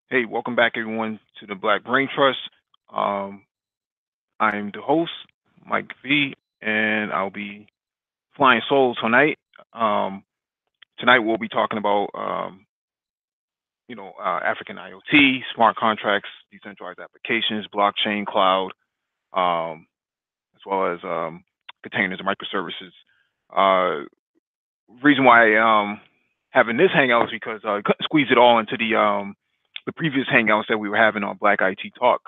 Hey, welcome back everyone to the Black Brain Trust. Um, I'm the host, Mike V, and I'll be flying solo tonight. Um, Tonight we'll be talking about African IoT, smart contracts, decentralized applications, blockchain, cloud, um, as well as containers and microservices. Uh, Reason why having this hangout is because I couldn't squeeze it all into the previous hangouts that we were having on Black IT Talk.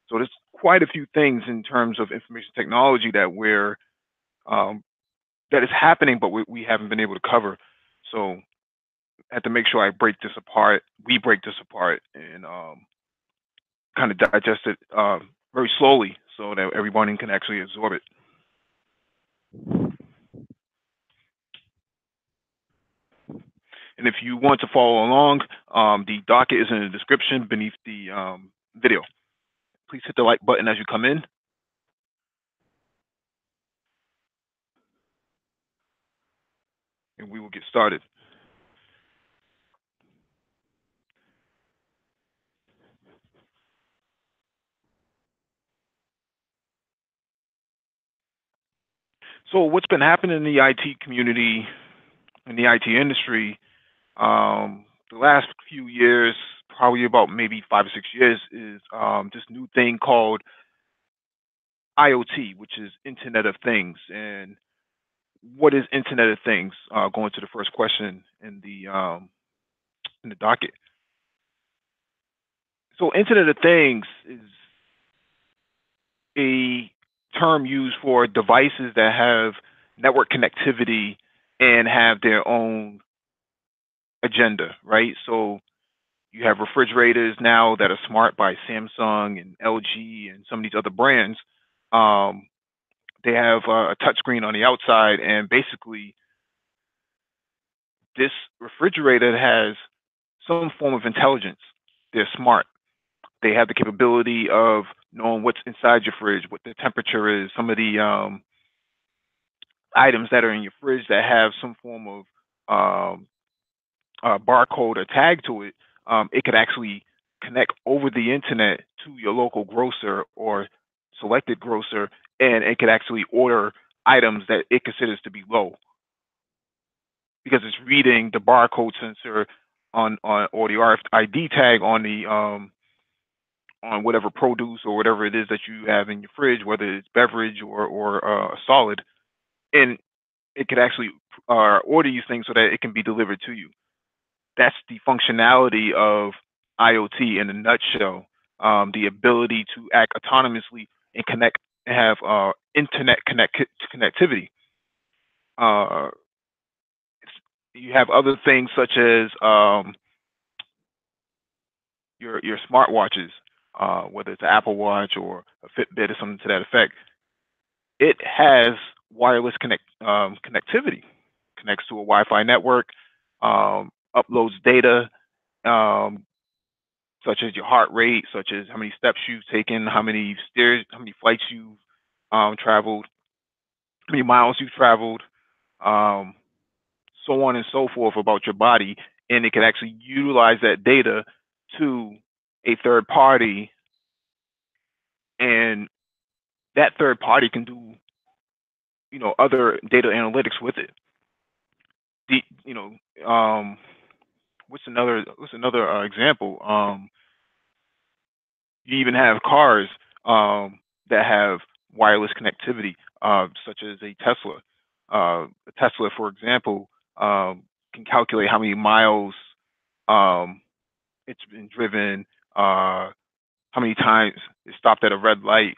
So there's quite a few things in terms of information technology um, that is happening, but we haven't been able to cover. So I have to make sure I break this apart. We break this apart and kind of digest it very slowly so that everyone can actually absorb it. And if you want to follow along, the docket is in the description beneath the video. Please hit the like button as you come in, and we will get started. So what's been happening in the IT community, in the IT industry, the last few years, probably about maybe 5 or 6 years, is this new thing called IoT, which is Internet of Things. And what is Internet of Things? Going to the first question in the docket. So Internet of Things is a term used for devices that have network connectivity and have their own agenda, right? So you have refrigerators now that are smart by Samsung and LG and some of these other brands. Um, they have a touchscreen on the outside, and basically, this refrigerator has some form of intelligence. They're smart. They have the capability of knowing what's inside your fridge, what the temperature is, some of the items that are in your fridge that have some form of um, barcode or tag to it. It could actually connect over the internet to your local grocer or selected grocer, and it could actually order items that it considers to be low because it's reading the barcode sensor on or the RFID tag on whatever produce or whatever it is that you have in your fridge, whether it's beverage or solid, and it could actually order you things so that it can be delivered to you. That's the functionality of IoT in a nutshell. The ability to act autonomously and connect and have connectivity. Uh, you have other things such as your smartwatches, whether it's an Apple Watch or a Fitbit or something to that effect. It has wireless connectivity, connects to a Wi-Fi network, uploads data, um, such as your heart rate, such as how many steps you've taken, how many flights you've traveled, how many miles you've traveled, um, so on and so forth about your body, and it can actually utilize that data to a third party, and that third party can do other data analytics with it. The you know what's another example? You even have cars that have wireless connectivity, such as a Tesla. A Tesla, for example, can calculate how many miles um, it's been driven, how many times it stopped at a red light,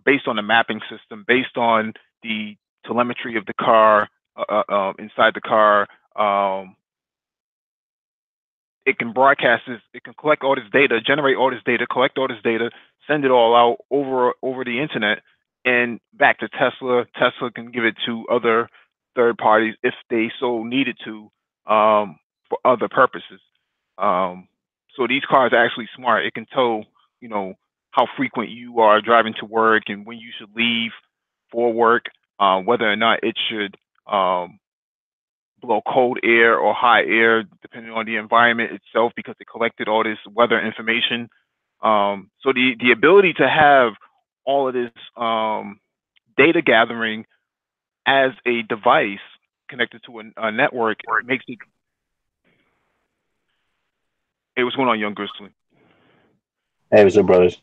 based on the mapping system, based on the telemetry of the car, inside the car. It can broadcast this, it can collect all this data, generate all this data, collect all this data, send it all out over the internet and back to Tesla. Tesla can give it to other third parties if they so needed to, for other purposes. Um, so these cars are actually smart. It can tell, you know, how frequent you are driving to work and when you should leave for work, whether or not it should um, blow cold air or hot air, depending on the environment itself, because it collected all this weather information. So the ability to have all of this data gathering as a device connected to a network makes it. Hey, what's going on, young Grizzly? Hey, what's up, brothers?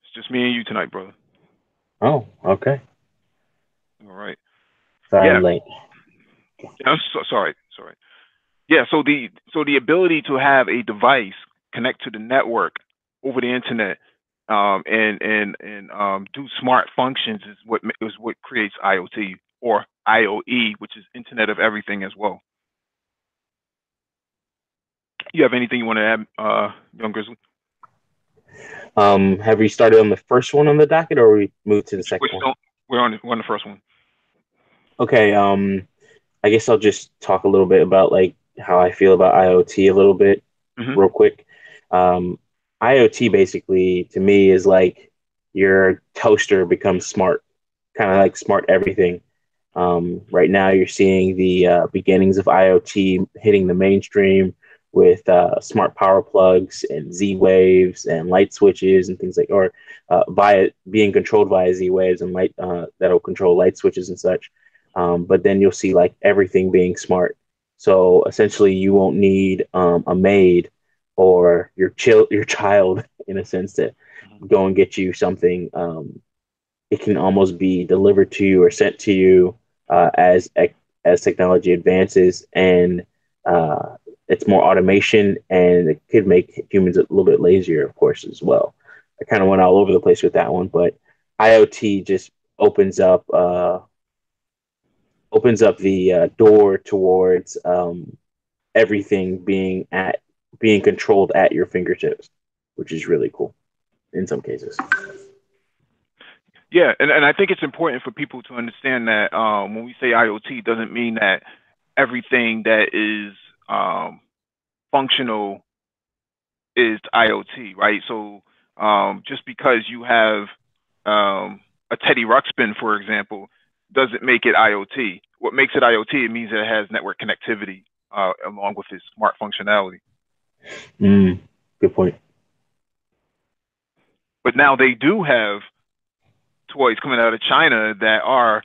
It's just me and you tonight, brother. Oh, okay. All right. Sorry Yeah. I'm late. I'm sorry. Yeah. So the ability to have a device connect to the network over the internet, and do smart functions is what creates IoT or IoE, which is Internet of Everything as well. You have anything you want to add, young Grizzly? Have we started on the first one on the docket, or we moved to the We're second one? still we're on the first one. Okay. I guess I'll just talk a little bit about like how I feel about IoT a little bit, Hmm. real quick. Um, IoT basically to me is like your toaster becomes smart, kind of like smart everything. Right now, you're seeing the beginnings of IoT hitting the mainstream with smart power plugs and Z waves and light switches and things like, or via being controlled via Z waves and light that'll control light switches and such. But then you'll see like everything being smart. So essentially, you won't need a maid or your child in a sense to go and get you something. It can almost be delivered to you or sent to you as technology advances, and uh, it's more automation, and it could make humans a little bit lazier, of course, as well. I kind of went all over the place with that one, but IoT just opens up the door towards everything being controlled at your fingertips, which is really cool in some cases. Yeah, and I think it's important for people to understand that when we say IoT, it doesn't mean that everything that is functional is IoT, right? So just because you have a Teddy Ruxpin, for example, doesn't make it IoT. What makes it IoT? It means that it has network connectivity along with its smart functionality. Mm, good point. But now they do have toys coming out of China that are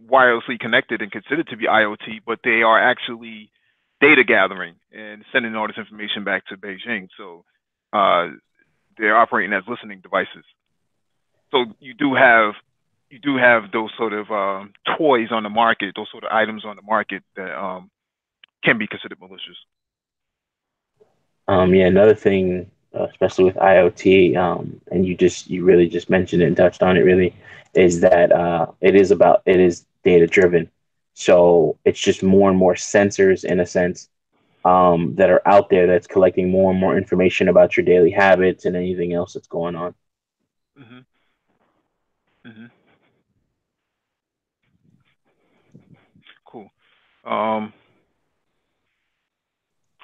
wirelessly connected and considered to be IoT, but they are actually data gathering and sending all this information back to Beijing. So uh, they're operating as listening devices. So you do have those sort of toys on the market, those sort of items on the market that can be considered malicious. Yeah, another thing, especially with IoT, and you really just mentioned it and touched on it really, is that it is data driven. So it's just more and more sensors in a sense that are out there that's collecting more and more information about your daily habits and anything else that's going on. Hmm. Hmm. Cool. Um,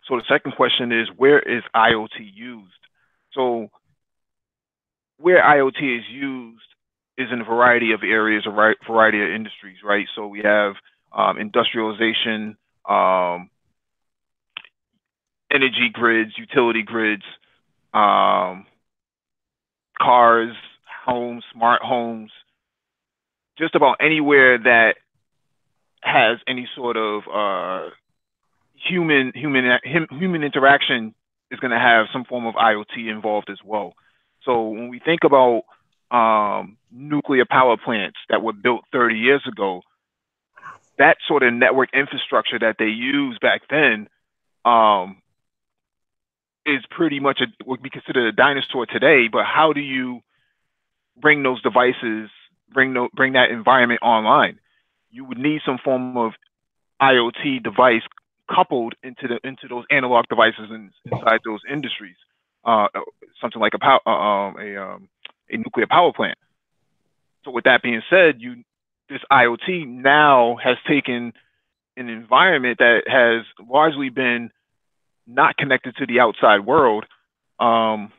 so the second question is, where is IoT used? So where IoT is used is in a variety of areas, a variety of industries, right? So we have industrialization, um, energy grids, utility grids, um, cars, homes, smart homes, just about anywhere that has any sort of human interaction is going to have some form of IoT involved as well. So when we think about nuclear power plants that were built 30 years ago, that sort of network infrastructure that they used back then um, is pretty much would be considered a dinosaur today. But how do you bring those devices, bring that environment online? You would need some form of IoT device coupled into those analog devices inside those industries. Uh, Something like a nuclear power plant. So with that being said, this IoT now has taken an environment that has largely been not connected to the outside world, um,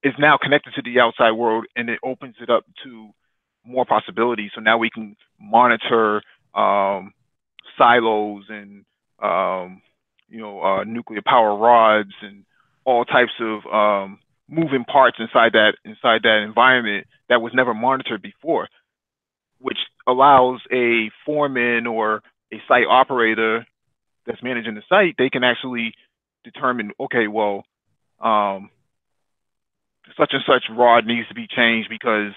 is now connected to the outside world, and it opens it up to more possibilities. So now we can monitor um, silos and nuclear power rods and all types of moving parts inside that environment that was never monitored before, which allows a foreman or a site operator that's managing the site, they can actually determine, okay, well, um, such and such rod needs to be changed because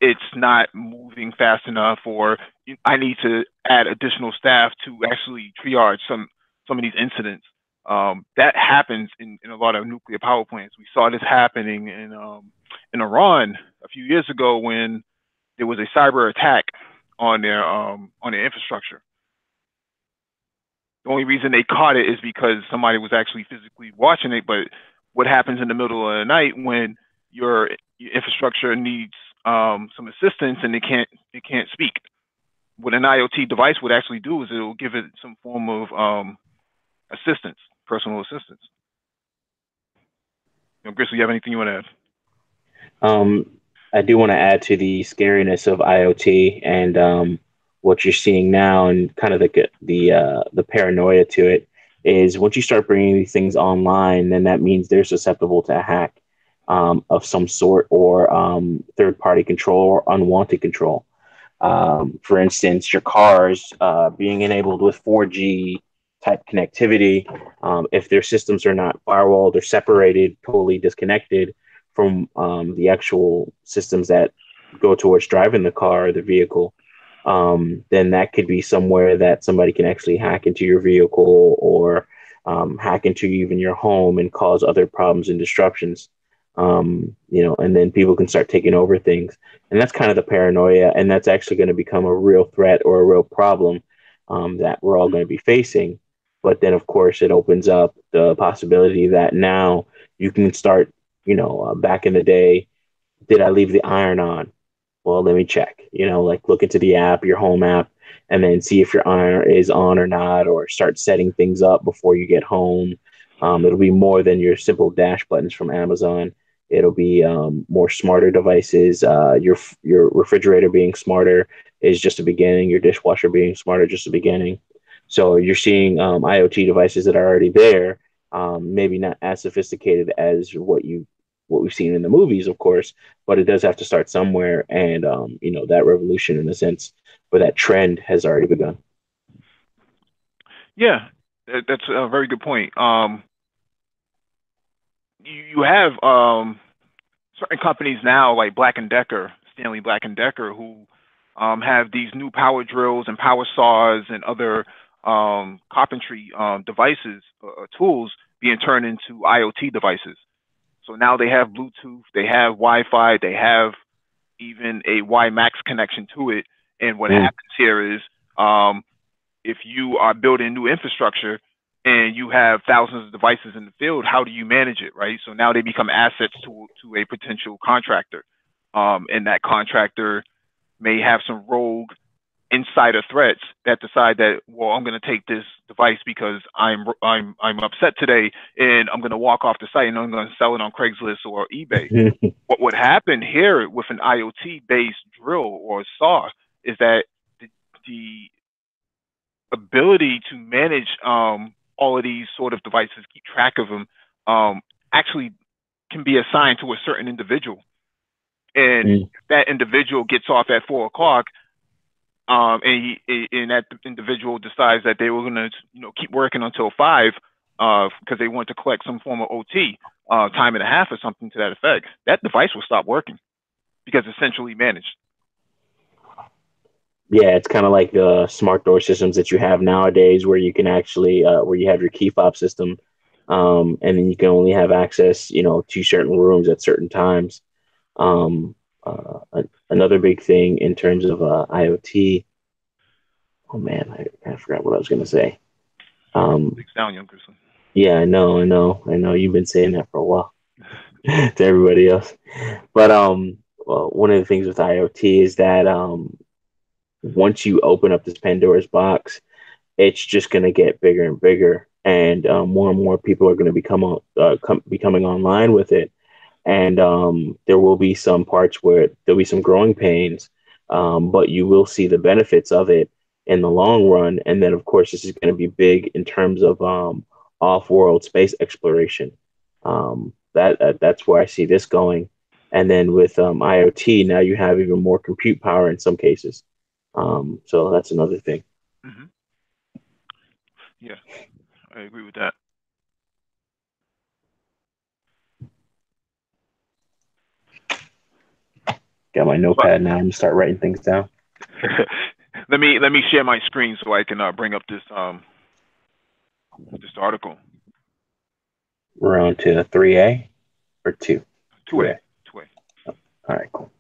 it's not moving fast enough, or I need to add additional staff to actually triage some of these incidents. That happens in a lot of nuclear power plants. We saw this happening in Iran a few years ago when there was a cyber attack on their infrastructure. The only reason they caught it is because somebody was actually physically watching it. But what happens in the middle of the night when your infrastructure needs some assistance and they can't speak? What an IoT device would actually do is it will give it some form of assistance, personal assistance. Gristle, you have anything you want to add? Um, I do want to add to the scariness of IoT and what you're seeing now, and kind of the paranoia to it is once you start bringing these things online, then that means they're susceptible to a hack of some sort, or third party control or unwanted control. For instance, your cars being enabled with 4G type connectivity, if their systems are not firewalled or separated, totally disconnected from the actual systems that go towards driving the car or the vehicle, then that could be somewhere that somebody can actually hack into your vehicle, or hack into even your home and cause other problems and disruptions. And then people can start taking over things. And that's kind of the paranoia. And that's actually going to become a real threat or a real problem that we're all going to be facing. But then, of course, it opens up the possibility that now you can start, back in the day, did I leave the iron on? Well, let me check, like look into the app, your home app, and then see if your iron is on or not, or start setting things up before you get home. It'll be more than your simple dash buttons from Amazon. It'll be more smarter devices. Your refrigerator being smarter is just a beginning. Your dishwasher being smarter, just a beginning. So you're seeing IoT devices that are already there, maybe not as sophisticated as what we've seen in the movies, of course, but it does have to start somewhere. And, that revolution, in a sense, or that trend has already begun. Yeah, that's a very good point. You have certain companies now like Black and Decker, Stanley Black and Decker, who have these new power drills and power saws and other carpentry devices, tools being turned into IoT devices. So now they have Bluetooth, they have Wi-Fi, they have even a WiMAX connection to it. And what Mm. happens here is, if you are building new infrastructure and you have thousands of devices in the field, how do you manage it, right? So now they become assets to a potential contractor, and that contractor may have some rogue insider threats that decide that, well, I'm going to take this device because I'm upset today, and I'm going to walk off the site and I'm going to sell it on Craigslist or eBay. What would happen here with an IoT based drill or saw is that the ability to manage all of these sort of devices, keep track of them, actually can be assigned to a certain individual. And Mm. that individual gets off at 4 o'clock, and that individual decides that they were going to keep working until 5 because they want to collect some form of OT, time and a half or something to that effect. That device will stop working because it's centrally managed. Yeah, it's kind of like the smart door systems that you have nowadays, where you can actually, where you have your key fob system, and then you can only have access, to certain rooms at certain times. Um, Another big thing in terms of IoT. Oh man, I kind of forgot what I was going to say. Um, It's down, young person. yeah, I know. You've been saying that for a while to everybody else. But well, one of the things with IoT is that once you open up this Pandora's box, it's just going to get bigger and bigger, and more people are going to becoming online with it. And there will be some parts where there'll be some growing pains, but you will see the benefits of it in the long run. And then, of course, this is going to be big in terms of off-world space exploration. That's where I see this going. And then with IoT, now you have even more compute power in some cases. So that's another thing. Mm-hmm. Yeah, I agree with that. Got my But notepad now. I'm gonna start writing things down. let me share my screen so I can bring up this article. We're on to 3A or 2? Two A, 2A. two A. All right, cool.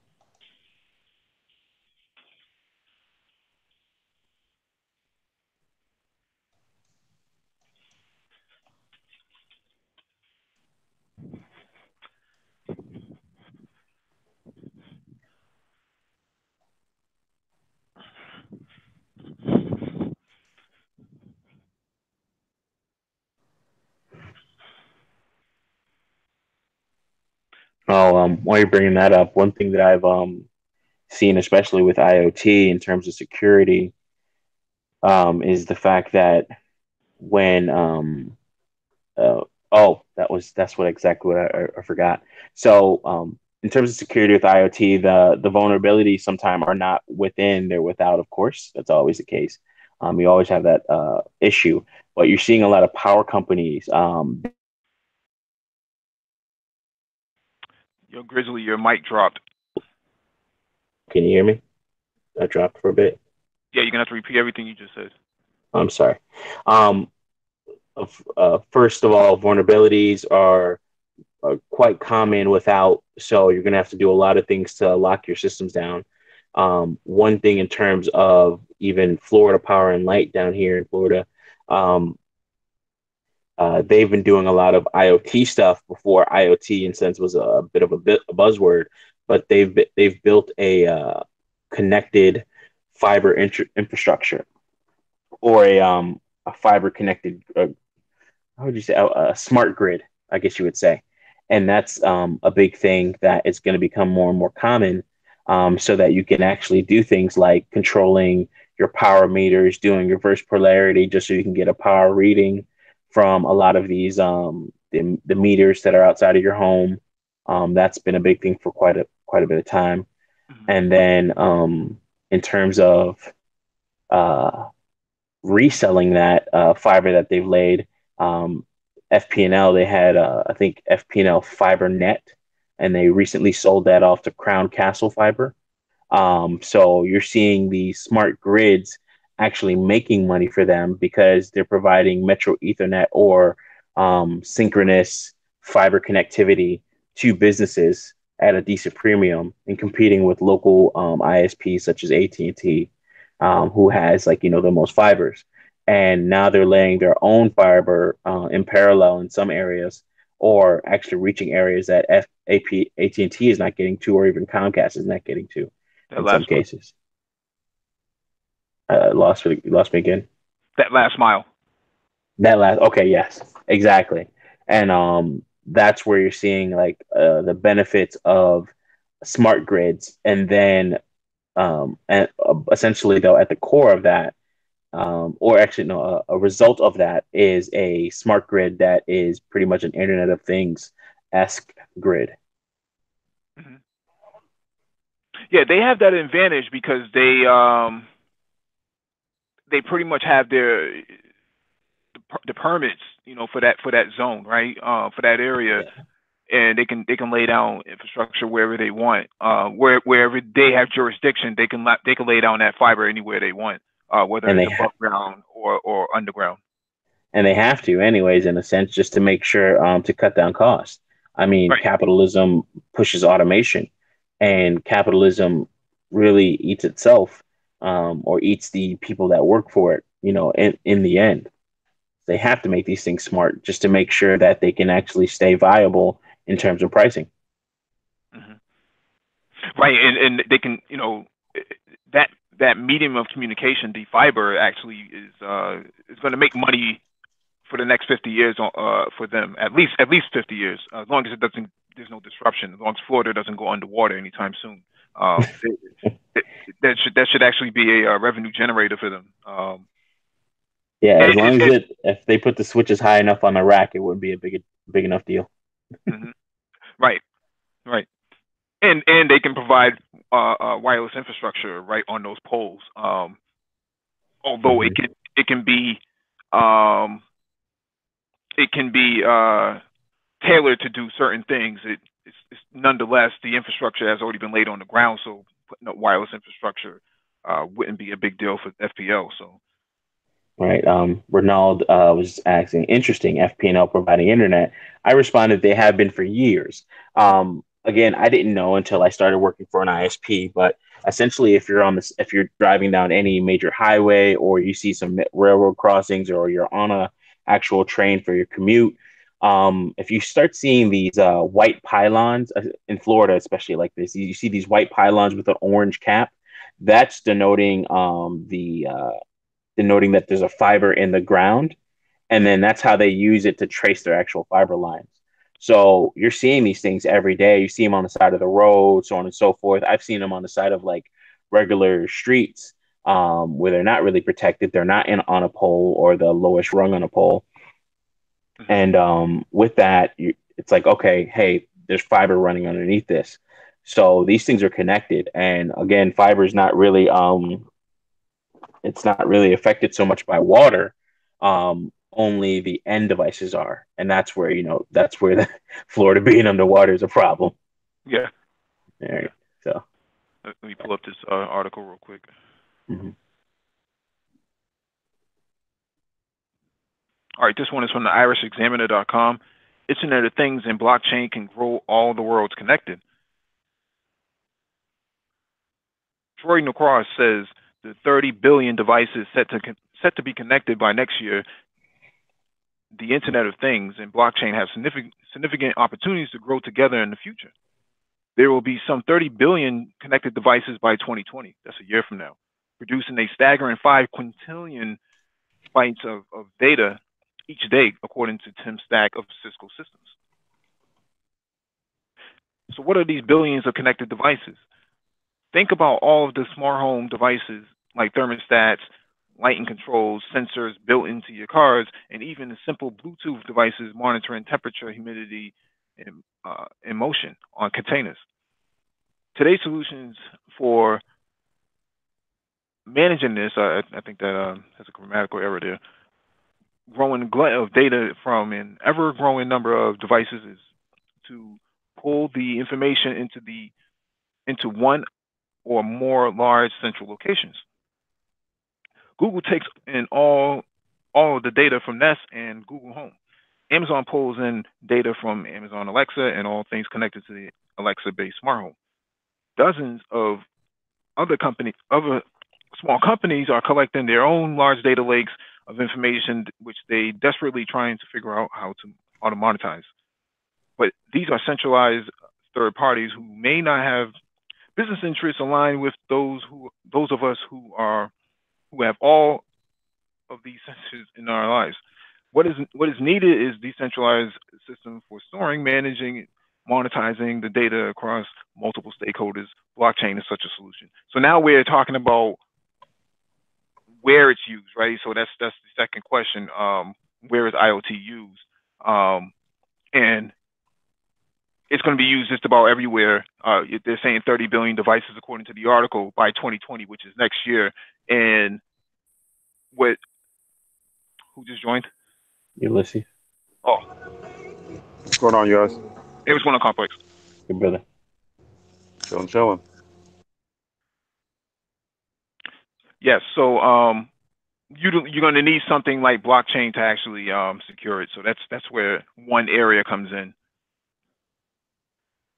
Oh, while you're bringing that up, one thing that I've seen, especially with IoT in terms of security, is the fact that when that's what exactly what I forgot. So in terms of security with IoT, the vulnerabilities sometimes are not within, they're without, of course. That's always the case. You always have that issue, but you're seeing a lot of power companies. Yo, Grizzly, your mic dropped. Can you hear me? I dropped for a bit. Yeah, you're gonna have to repeat everything you just said. I'm sorry. Um, First of all, vulnerabilities are quite common without, so you're going to have to do a lot of things to lock your systems down. One thing in terms of even Florida Power and Light down here in Florida, um, they've been doing a lot of IoT stuff before IoT, in sense, was a bit of a buzzword, but they've built a connected fiber infrastructure, or a fiber connected how would you say, a smart grid, I guess you would say. And that's a big thing that is going to become more and more common, so that you can actually do things like controlling your power meters, doing reverse polarity, just so you can get a power reading from a lot of these the meters that are outside of your home. That's been a big thing for quite a bit of time. Mm-hmm. And then in terms of uh, reselling that fiber that they've laid. Um, FP&L, they had, I think, FP&L Fiber Net, and they recently sold that off to Crown Castle Fiber. So you're seeing the smart grids actually making money for them because they're providing Metro Ethernet or synchronous fiber connectivity to businesses at a decent premium and competing with local ISPs such as AT&T, who has, like, the most fibers. And now they're laying their own fiber in parallel in some areas, or actually reaching areas that AT&T is not getting to, or even Comcast is not getting to That in some last part. cases. Lost me again. That last mile. That last, okay, yes, exactly. And that's where you're seeing, like, the benefits of smart grids. And then essentially, though, at the core of that, or actually no, a result of that is a smart grid that is pretty much an Internet of Things esque grid. Mm-hmm. Yeah, they have that advantage because they pretty much have the permits, for that zone, right? For that area, Yeah. and they can lay down infrastructure wherever they want. Wherever they have jurisdiction, they can lay down that fiber anywhere they want, whether and it's they above ground or underground. and they have to anyways, in a sense, just to make sure, to cut down costs. I mean, Right. capitalism pushes automation, and capitalism really eats itself, or eats the people that work for it, in the end. They have to make these things smart just to make sure that they can actually stay viable in terms of pricing. Hmm. Right, and they can, that that medium of communication, the fiber actually is going to make money for the next 50 years for them, at least 50 years, as long as there's no disruption, as long as Florida doesn't go underwater anytime soon. Um, it, that should actually be a revenue generator for them. Yeah, And, as long as and, it if they put the switches high enough on the rack, it wouldn't be a big enough deal. mhm, right, right, and they can provide wireless infrastructure right on those poles. Although Hmm. it can be um, it can be tailored to do certain things. It's nonetheless the infrastructure has already been laid on the ground, so putting up wireless infrastructure wouldn't be a big deal for FPL. So Right. Ronald was asking, interesting, FP&L providing internet. I responded, they have been for years. Again, I didn't know until I started working for an ISP, but essentially, if you're driving down any major highway or you see some railroad crossings or you're on a actual train for your commute, if you start seeing these white pylons in Florida, especially like this, you see these white pylons with an orange cap. That's denoting that there's a fiber in the ground, and then that's how they use it to trace their actual fiber lines. So you're seeing these things every day. You see them on the side of the road, so on and so forth. I've seen them on the side of like regular streets, where they're not really protected. They're not on a pole or the lowest rung on a pole. mhm, And with that, it's like, okay, hey, there's fiber running underneath this. So these things are connected. And again, fiber is not really it's not really affected so much by water. Only the end devices are, and that's where the Florida being underwater is a problem. yeah, All yeah. right, so Let me pull up this article real quick. mhm. All right, this one is from the irishexaminer.com. Internet of Things and blockchain can grow all the world's connected. Troy Nacross says the 30 billion devices set to be connected by next year. The Internet of Things and blockchain have significant opportunities to grow together in the future. There will be some 30 billion connected devices by 2020. That's a year from now, producing a staggering 5 quintillion bytes of data each day, according to Tim Stack of Cisco Systems. So, what are these billions of connected devices? Think about all of the smart home devices like thermostats, lighting controls, sensors built into your cars, and even the simple Bluetooth devices monitoring temperature, humidity, and motion on containers. Today's solutions for managing this, I think that has a grammatical error there. Growing glut of data from an ever-growing number of devices is to pull the information into one or more large central locations. Google takes in all of the data from Nest and Google Home. Amazon pulls in data from Amazon Alexa and all things connected to the Alexa-based smart home. Dozens of other small companies are collecting their own large data lakes of information, which they desperately trying to figure out how to monetize. But these are centralized third parties who may not have business interests aligned with those of us who have all of these sensors in our lives. What is needed is decentralized system for storing, managing, monetizing the data across multiple stakeholders. Blockchain is such a solution. So now we're talking about where it's used, right? So that's the second question. Where is IoT used? And it's going to be used just about everywhere. They're saying 30 billion devices according to the article by 2020, which is next year. And what? Who just joined? Ulysses, Oh, What's going on, you guys? it was one of complex. good brother. Chilling. Yes. So you're going to need something like blockchain to actually secure it. So that's where one area comes in.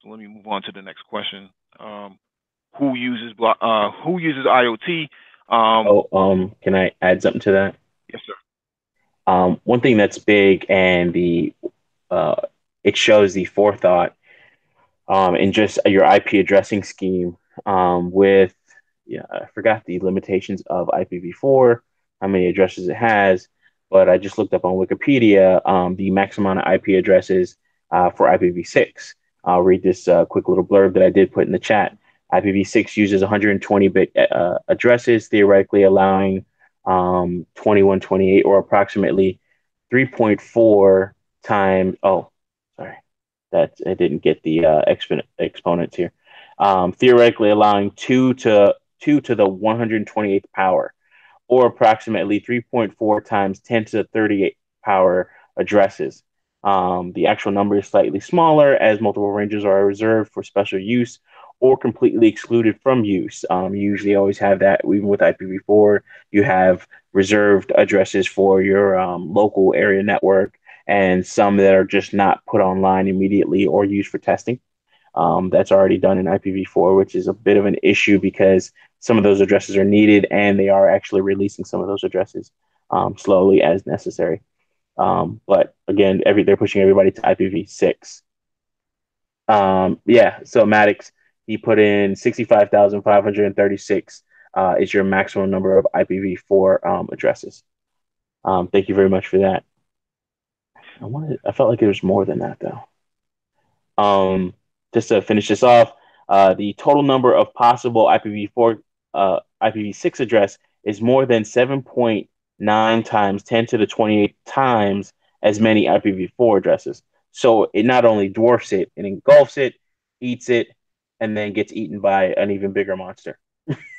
So let me move on to the next question. Who uses IoT? Can I add something to that? Yes, sir. One thing that's big and uh, it shows the forethought in just your IP addressing scheme with, yeah, I forgot the limitations of IPv4, how many addresses it has, but I just looked up on Wikipedia the maximum amount of IP addresses for IPv6. I'll read this quick little blurb that I did put in the chat. IPv6 uses 120-bit addresses, theoretically allowing 2128 or approximately 3.4 times. Oh, sorry, that I didn't get the exponents here. Theoretically allowing two to the 128th power, or approximately 3.4 times 10 to the 38 power addresses. The actual number is slightly smaller as multiple ranges are reserved for special use or completely excluded from use. You usually always have that, even with IPv4, you have reserved addresses for your local area network and some that are just not put online immediately or used for testing. That's already done in IPv4, which is a bit of an issue because some of those addresses are needed and they are actually releasing some of those addresses slowly as necessary. But again, they're pushing everybody to IPv6. Yeah, so Maddox, he put in 65,536 is your maximum number of IPv4 addresses. Thank you very much for that. I felt like there was more than that though. Just to finish this off, the total number of possible IPv6 address is more than 7.9 times 10 to the 28 times as many IPv4 addresses. So it not only dwarfs it, it engulfs it, eats it, and then gets eaten by an even bigger monster,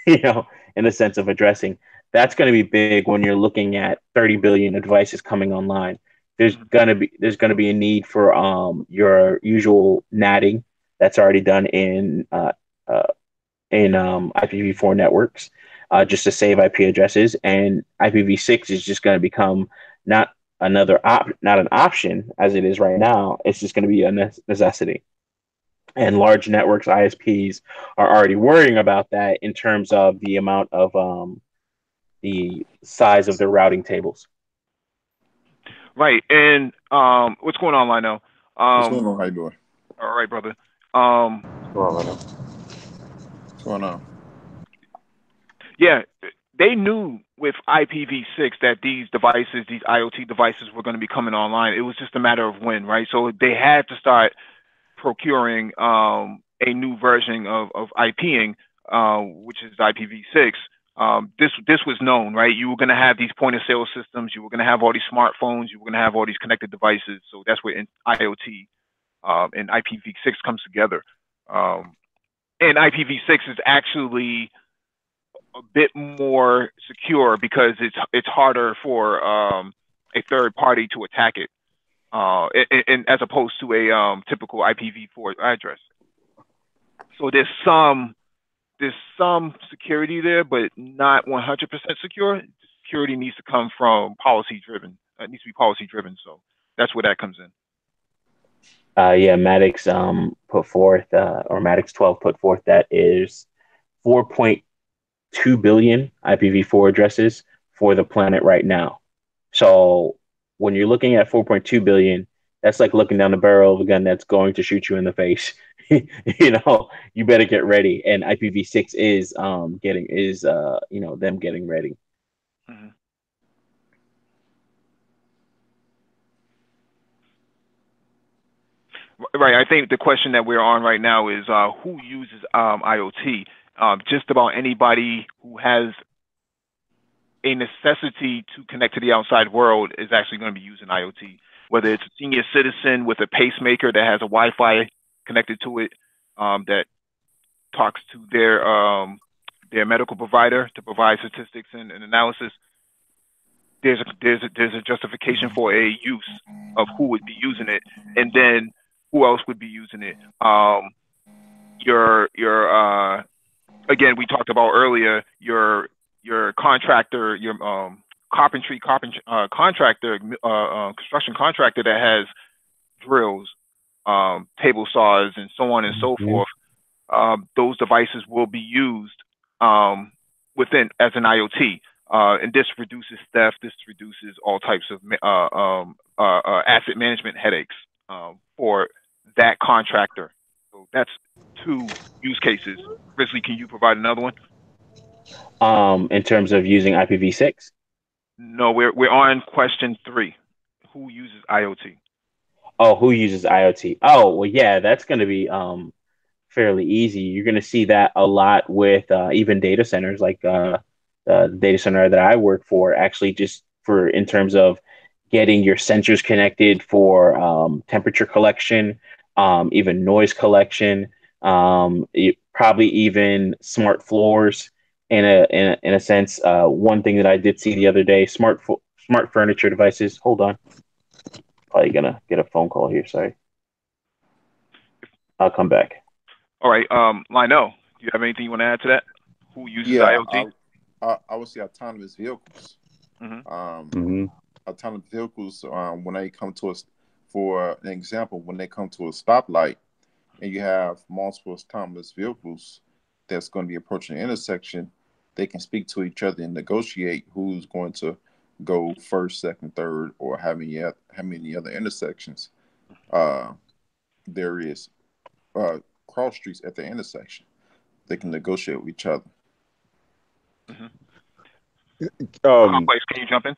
in the sense of addressing. That's going to be big when you're looking at 30 billion devices coming online. There's gonna be a need for your usual natting that's already done uh, in IPv4 networks, just to save IP addresses, and IPv6 is just going to become not not an option as it is right now. It's just going to be a necessity. And large networks, ISPs, are already worrying about that in terms of the amount of the size of their routing tables. Right. And what's going on, Lino? What's going on? How you doing? All right, brother. What's going on, Lino? What's going on? Yeah, they knew with IPv6 that these devices, these IoT devices, were going to be coming online. It was just a matter of when, right? So they had to start procuring a new version of IPing, which is IPv6. This was known, right? You were going to have these point of sale systems. You were going to have all these smartphones. You were going to have all these connected devices. So that's where IoT and IPv6 comes together. And IPv6 is actually a bit more secure because it's harder for a third party to attack it, and as opposed to a typical IPv4 address. So there's some security there, but not 100% secure. Security needs to come from policy driven. It needs to be policy driven. So that's where that comes in. Yeah, Maddox put forth, or Maddox 12 put forth that is 4.2 billion IPv4 addresses for the planet right now. So when you're looking at 4.2 billion, that's like looking down the barrel of a gun that's going to shoot you in the face. You better get ready. And IPv6 is them getting ready. Mm-hmm. Right. I think the question that we're on right now is who uses IoT? Just about anybody who has a necessity to connect to the outside world is actually going to be using IoT. Whether it's a senior citizen with a pacemaker that has a Wi-Fi connected to it, that talks to their medical provider to provide statistics and analysis. There's a justification for a use of who would be using it, and then who else would be using it. Your again, we talked about earlier your contractor, your contractor, construction contractor that has drills, table saws, and so on and so forth. Those devices will be used within as an IoT. And this reduces theft. This reduces all types of asset management headaches for that contractor. So that's two use cases. Grizzly, can you provide another one? In terms of using IPv6? No, we're on question 3. Who uses IoT? Oh, who uses IoT? Oh, well, yeah, that's going to be fairly easy. You're going to see that a lot with even data centers, like the data center that I work for, actually just for in terms of getting your sensors connected for temperature collection, even noise collection, probably even smart floors. In a sense, one thing that I did see the other day, smart furniture devices. Hold on, probably gonna get a phone call here. Sorry, I'll come back. All right, Lionel, do you have anything you want to add to that? Who uses Yeah, IoT? I would say autonomous vehicles. Mm-hmm. Mm-hmm. Autonomous vehicles, when they come to us, for an example, when they come to a stoplight and you have multiple autonomous vehicles that's going to be approaching the intersection, they can speak to each other and negotiate who's going to go first, second, third, or how many other intersections uh, there is. Cross streets at the intersection. They can negotiate with each other. Mm-hmm. Um, Complex, can you jump in?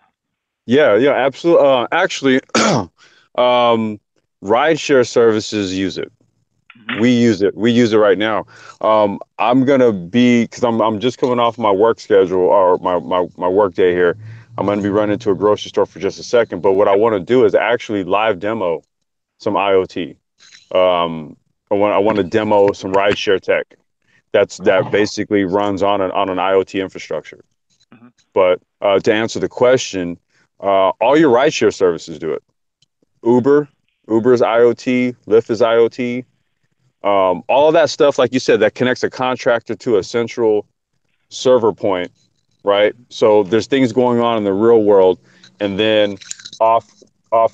yeah, absolutely. Actually, rideshare services use it. Mm-hmm. We use it. We use it right now. I'm gonna be because I'm just coming off my work schedule or my work day here. I'm gonna be running to a grocery store for just a second. But what I want to do is actually live demo some IoT. I want to demo some rideshare tech. That basically runs on an IoT infrastructure. Mm-hmm. But to answer the question, all your rideshare services do it. Uber, Uber's IoT, Lyft is IoT. All of that stuff, like you said, that connects a contractor to a central server point, right? So there's things going on in the real world, and then off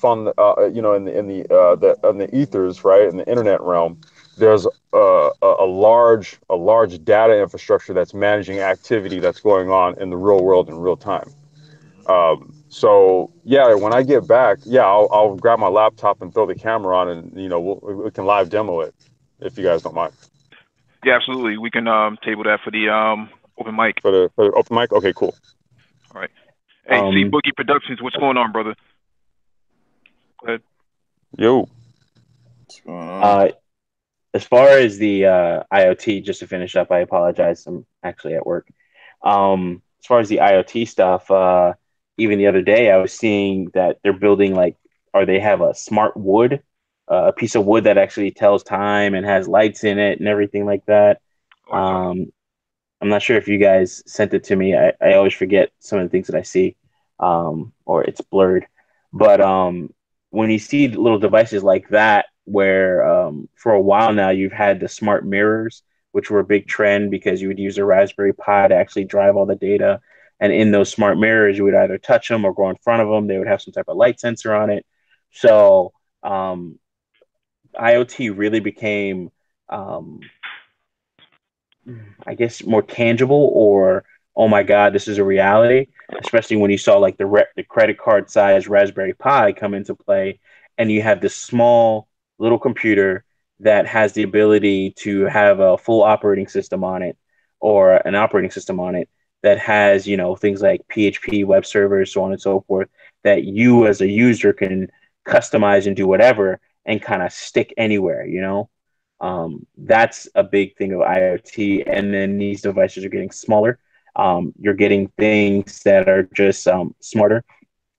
on the in the ethers, right, in the internet realm, there's a large data infrastructure that's managing activity that's going on in the real world in real time. So yeah, when I get back, yeah, I'll grab my laptop and throw the camera on, and we can live demo it if you guys don't mind. Yeah, absolutely. We can table that for the open mic. For the open mic, okay, cool. All right. Hey, C Boogie Productions, what's going on, brother? Go ahead. Yo. What's going on? As far as the IoT, just to finish up, I apologize. I'm actually at work. As far as the IoT stuff, even the other day, I was seeing that they're building or they have a smart wood, a piece of wood that actually tells time and has lights in it and everything like that. Oh, I saw that. I'm not sure if you guys sent it to me. I always forget some of the things that I see, or it's blurred. But when you see little devices like that, where for a while now you've had the smart mirrors, which were a big trend because you would use a Raspberry Pi to actually drive all the data. And in those smart mirrors, you would either touch them or go in front of them. They would have some type of light sensor on it. So IoT really became I guess more tangible or oh my god, this is a reality. Especially when you saw like the credit card size Raspberry Pi come into play, and you have this small little computer that has the ability to have a full operating system on it or an operating system on it that has things like PHP web servers, so on and so forth, that you as a user can customize and do whatever and kind of stick anywhere. That's a big thing of IoT. And then these devices are getting smaller. You're getting things that are just smarter.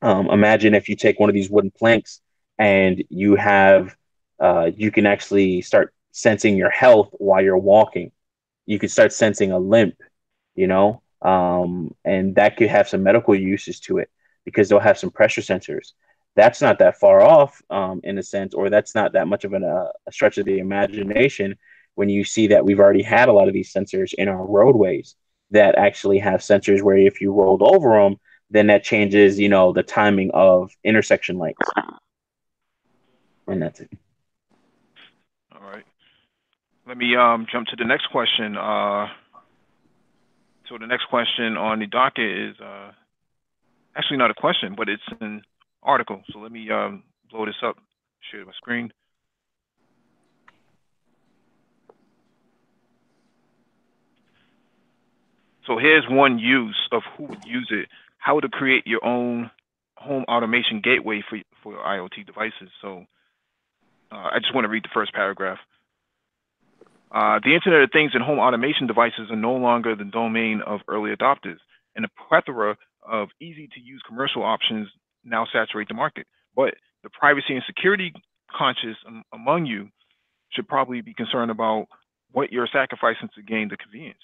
Imagine if you take one of these wooden planks and you can actually start sensing your health while you're walking. You could start sensing a limp, and that could have some medical uses to it because they'll have some pressure sensors. That's not that far off, in a sense, or that's not that much of a stretch of the imagination when you see that we've already had a lot of these sensors in our roadways that actually have sensors where if you rolled over them, then that changes, the timing of intersection lights. And that's it. All right. Let me jump to the next question. So the next question on the docket is actually not a question, but it's an article. So let me blow this up, share my screen. So here's one use of who would use it: how to create your own home automation gateway for IoT devices. So I just want to read the first paragraph. The Internet of Things and home automation devices are no longer the domain of early adopters, and a plethora of easy-to-use commercial options now saturate the market. But the privacy and security conscious among you should probably be concerned about what you're sacrificing to gain the convenience.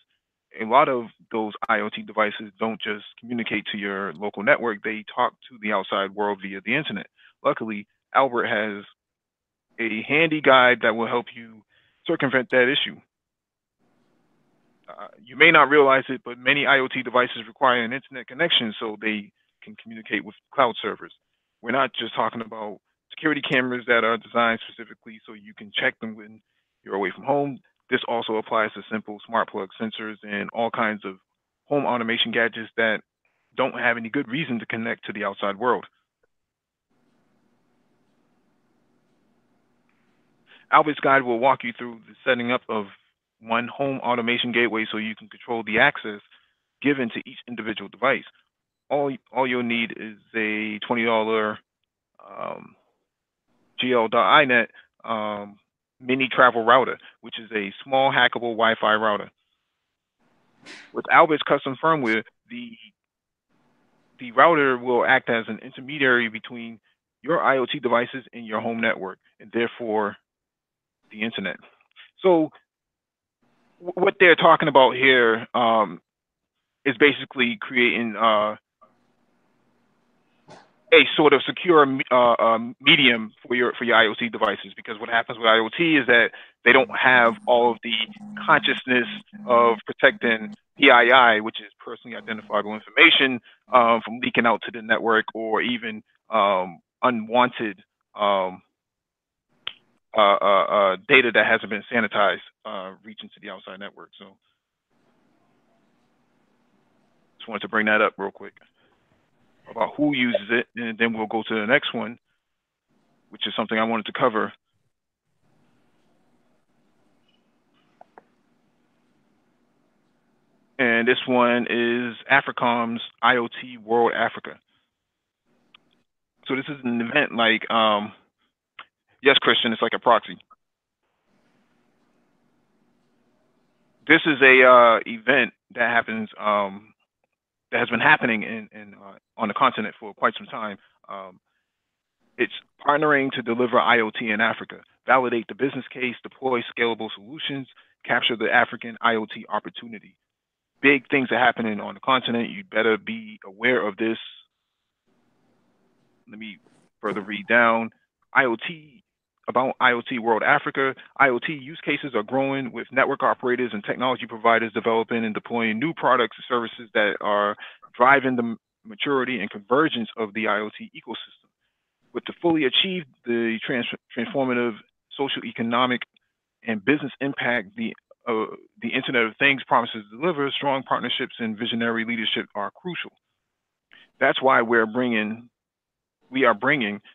A lot of those IoT devices don't just communicate to your local network, they talk to the outside world via the internet. Luckily, Albert has a handy guide that will help you circumvent that issue. You may not realize it, but many IoT devices require an internet connection so they can communicate with cloud servers. We're not just talking about security cameras that are designed specifically so you can check them when you're away from home. This also applies to simple smart plug sensors and all kinds of home automation gadgets that don't have any good reason to connect to the outside world. Albert's guide will walk you through the setting up of one home automation gateway so you can control the access given to each individual device. All you'll need is a $20 gl.inet mini travel router, which is a small hackable Wi-Fi router. With Albert's custom firmware, the router will act as an intermediary between your IoT devices and your home network, and therefore the internet. So what they're talking about here is basically creating a sort of secure medium for your IoT devices, because what happens with IoT is that they don't have all of the consciousness of protecting PII, which is personally identifiable information, from leaking out to the network, or even unwanted data that hasn't been sanitized reaching to the outside network. So just wanted to bring that up real quick about who uses it, and then we'll go to the next one, which is something I wanted to cover. And this one is AFRICOM's IoT World Africa. So this is an event like, yes, Christian, it's like a proxy. This is a event that happens, that has been happening on the continent for quite some time. It's partnering to deliver IoT in Africa, validate the business case, deploy scalable solutions, capture the African IoT opportunity. Big things are happening on the continent. You better be aware of this. Let me further read down. About IoT World Africa. IoT use cases are growing, with network operators and technology providers developing and deploying new products and services that are driving the maturity and convergence of the IoT ecosystem. But to fully achieve the transformative social, economic, and business impact the Internet of Things promises to deliver, strong partnerships and visionary leadership are crucial. That's why we are bringing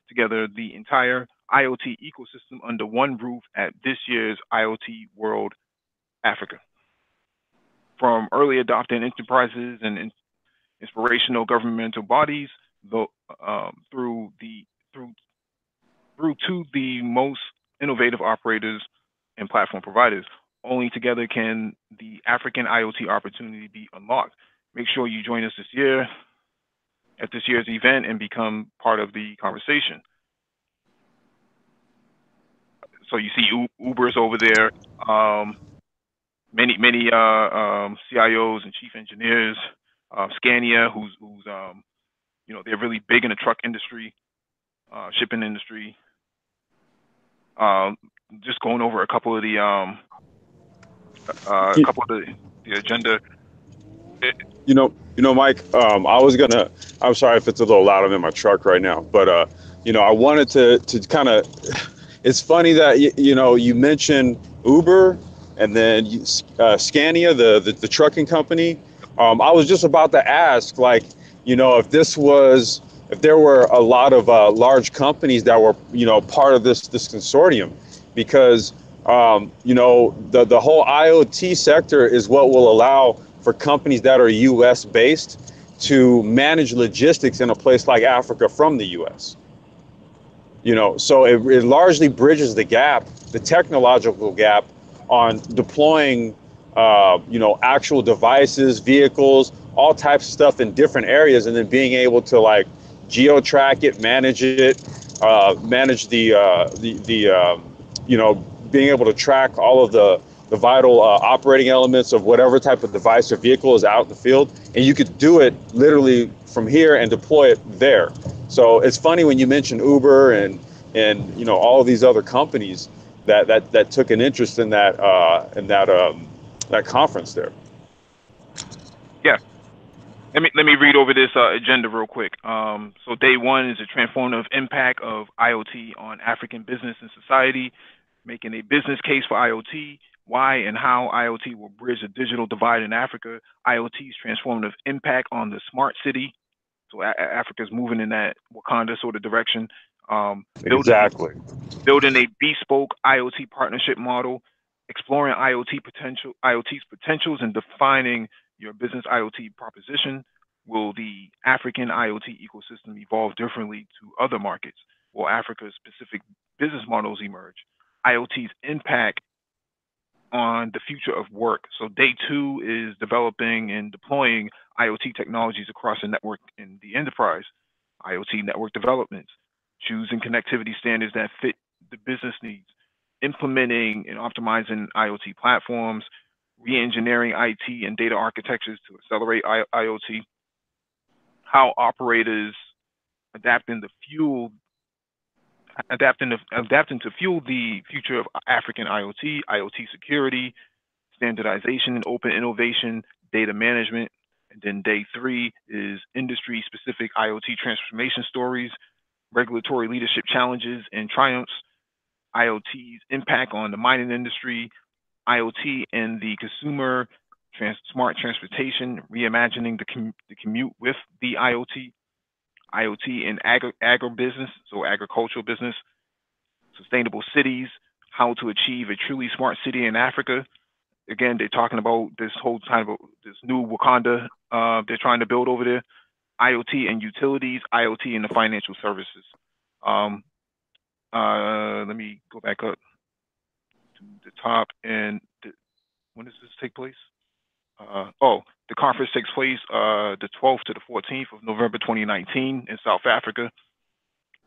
together the entire IoT ecosystem under one roof at this year's IoT World Africa. From early adopting enterprises and inspirational governmental bodies, through to the most innovative operators and platform providers. Only together can the African IoT opportunity be unlocked. Make sure you join us this year at this year's event and become part of the conversation. So you see Uber's over there, many CIOs and chief engineers, Scania, who's you know, they're really big in the truck industry, shipping industry. Just going over a couple of the the agenda. You know, Mike. I'm sorry if it's a little loud. I'm in my truck right now, but you know, I wanted to kind of. It's funny that you mentioned Uber and then Scania, the trucking company. I was just about to ask, like, if there were a lot of large companies that were part of this consortium, because the whole IoT sector is what will allow for companies that are U.S. based to manage logistics in a place like Africa from the U.S. So it largely bridges the gap, the technological gap on deploying, actual devices, vehicles, all types of stuff in different areas, and then being able to like geo-track it, manage it, manage being able to track all of the vital operating elements of whatever type of device or vehicle is out in the field, and you could do it literally from here and deploy it there. So it's funny when you mention Uber and all of these other companies that took an interest in that conference there. Yeah. Let me read over this agenda real quick. So day one is a transformative impact of IoT on African business and society, making a business case for IoT, why and how IoT will bridge the digital divide in Africa, IoT's transformative impact on the smart city. So Africa's moving in that Wakanda sort of direction. Exactly. Building a bespoke IoT partnership model, exploring IoT's potentials, and defining your business IoT proposition. Will the African IoT ecosystem evolve differently to other markets? Will Africa's specific business models emerge? IoT's impact on the future of work. So day two is developing and deploying IoT technologies across the network in the enterprise. IoT network developments, choosing connectivity standards that fit the business needs, implementing and optimizing IoT platforms, re-engineering IT and data architectures to accelerate IoT, how operators adapting to fuel the future of African IoT, IoT security, standardization and open innovation, data management. And then day three is industry specific IoT transformation stories, regulatory leadership challenges and triumphs, IoT's impact on the mining industry, IoT and the consumer, smart transportation, reimagining the commute with the IoT, IoT and agribusiness, so agricultural business, sustainable cities, how to achieve a truly smart city in Africa. Again, they're talking about this whole time of this new Wakanda they're trying to build over there. IoT and utilities, IoT and the financial services. Let me go back up to the top. And when does this take place? The conference takes place the 12th to the 14th of November 2019 in South Africa.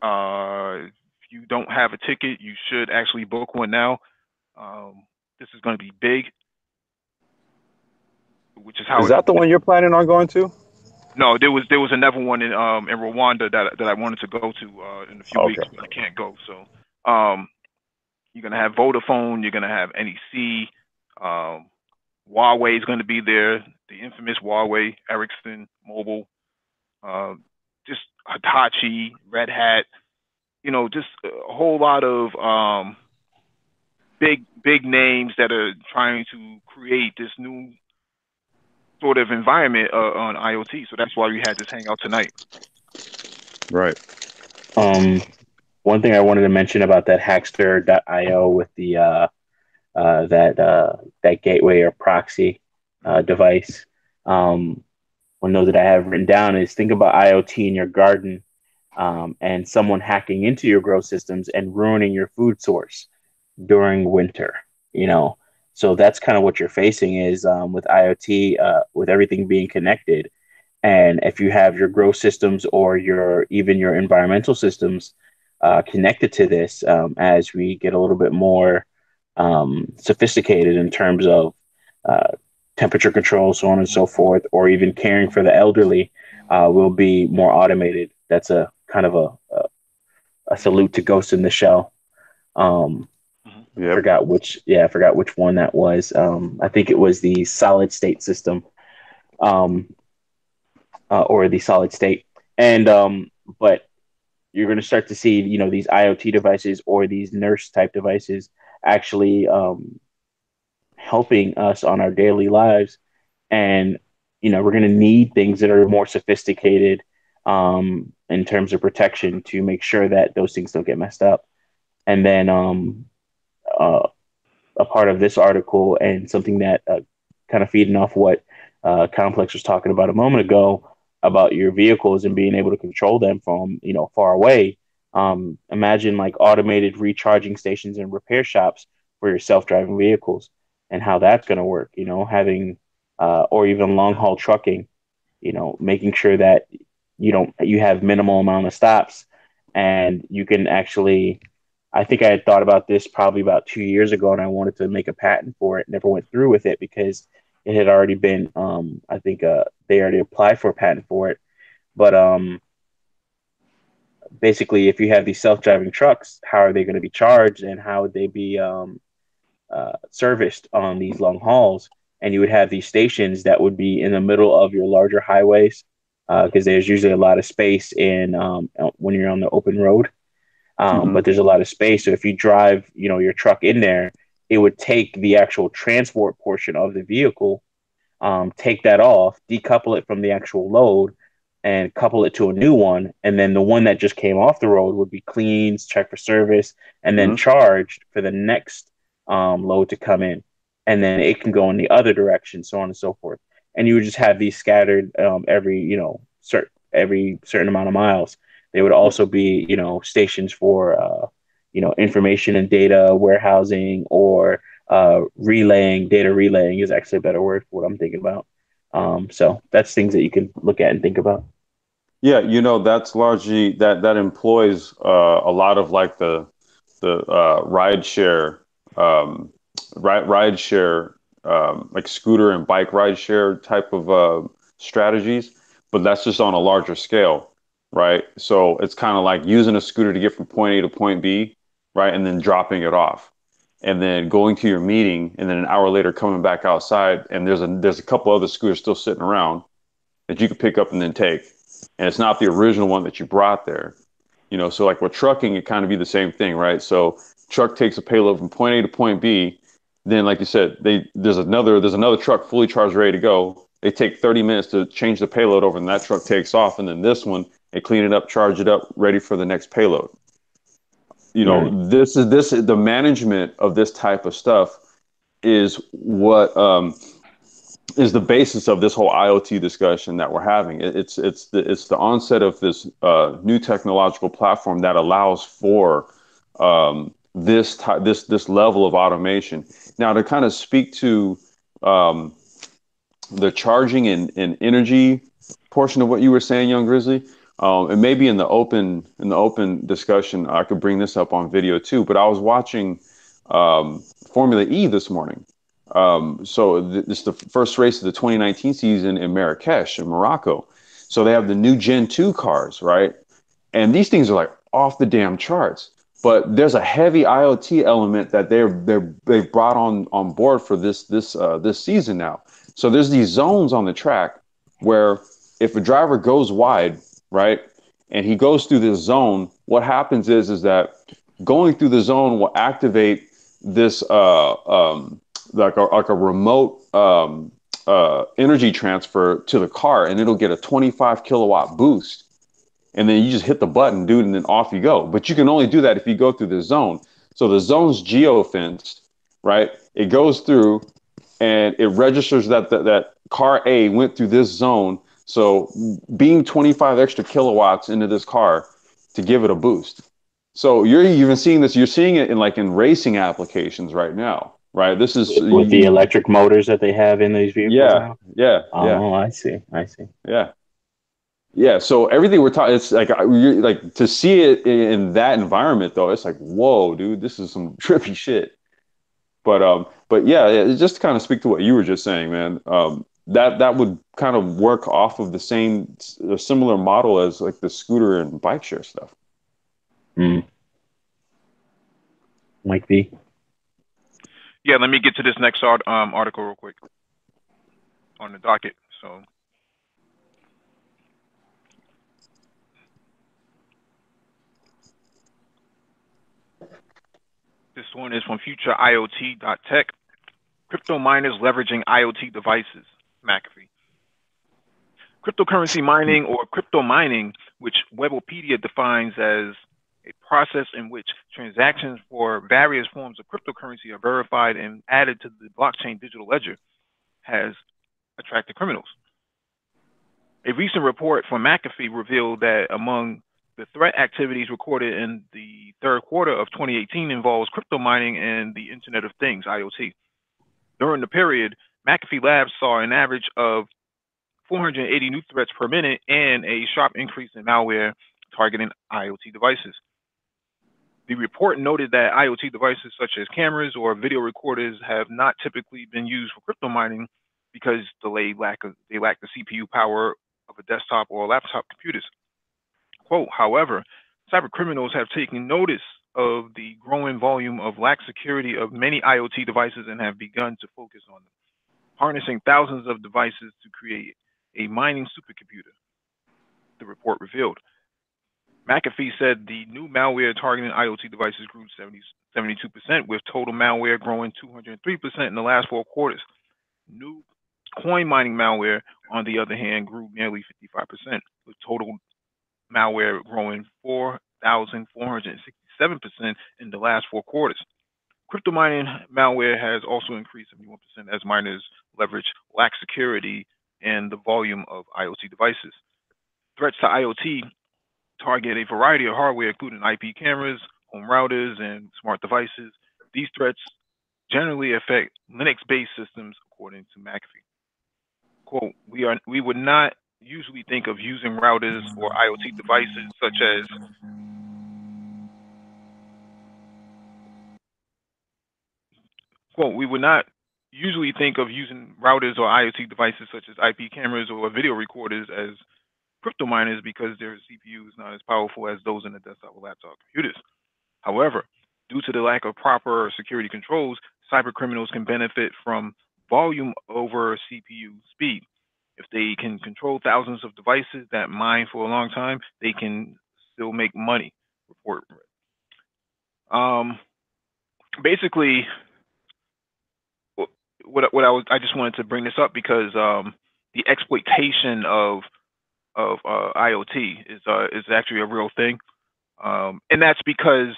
If you don't have a ticket, you should actually book one now. This is going to be big. Which is how is that the one you're planning on going to? No, there was another one in Rwanda that I wanted to go to in a few weeks, but I can't go. So you're gonna have Vodafone, you're gonna have NEC, Huawei is gonna be there, the infamous Huawei, Ericsson, Mobile, just Hitachi, Red Hat, just a whole lot of big names that are trying to create this new sort of environment on IoT. So that's why we had this hangout tonight. Right. One thing I wanted to mention about that Hackster.io with the that gateway or proxy device. One note that I have written down is think about IoT in your garden and someone hacking into your grow systems and ruining your food source during winter. So that's kind of what you're facing is with IoT, with everything being connected. And if you have your grow systems or even your environmental systems connected to this, as we get a little bit more sophisticated in terms of temperature control, so on and so forth, or even caring for the elderly, will be more automated. That's a kind of a salute to Ghost in the Shell. Yep. I forgot which one that was. I think it was the solid state system, or the solid state. And but you're going to start to see, these IoT devices or these nurse type devices actually helping us on our daily lives. And we're going to need things that are more sophisticated in terms of protection to make sure that those things don't get messed up. And then a part of this article and something that kind of feeding off what Complex was talking about a moment ago about your vehicles and being able to control them from far away. Imagine like automated recharging stations and repair shops for your self-driving vehicles and how that's going to work, you know, having or even long haul trucking, you know, making sure that you have minimal amount of stops and you can actually. I think I had thought about this probably about 2 years ago, and I wanted to make a patent for it. Never went through with it because it had already been. I think they already applied for a patent for it. But basically, if you have these self-driving trucks, how are they going to be charged, and how would they be serviced on these long hauls? And you would have these stations that would be in the middle of your larger highways because there's usually a lot of space in when you're on the open road. But there's a lot of space. So if you drive, you know, your truck in there, it would take the actual transport portion of the vehicle, take that off, decouple it from the actual load, and couple it to a new one. And then the one that just came off the road would be cleaned, checked for service, and then charged for the next load to come in. And then it can go in the other direction, so on and so forth. And you would just have these scattered every, you know, every certain amount of miles. They would also be, you know, stations for, you know, information and data warehousing or relaying. Data relaying is actually a better word for what I'm thinking about. So that's things that you can look at and think about. Yeah, you know, that's largely that employs a lot of like the ride share ride share like scooter and bike ride share type of strategies, but that's just on a larger scale, right? So it's kind of like using a scooter to get from point A to point B, right, and then dropping it off, and then going to your meeting, and then an hour later coming back outside, and there's a couple other scooters still sitting around that you could pick up and then take, and it's not the original one that you brought there. You know, so like with trucking, it kind of be the same thing, right? So truck takes a payload from point A to point B. Then, like you said, there's another truck fully charged, ready to go. They take 30 minutes to change the payload over, and that truck takes off. And then this one, they clean it up, charge it up, ready for the next payload. You know, Right. this is the management of this type of stuff is what is the basis of this whole IoT discussion that we're having. It's the onset of this new technological platform that allows for this level of automation. Now, to kind of speak to um, the charging and energy portion of what you were saying, Young Grizzly, and maybe in the open discussion, I could bring this up on video too. But I was watching Formula E this morning. This is the first race of the 2019 season in Marrakesh, in Morocco. So they have the new Gen 2 cars, right? And these things are like off the damn charts. But there's a heavy IoT element that they've brought on board for this season now. So there's these zones on the track where if a driver goes wide, right, and he goes through this zone, what happens is that going through the zone will activate this like a remote energy transfer to the car, and it'll get a 25 kilowatt boost. And then you just hit the button, dude, and then off you go. But you can only do that if you go through the zone. So the zone's geo-fenced, right? It goes through and it registers that car A went through this zone. So being 25 extra kilowatts into this car to give it a boost. So you're even seeing this, you're seeing it in racing applications right now, right? This is With the electric motors that they have in these vehicles yeah, now. yeah, yeah, Oh, I see. I see. yeah. Yeah, so everything we're talking, it's like like to see it in that environment though, it's like, whoa, dude, this is some trippy shit. But yeah, just to kind of speak to what you were just saying, man, that would kind of work off of a similar model as like the scooter and bike share stuff. Mm. Mike B. Yeah, let me get to this next article real quick on the docket. So this one is from futureiot.tech. Crypto miners leveraging IoT devices. McAfee. Cryptocurrency mining, or crypto mining, which Webopedia defines as a process in which transactions for various forms of cryptocurrency are verified and added to the blockchain digital ledger, has attracted criminals. A recent report from McAfee revealed that among The threat activities recorded in the third quarter of 2018 involves crypto mining and the Internet of Things, IoT. During the period, McAfee Labs saw an average of 480 new threats per minute and a sharp increase in malware targeting IoT devices. The report noted that IoT devices such as cameras or video recorders have not typically been used for crypto mining because they lack the CPU power of a desktop or laptop computers. Quote, however, cyber criminals have taken notice of the growing volume of lax security of many IoT devices and have begun to focus on them, harnessing thousands of devices to create a mining supercomputer, the report revealed. McAfee said the new malware targeting IoT devices grew 72%, with total malware growing 203% in the last 4 quarters. New coin mining malware, on the other hand, grew nearly 55%, with total malware growing 4,467% in the last 4 quarters. Crypto mining malware has also increased 71% as miners leverage lax security and the volume of IoT devices. Threats to IoT target a variety of hardware, including IP cameras, home routers, and smart devices. These threats generally affect Linux-based systems, according to McAfee. Quote, we would not usually think of using routers or IoT devices such as quote, we would not usually think of using routers or IoT devices such as IP cameras or video recorders as crypto miners because their CPU is not as powerful as those in the desktop or laptop computers. However, due to the lack of proper security controls, cyber criminals can benefit from volume over CPU speed. If they can control thousands of devices that mine for a long time, they can still make money. Report. Basically, I just wanted to bring this up because the exploitation of IoT is actually a real thing, and that's because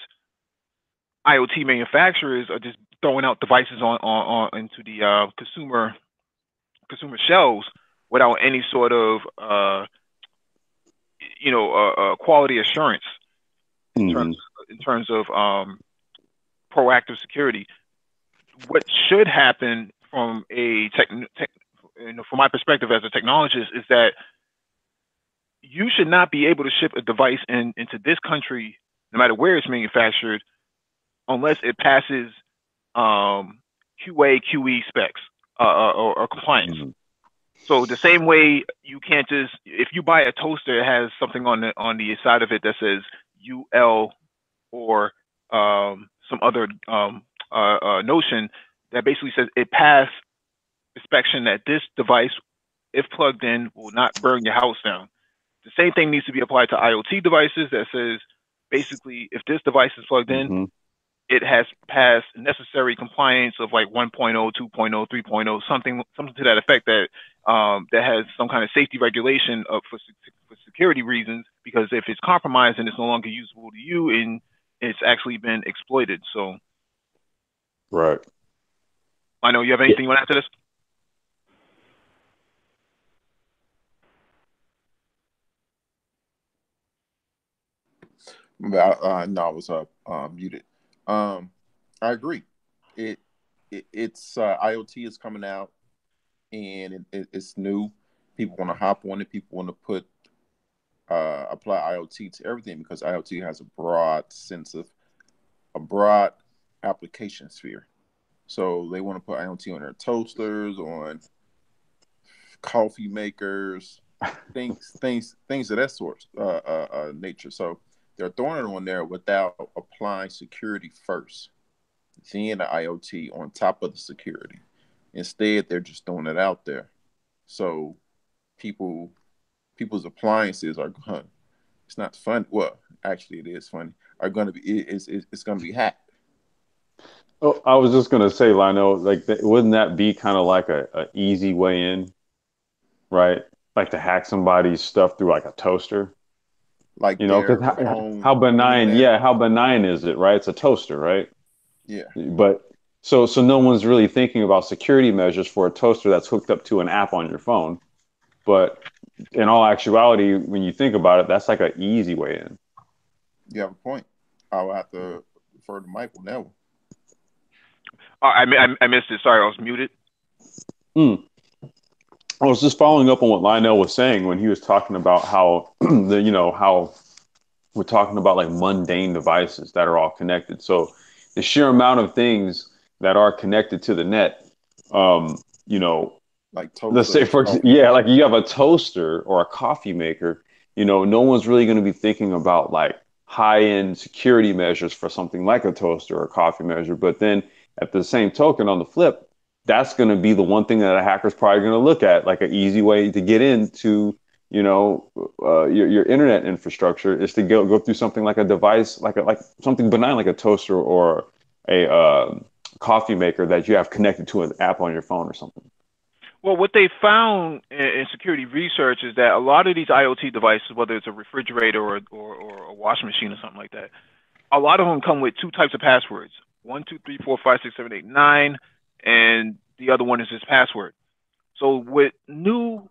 IoT manufacturers are just throwing out devices on into the consumer shelves without any sort of quality assurance in terms of proactive security. What should happen from from my perspective as a technologist is that you should not be able to ship a device into this country, no matter where it's manufactured, unless it passes QA, QE specs or compliance. Mm-hmm. So the same way you can't just, if you buy a toaster, it has something on the side of it that says UL or some other notion that basically says it passed inspection that this device, if plugged in, will not burn your house down. The same thing needs to be applied to IoT devices that says basically if this device is plugged in, mm-hmm. it has passed necessary compliance of like 1.0, 2.0, 3.0, something to that effect that has some kind of safety regulation for security reasons, because if it's compromised and it's no longer usable to you and it's actually been exploited. So, right. I know you have anything you want to add to this? No, I was muted. I agree. It's IoT is coming out, and it's new. People want to hop on it. People want to put apply IoT to everything because IoT has a broad application sphere. So they want to put IoT on their toasters, on coffee makers, things of that sort nature. So they're throwing it on there without applying security first, then the IoT on top of the security. Instead, they're just throwing it out there. So people's appliances are it's not fun. Well, actually, it is funny. Are going to be it's going to be hacked. Oh, I was just going to say, Lionel, like, wouldn't that be kind of like a easy way in, right? Like to hack somebody's stuff through like a toaster. Like, because how benign, how benign is it, right? It's a toaster, right? Yeah. But so no one's really thinking about security measures for a toaster that's hooked up to an app on your phone. But in all actuality, when you think about it, that's like an easy way in. You have a point. I will have to refer to Mike on that one. I missed it. Sorry, I was muted. Mm. I was just following up on what Lionel was saying when he was talking about how how we're talking about like mundane devices that are all connected. So the sheer amount of things that are connected to the net, um, you know, Like let's toaster, say for coffee yeah, maker. like you have a toaster or a coffee maker, no one's really going to be thinking about like high-end security measures for something like a toaster or a coffee measure. But then at the same token, on the flip, that's going to be the one thing that a hacker's probably going to look at, like an easy way to get into, your internet infrastructure is to go through something like a device, like something benign, like a toaster or a coffee maker that you have connected to an app on your phone or something. Well, what they found in security research is that a lot of these IoT devices, whether it's a refrigerator or a washing machine or something like that, a lot of them come with two types of passwords: 1, 2, 3, 4, 5, 6, 7, 8, 9, and the other one is this password. So with new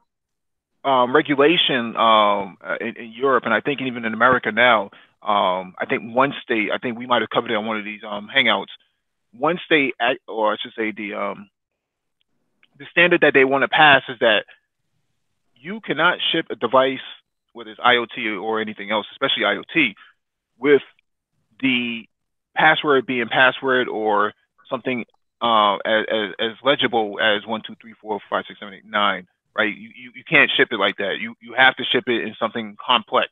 regulation in Europe, and I think even in America now, I think one state, I think we might have covered it on one of these hangouts. One state, or I should say, the standard that they want to pass is that you cannot ship a device, whether it's IoT or anything else, especially IoT, with the password being password or something as legible as 1, 2, 3, 4, 5, 6, 7, 8, 9. Right? You can't ship it like that. You have to ship it in something complex.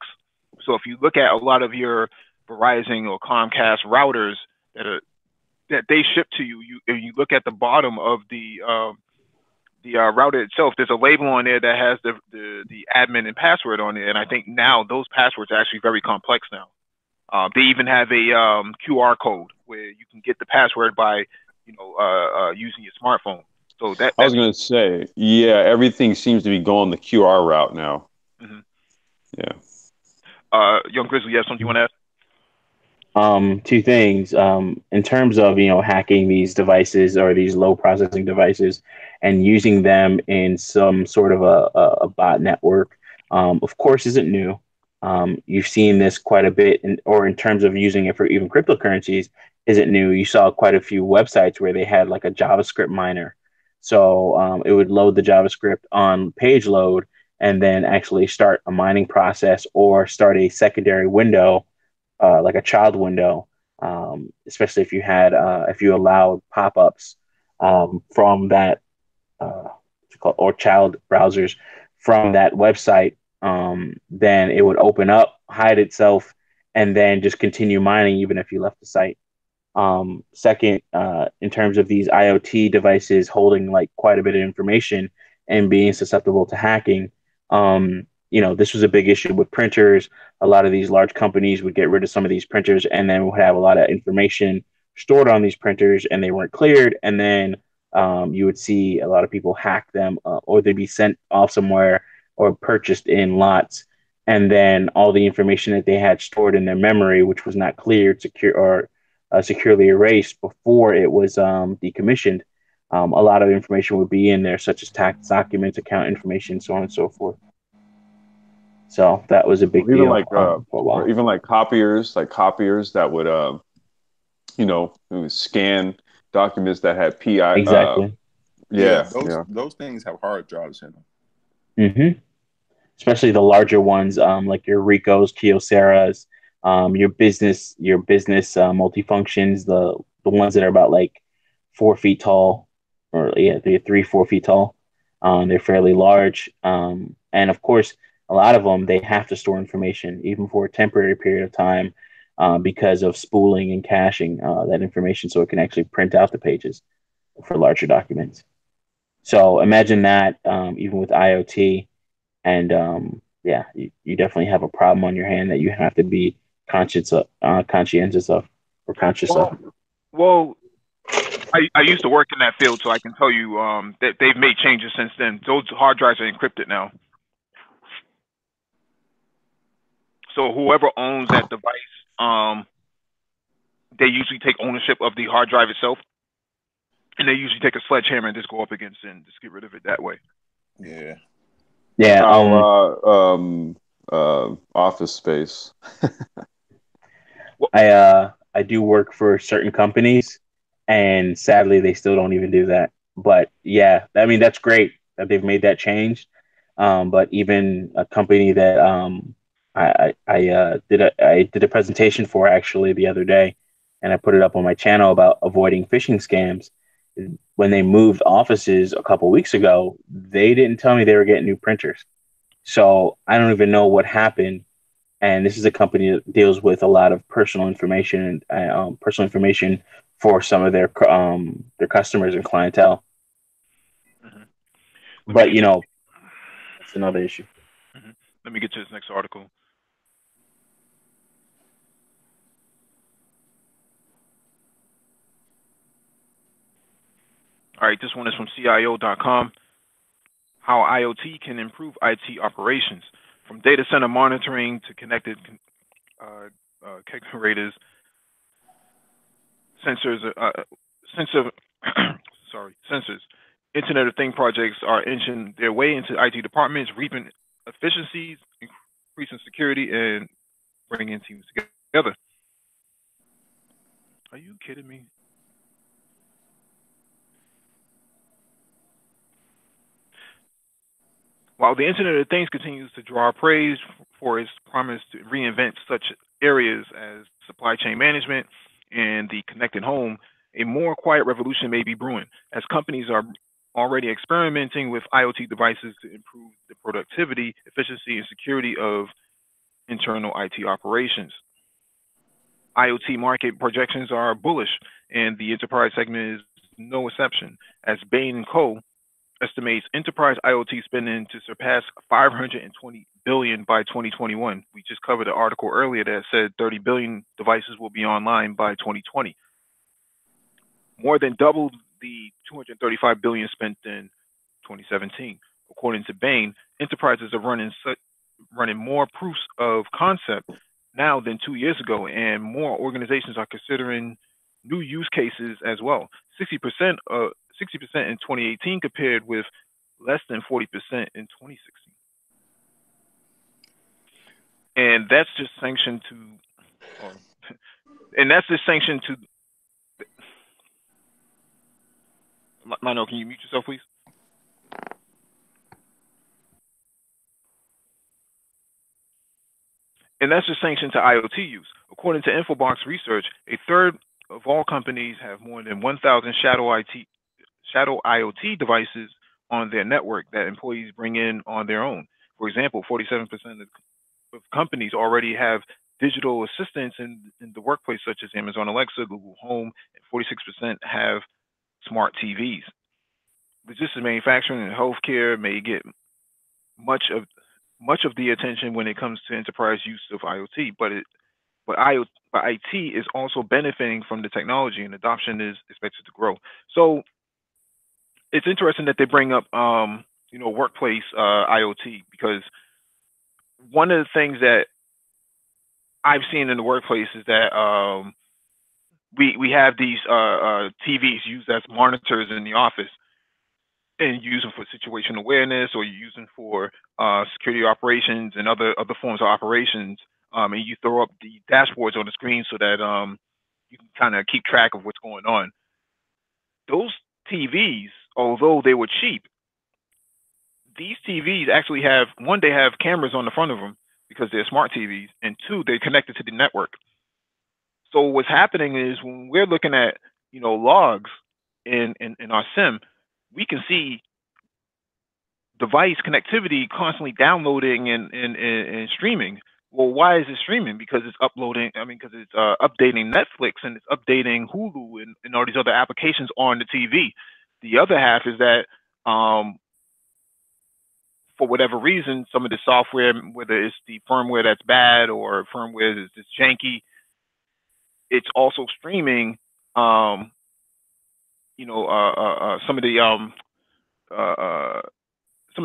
So if you look at a lot of your Verizon or Comcast routers that they ship to you, and you look at the bottom of the router itself, there's a label on there that has the admin and password on it, and I think now those passwords are actually very complex now. They even have a QR code where you can get the password by using your smartphone. So I was going to say, yeah, everything seems to be going the QR route now. Mm-hmm. Yeah. Young Grizzly, you have something you want to ask? Two things. In terms of hacking these devices or these low processing devices and using them in some sort of a bot network, of course, isn't new. You've seen this quite a bit, or in terms of using it for even cryptocurrencies, isn't new. You saw quite a few websites where they had like a JavaScript miner, so it would load the JavaScript on page load and then actually start a mining process or start a secondary window, like a child window, especially if you allowed pop-ups from that or child browsers from that website, then it would open up, hide itself, and then just continue mining even if you left the site. Second, in terms of these IoT devices holding like quite a bit of information and being susceptible to hacking, this was a big issue with printers. A lot of these large companies would get rid of some of these printers and then would have a lot of information stored on these printers and they weren't cleared. And then you would see a lot of people hack them, or they'd be sent off somewhere or purchased in lots. And then all the information that they had stored in their memory, which was not cleared, secure, or securely erased before it was decommissioned. A lot of information would be in there, such as tax documents, account information, so on and so forth. So that was a big Or even deal like for a while. or even like copiers that would scan documents that had PI. Exactly. Yeah. Those things have hard drives in them. Mm-hmm. Especially the larger ones, like your Ricos, Kyoceras, your business multifunctions, the ones that are about like 4 feet tall, or yeah, they're 3, 4 feet tall. They're fairly large, and of course, a lot of them they have to store information even for a temporary period of time, because of spooling and caching that information, so it can actually print out the pages for larger documents. So imagine that, even with IoT. And yeah, you definitely have a problem on your hand that you have to be conscientious of, or conscious of. Well, I used to work in that field, so I can tell you that they've made changes since then. Those hard drives are encrypted now. So whoever owns that device, they usually take ownership of the hard drive itself, and they usually take a sledgehammer and just go up against it and just get rid of it that way. Yeah. Yeah. How Office Space. Well, I do work for certain companies, and sadly, they still don't even do that. But yeah, I mean that's great that they've made that change. But even a company that I did a presentation for actually the other day, and I put it up on my channel about avoiding phishing scams. When they moved offices a couple weeks ago, they didn't tell me they were getting new printers. So I don't even know what happened. And this is a company that deals with a lot of personal information for some of their customers and clientele. mhm. Let me But get to that's another issue. mhm. Let me get to this next article. All right, this one is from CIO.com. How IoT can improve IT operations, from data center monitoring to connected uh, calculators, sensors, sensor, sensors. Internet of Things projects are inching their way into IT departments, reaping efficiencies, increasing security, and bringing teams together. Are you kidding me? While the Internet of Things continues to draw praise for its promise to reinvent such areas as supply chain management and the connected home, a more quiet revolution may be brewing, as companies are already experimenting with IoT devices to improve the productivity, efficiency, and security of internal IT operations. IoT market projections are bullish, and the enterprise segment is no exception, as Bain & Co. estimates enterprise IoT spending to surpass 520 billion by 2021. We just covered an article earlier that said 30 billion devices will be online by 2020, more than double the 235 billion spent in 2017. According to Bain, enterprises are running more proofs of concept now than 2 years ago, and more organizations are considering new use cases as well. 60% in 2018 compared with less than 40% in 2016. And that's just sanctioned to, or, and that's just sanctioned to. Lionel, can you mute yourself, please? And that's just sanctioned to IoT use. According to Infobox research, a third of all companies have more than 1,000 shadow IoT devices on their network that employees bring in on their own. For example, 47% of companies already have digital assistants in the workplace, such as Amazon Alexa, Google Home, and 46% have smart TVs. Logistics, manufacturing, and healthcare may get much of the attention when it comes to enterprise use of IoT, but IT is also benefiting from the technology, and adoption is expected to grow. So it's interesting that they bring up workplace IoT, because one of the things that I've seen in the workplace is that we have these TVs used as monitors in the office, and you use them for situation awareness, or you use them for security operations and other forms of operations. And you throw up the dashboards on the screen so that you can kind of keep track of what's going on. Those TVs, although they were cheap, these TVs actually have, one, they have cameras on the front of them because they're smart TVs, and two, they're connected to the network. So what's happening is when we're looking at logs in our SIM, we can see device connectivity constantly downloading and streaming. Well, why is it streaming? Because it's uploading. I mean, because it's updating Netflix, and it's updating Hulu and all these other applications on the TV. The other half is that for whatever reason, some of the software, whether it's the firmware that's bad or firmware is just janky, it's also streaming, some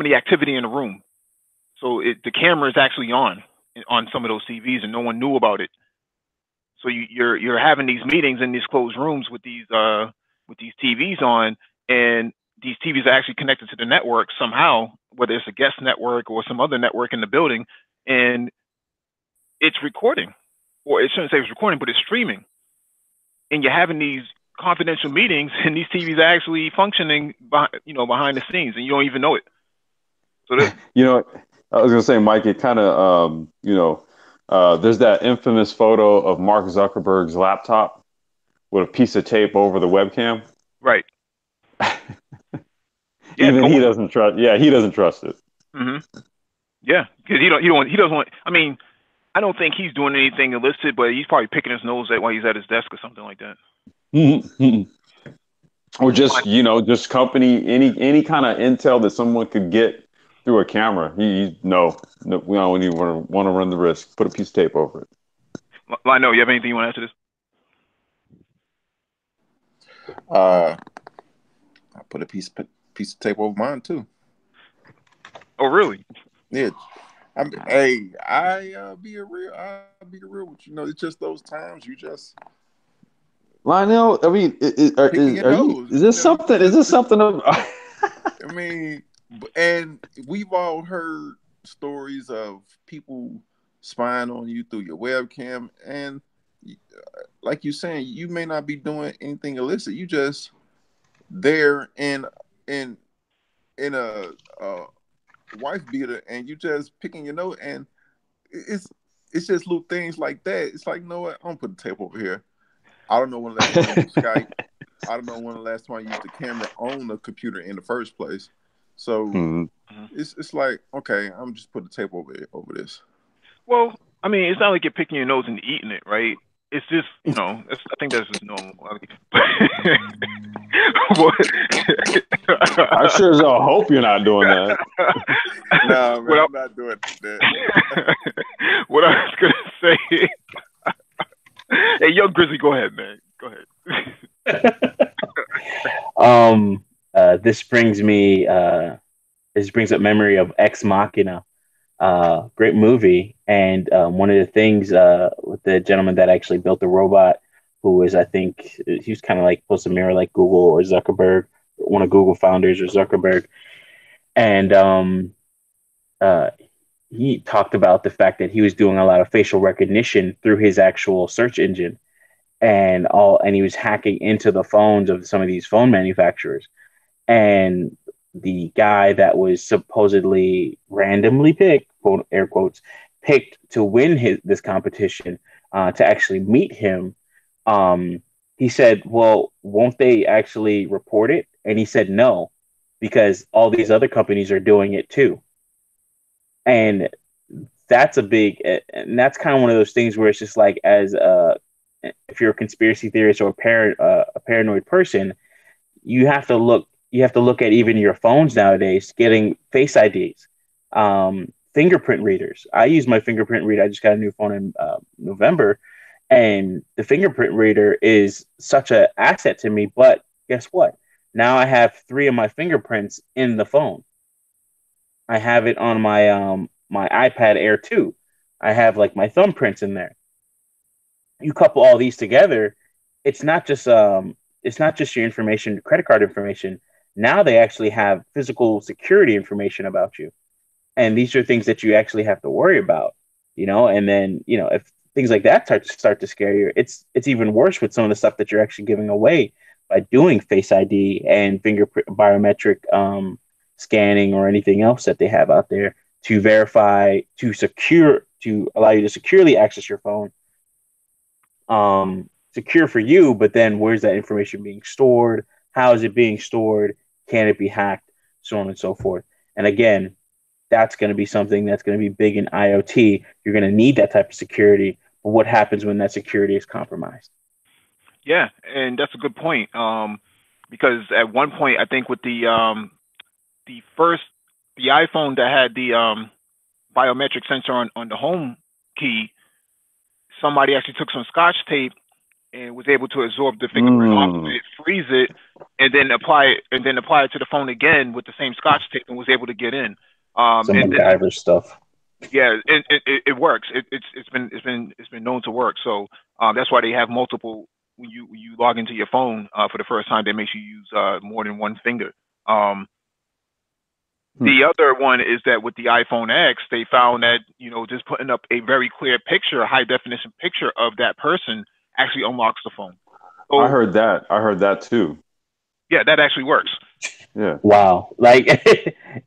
of the activity in the room. So the camera is actually on some of those TVs, and no one knew about it. So you're having these meetings in these closed rooms with these TVs on, and these TVs are actually connected to the network somehow, whether it's a guest network or some other network in the building, and it's recording. or it shouldn't say it's recording, but it's streaming, and you're having these confidential meetings, and these TVs are actually functioning, behind the scenes, and you don't even know it. So that, I was gonna say, Mike, it kind of, there's that infamous photo of Mark Zuckerberg's laptop with a piece of tape over the webcam. right? Yeah, Even no he one. doesn't trust. Yeah, he doesn't trust it. Mm-hmm. Yeah, because he doesn't want. I mean, I don't think he's doing anything illicit, but he's probably picking his nose while he's at his desk or something like that. Or just just company any kind of intel that someone could get through a camera. No, we don't even want to run the risk. Put a piece of tape over it. I know. You have anything you want to add to this? I put a piece of tape over mine too. Oh, really? Yeah. I mean, hey, I be real with you. It's just those times you just Lionel, I mean, picking your nose. is this something? Is this something of? I mean, and we've all heard stories of people spying on you through your webcam, and like you're saying, you may not be doing anything illicit. You just there in a wife beater, and you just picking your nose, and it's just little things like that. It's like, you know what? I'm gonna put the tape over here. I don't know when the last time I used Skype. I don't know when the last time I used the camera on the computer in the first place. So it's like, okay, I'm just put the tape over this. Well, I mean, it's not like you're picking your nose and eating it, right? It's just, I think that's just normal. I sure as hell hope you're not doing that. No, man, I'm not doing that. What I was gonna say. Hey, young Grizzly, go ahead, man. Go ahead. This brings up memory of Ex Machina. Great movie. And one of the things with the gentleman that actually built the robot, who was, I think, he was kind of like supposed to mirror like Google or Zuckerberg, one of Google founders or Zuckerberg. And he talked about the fact that he was doing a lot of facial recognition through his actual search engine and he was hacking into the phones of some of these phone manufacturers. And the guy that was supposedly randomly picked, quote air quotes, picked to win this competition, to actually meet him, he said, well, won't they actually report it? And he said no, because all these other companies are doing it too. And that's and that's kind of one of those things where it's just like, if you're a conspiracy theorist or a paranoid person, you have to look at even your phones nowadays getting Face IDs, fingerprint readers. I use my fingerprint reader. I just got a new phone in November, and the fingerprint reader is such an asset to me. But guess what? Now I have 3 of my fingerprints in the phone. I have it on my iPad Air 2. I have like my thumbprints in there. You couple all these together, it's not just your information, credit card information. Now they actually have physical security information about you, and these are things that you actually have to worry about. And then if things like that start to scare you, it's even worse with some of the stuff that you're actually giving away by doing Face ID and fingerprint biometric scanning or anything else that they have out there to verify, to allow you to securely access your phone. Secure for you, but then where's that information being stored? How is it being stored? Can it be hacked? So on and so forth. And again, that's going to be something that's going to be big in IoT. You're going to need that type of security. But what happens when that security is compromised? Yeah, and that's a good point. Because at one point, I think with the iPhone that had the biometric sensor on the home key, somebody actually took some Scotch tape and was able to absorb the fingerprint off of it, freeze it, and then apply it to the phone again with the same Scotch tape, and was able to get in. Some MacGyver stuff. Yeah, it works. It's been known to work. So that's why they have multiple. When you log into your phone for the first time, they make you use more than one finger. The other one is that with the iPhone X, they found that, just putting up a very clear picture, a high definition picture of that person actually unlocks the phone. So, I heard that too. Yeah, that actually works. Yeah. Wow. Like,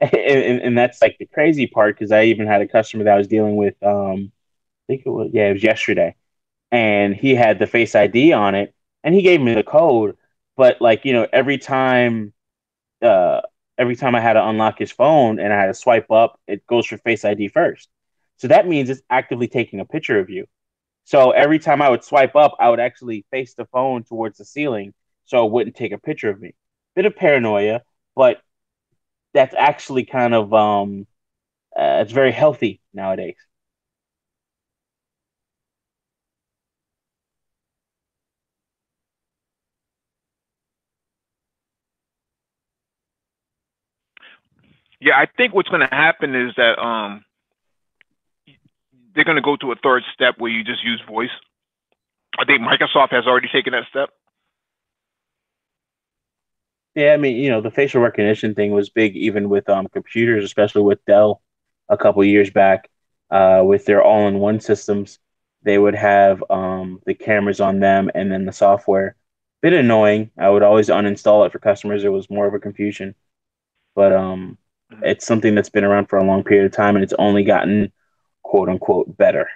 and that's like the crazy part, because I even had a customer that I was dealing with, I think it was yesterday, and he had the Face ID on it, and he gave me the code, but like, uh, every time I had to unlock his phone and I had to swipe up, it goes for Face ID first. So that means it's actively taking a picture of you. So every time I would swipe up, I would actually face the phone towards the ceiling so it wouldn't take a picture of me. Bit of paranoia, but that's actually kind of it's very healthy nowadays. Yeah, I think what's going to happen is that they're going to go to a third step where you just use voice. I think Microsoft has already taken that step. Yeah, I mean, the facial recognition thing was big even with computers, especially with Dell a couple years back, with their all-in-one systems. They would have the cameras on them and then the software. Bit annoying. I would always uninstall it for customers. It was more of a confusion, but it's something that's been around for a long period of time, and it's only gotten quote unquote better.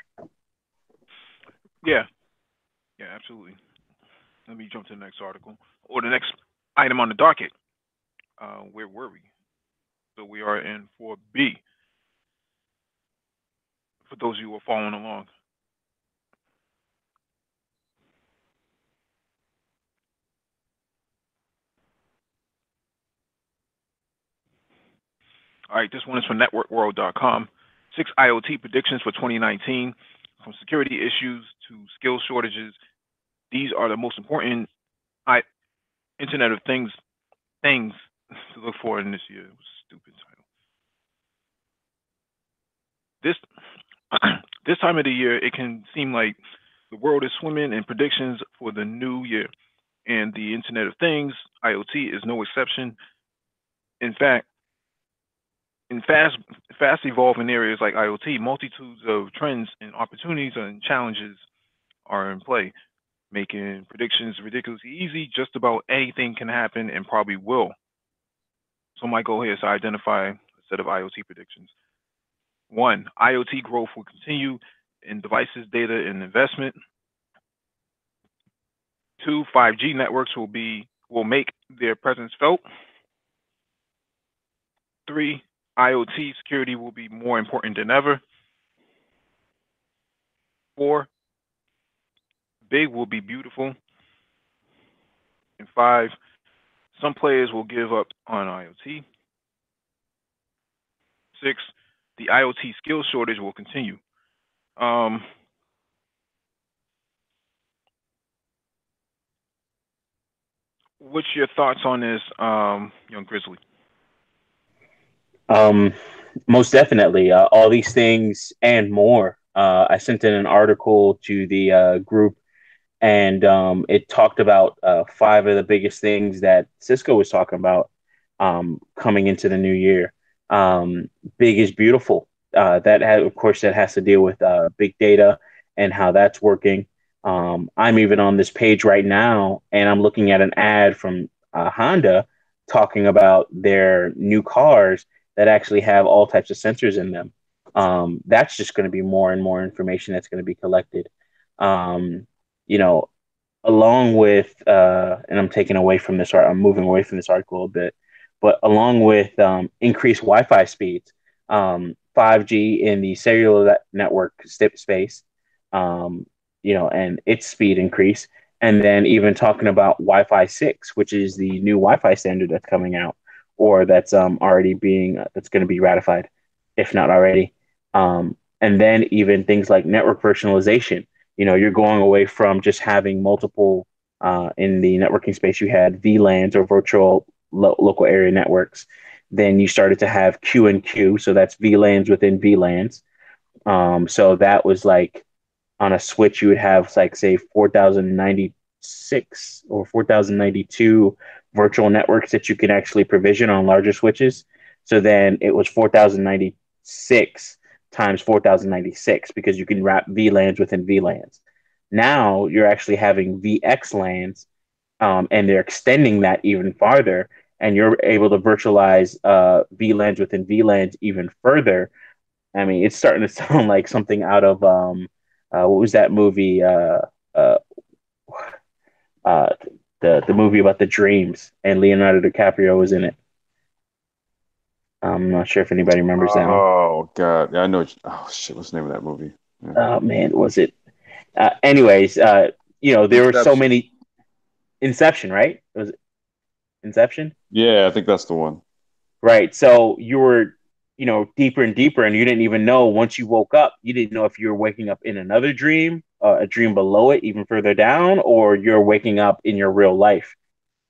Yeah, absolutely. Let me jump to the next article or the next item on the docket. Where were we? So we are in 4B. For those of you who are following along. All right, this one is from networkworld.com. 6 IoT predictions for 2019, from security issues to skill shortages. These are the most important Internet of Things to look for in this year. Stupid title. This time of the year, it can seem like the world is swimming in predictions for the new year, and the Internet of Things, IoT, is no exception. In fact, in fast evolving areas like IoT, multitudes of trends and opportunities and challenges are in play, making predictions ridiculously easy. Just about anything can happen and probably will. So my goal here is to identify a set of IoT predictions. 1, IoT growth will continue in devices, data, and investment. 2, 5G networks will make their presence felt. 3, IoT security will be more important than ever. 4, big will be beautiful. And 5, some players will give up on IoT. 6, the IoT skill shortage will continue. What's your thoughts on this, young Grizzly? Most definitely. All these things and more. I sent in an article to the group, and it talked about 5 of the biggest things that Cisco was talking about coming into the new year. Big is beautiful. Of course, that has to deal with big data and how that's working. I'm even on this page right now, and I'm looking at an ad from Honda talking about their new cars that actually have all types of sensors in them. That's just going to be more and more information that's going to be collected. Um, you know, Along with, and I'm taking away from this, I'm moving away from this article a bit, but along with increased Wi-Fi speeds, 5G in the cellular network space, and its speed increase, and then even talking about Wi-Fi 6, which is the new Wi-Fi standard that's coming out, or that's already that's going to be ratified, if not already. And then even things like network virtualization. You're going away from just having multiple in the networking space. You had VLANs, or virtual local area networks. Then you started to have Q and Q, so that's VLANs within VLANs. So that was like on a switch, you would have like say 4096 or 4092 virtual networks that you can actually provision on larger switches. So then it was 4096 times 4096 because you can wrap VLANs within VLANs. Now you're actually having VXLANs, and they're extending that even farther, and you're able to virtualize VLANs within VLANs even further. I mean, it's starting to sound like something out of what was that movie? Uh, uh, the movie about the dreams, and Leonardo DiCaprio was in it. I'm not sure if anybody remembers that one. Oh God, yeah, I know. Oh shit, what's the name of that movie? Yeah. Oh man, was it? Anyways, there were so Inception. many. Inception, right? Was it Inception? Yeah, I think that's the one. Right. So you were, deeper and deeper, and you didn't even know once you woke up, you didn't know if you were waking up in another dream, a dream below it, even further down, or you're waking up in your real life.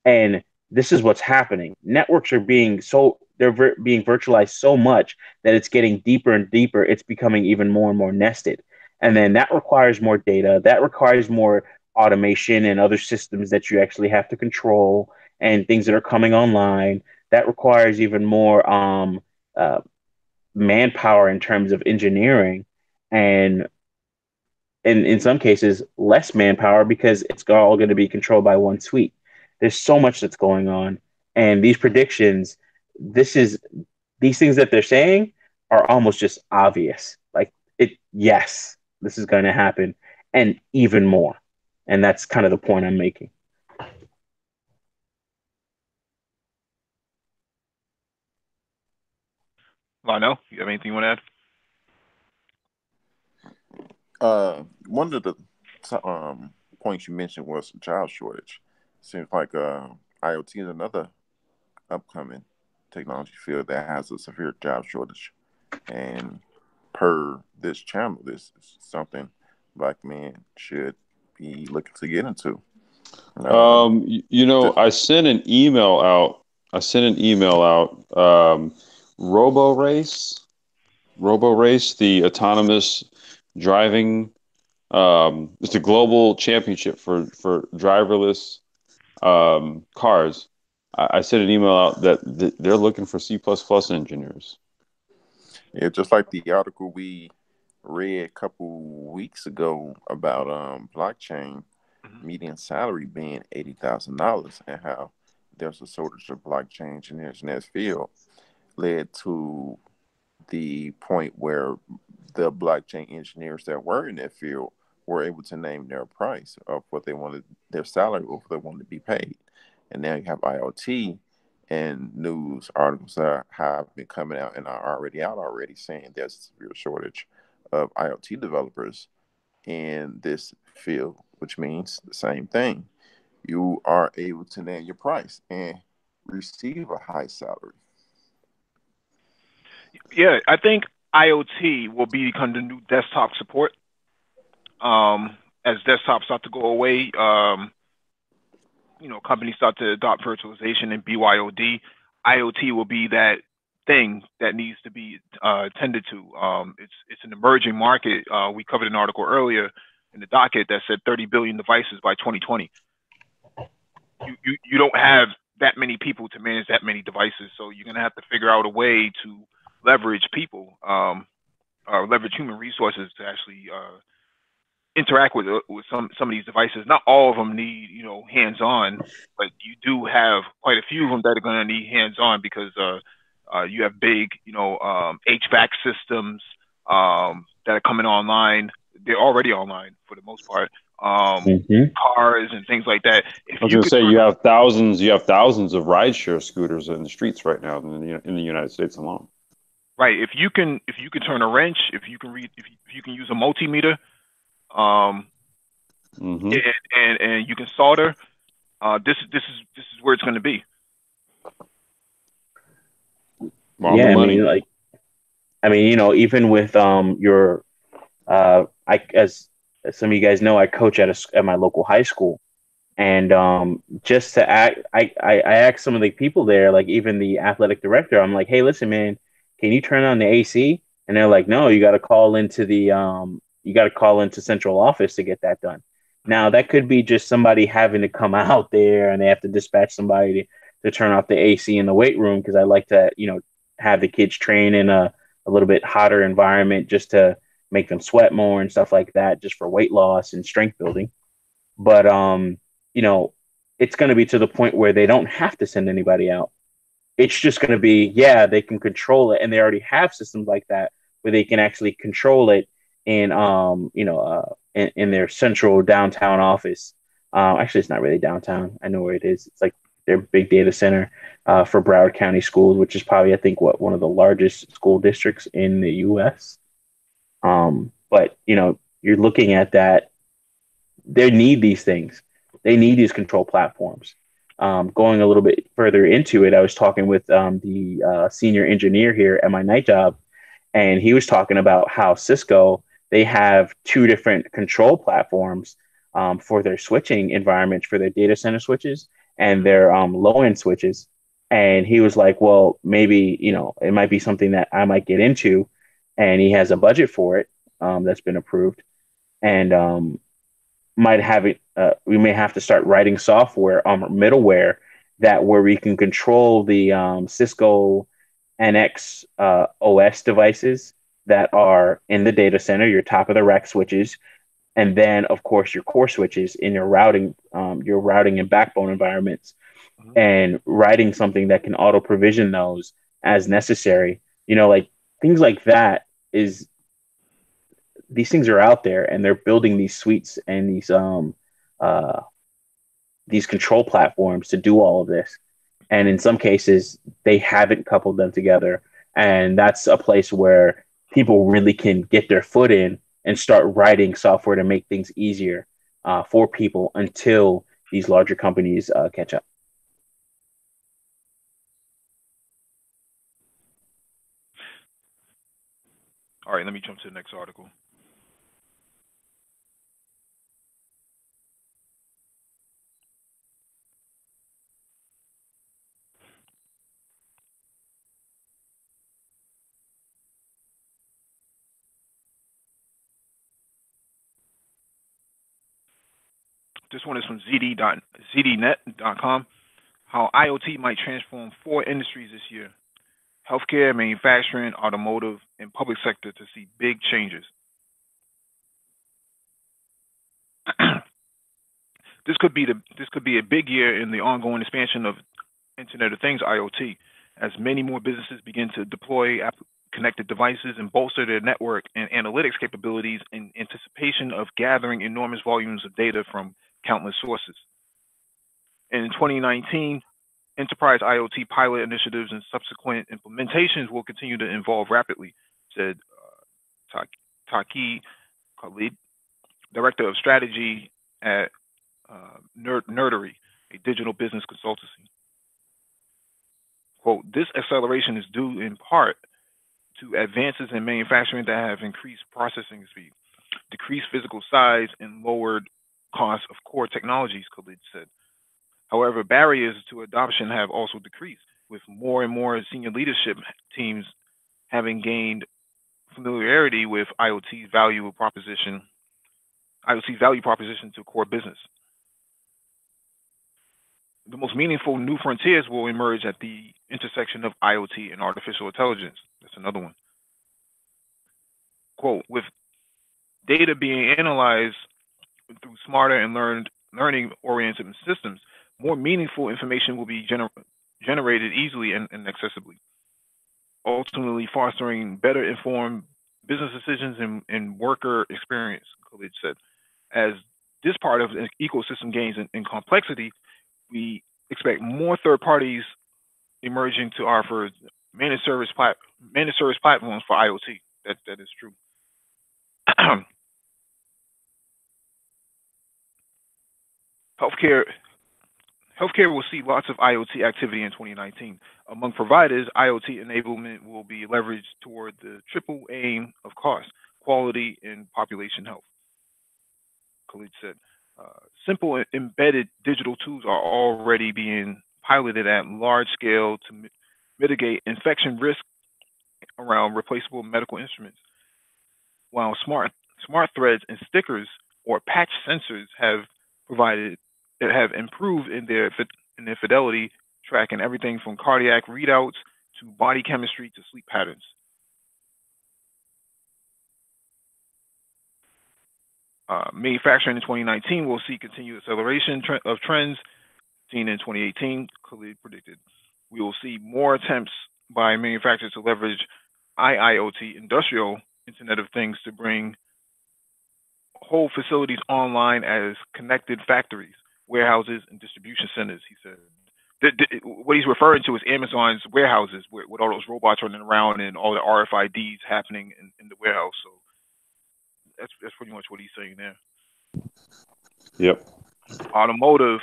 And this is what's happening. Networks are being virtualized so much that it's getting deeper and deeper. It's becoming even more and more nested. And then that requires more data. That requires more automation and other systems that you actually have to control and things that are coming online. That requires even more uh, manpower in terms of engineering, and in some cases less manpower because it's all going to be controlled by one suite. There's so much that's going on, and these predictions, this is these things that they're saying are almost just obvious. Like it, yes, this is going to happen, and even more. And that's kind of the point I'm making. Lionel, you have anything you want to add? One of the points you mentioned was job shortage. Seems like IoT is another upcoming technology field that has a severe job shortage, and per this channel, this is something black men should be looking to get into. Just, I sent an email out. Robo Race, the autonomous driving. It's a global championship for driverless cars. I sent an email out that they're looking for C++ engineers. yeah, just like the article we read a couple weeks ago about blockchain Mm-hmm. median salary being $80,000, and how there's a shortage of blockchain engineers in that field, led to the point where the blockchain engineers that were in that field were able to name their price of what they wanted, their salary, or what they wanted to be paid. And now you have IoT and news articles that have been coming out and are already out already saying there's a severe shortage of IoT developers in this field, which means the same thing. You are able to name your price and receive a high salary. Yeah, I think IoT will become the new desktop support. As desktops start to go away, companies start to adopt virtualization and BYOD. IoT will be that thing that needs to be tended to. It's an emerging market. We covered an article earlier in the docket that said 30 billion devices by 2020. You don't have that many people to manage that many devices, so you're gonna have to figure out a way to leverage people, leverage human resources to actually interact with some of these devices. Not all of them need hands on, but you do have quite a few of them that are going to need hands on because you have big HVAC systems that are coming online. They're already online for the most part. Mm-hmm. Cars and things like that. If I was you going to could say turn, you have thousands of rideshare scooters in the streets right now in the United States alone. right, if you can turn a wrench, if you can use a multimeter, um, Hmm. and you can solder. This is where it's going to be. On the Yeah, I mean, money. like, even with your I as some of you guys know, I coach at my local high school, and just to act, I asked some of the people there, like even the athletic director, I'm like, hey, listen, man, can you turn on the AC? And they're like, no, you got to call into central office to get that done. Now that could be just somebody having to come out there, and they have to dispatch somebody to turn off the AC in the weight room because I like to have the kids train in a little bit hotter environment just to make them sweat more and stuff like that, just for weight loss and strength building. But you know, it's going to be to the point where they don't have to send anybody out. It's just going to be, yeah, they can control it, and they already have systems like that where they can actually control it in, in their central downtown office. Actually, it's not really downtown. I know where it is. It's like their big data center for Broward County Schools, which is probably, I think, one of the largest school districts in the U.S. But you know, you're looking at that. They need these things. They need these control platforms. Going a little bit further into it, I was talking with the senior engineer here at my night job, and he was talking about how Cisco, they have two different control platforms for their switching environments for their data center switches and their low end switches. And he was like, well, maybe, you know, it might be something that I might get into. And he has a budget for it that's been approved. And might have it. We may have to start writing software middleware that where we can control the Cisco NX OS devices that are in the data center, your top of the rack switches, and then of course your core switches in your routing and backbone environments, and writing something that can auto provision those as necessary. You know, like things like that is these things are out there, and they're building these suites and uh, these control platforms to do all of this. And in some cases, they haven't coupled them together, and that's a place where people really can get their foot in and start writing software to make things easier for people until these larger companies catch up. All right, let me jump to the next article. This one is from ZDNet.com. How IoT might transform 4 industries this year: healthcare, manufacturing, automotive, and public sector to see big changes. This could be a big year in the ongoing expansion of Internet of Things (IoT), as many more businesses begin to deploy connected devices and bolster their network and analytics capabilities in anticipation of gathering enormous volumes of data from countless sources. In 2019, enterprise IoT pilot initiatives and subsequent implementations will continue to evolve rapidly, said Taki Khalid, director of strategy at Nerdery, a digital business consultancy. Quote, this acceleration is due in part to advances in manufacturing that have increased processing speed, decreased physical size, and lowered costs of core technologies, Khalid said. However, barriers to adoption have also decreased, with more and more senior leadership teams having gained familiarity with IoT's value proposition to core business. The most meaningful new frontiers will emerge at the intersection of IoT and artificial intelligence. That's another one. Quote, with data being analyzed through smarter and learning-oriented systems, more meaningful information will be generated easily and accessibly, ultimately fostering better informed business decisions and worker experience, Khalid said. As this part of the ecosystem gains in complexity, we expect more third parties emerging to offer managed service platforms for IoT. That is true. Healthcare will see lots of IoT activity in 2019. Among providers, IoT enablement will be leveraged toward the triple aim of cost, quality, and population health, Khalid said. Simple embedded digital tools are already being piloted at large scale to mitigate infection risk around replaceable medical instruments, while smart threads and stickers or patch sensors have improved in their fidelity, tracking everything from cardiac readouts to body chemistry to sleep patterns. Manufacturing in 2019 will see continued acceleration of trends seen in 2018, clearly predicted. We will see more attempts by manufacturers to leverage IIoT, industrial Internet of Things, to bring whole facilities online as connected factories, warehouses, and distribution centers, he said. What he's referring to is Amazon's warehouses with all those robots running around and all the RFIDs happening in the warehouse. So that's pretty much what he's saying there. Yep. Automotive,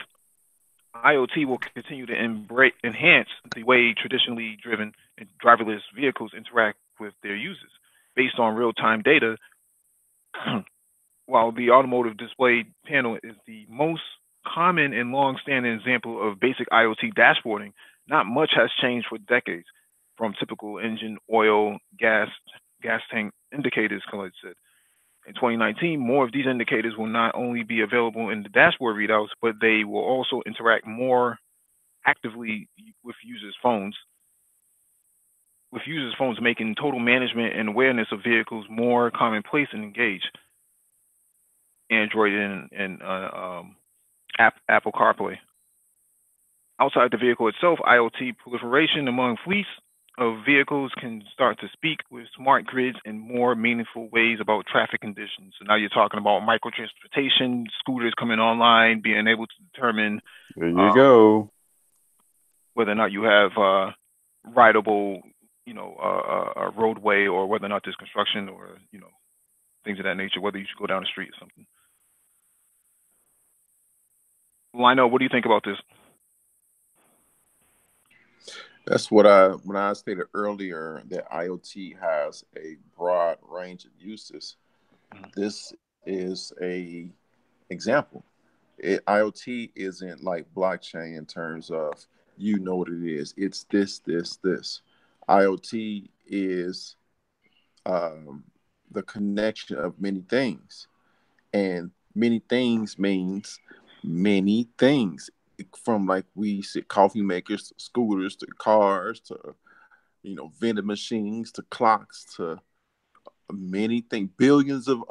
IoT will continue to enhance the way traditionally driven and driverless vehicles interact with their users based on real-time data. While the automotive display panel is the most common and long-standing example of basic IoT dashboarding, not much has changed for decades, from typical engine, oil, gas tank indicators, Khaled said. In 2019, more of these indicators will not only be available in the dashboard readouts, but they will also interact more actively with users' phones, making total management and awareness of vehicles more commonplace and engaged. Android and Apple CarPlay. Outside the vehicle itself, IoT proliferation among fleets of vehicles can start to speak with smart grids in more meaningful ways about traffic conditions. So now you're talking about micro-transportation, scooters coming online, being able to determine there you go, whether or not you have rideable, a roadway, or whether or not there's construction, or things of that nature, whether you should go down the street or something. Lionel, what do you think about this? That's when I stated earlier that IoT has a broad range of uses. This is a example. IoT isn't like blockchain in terms of what it is. It's this. IoT is the connection of many things, and many things means many things, from, like we said, coffee makers to scooters to cars to vending machines to clocks to many things, billions of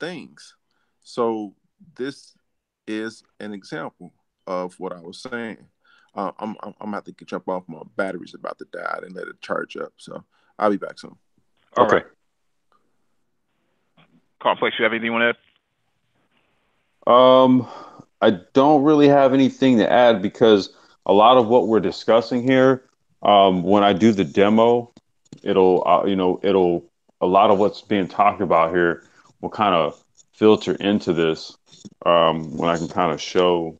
things. So this is an example of what I was saying. I'm gonna have to jump off. My battery's about to die. I didn't let it charge up, so I'll be back soon. All right. Complex, you have anything you want to add? I don't really have anything to add, because a lot of what we're discussing here, when I do the demo, it'll a lot of what's being talked about here will kind of filter into this, when I can kind of show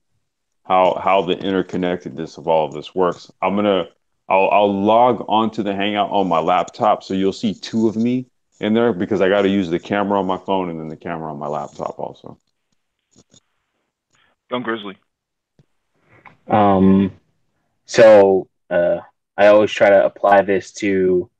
how the interconnectedness of all of this works. I'll log onto the Hangout on my laptop, so you'll see two of me in there, because I got to use the camera on my phone and then the camera on my laptop also. Young Grizzly. So I always try to apply this to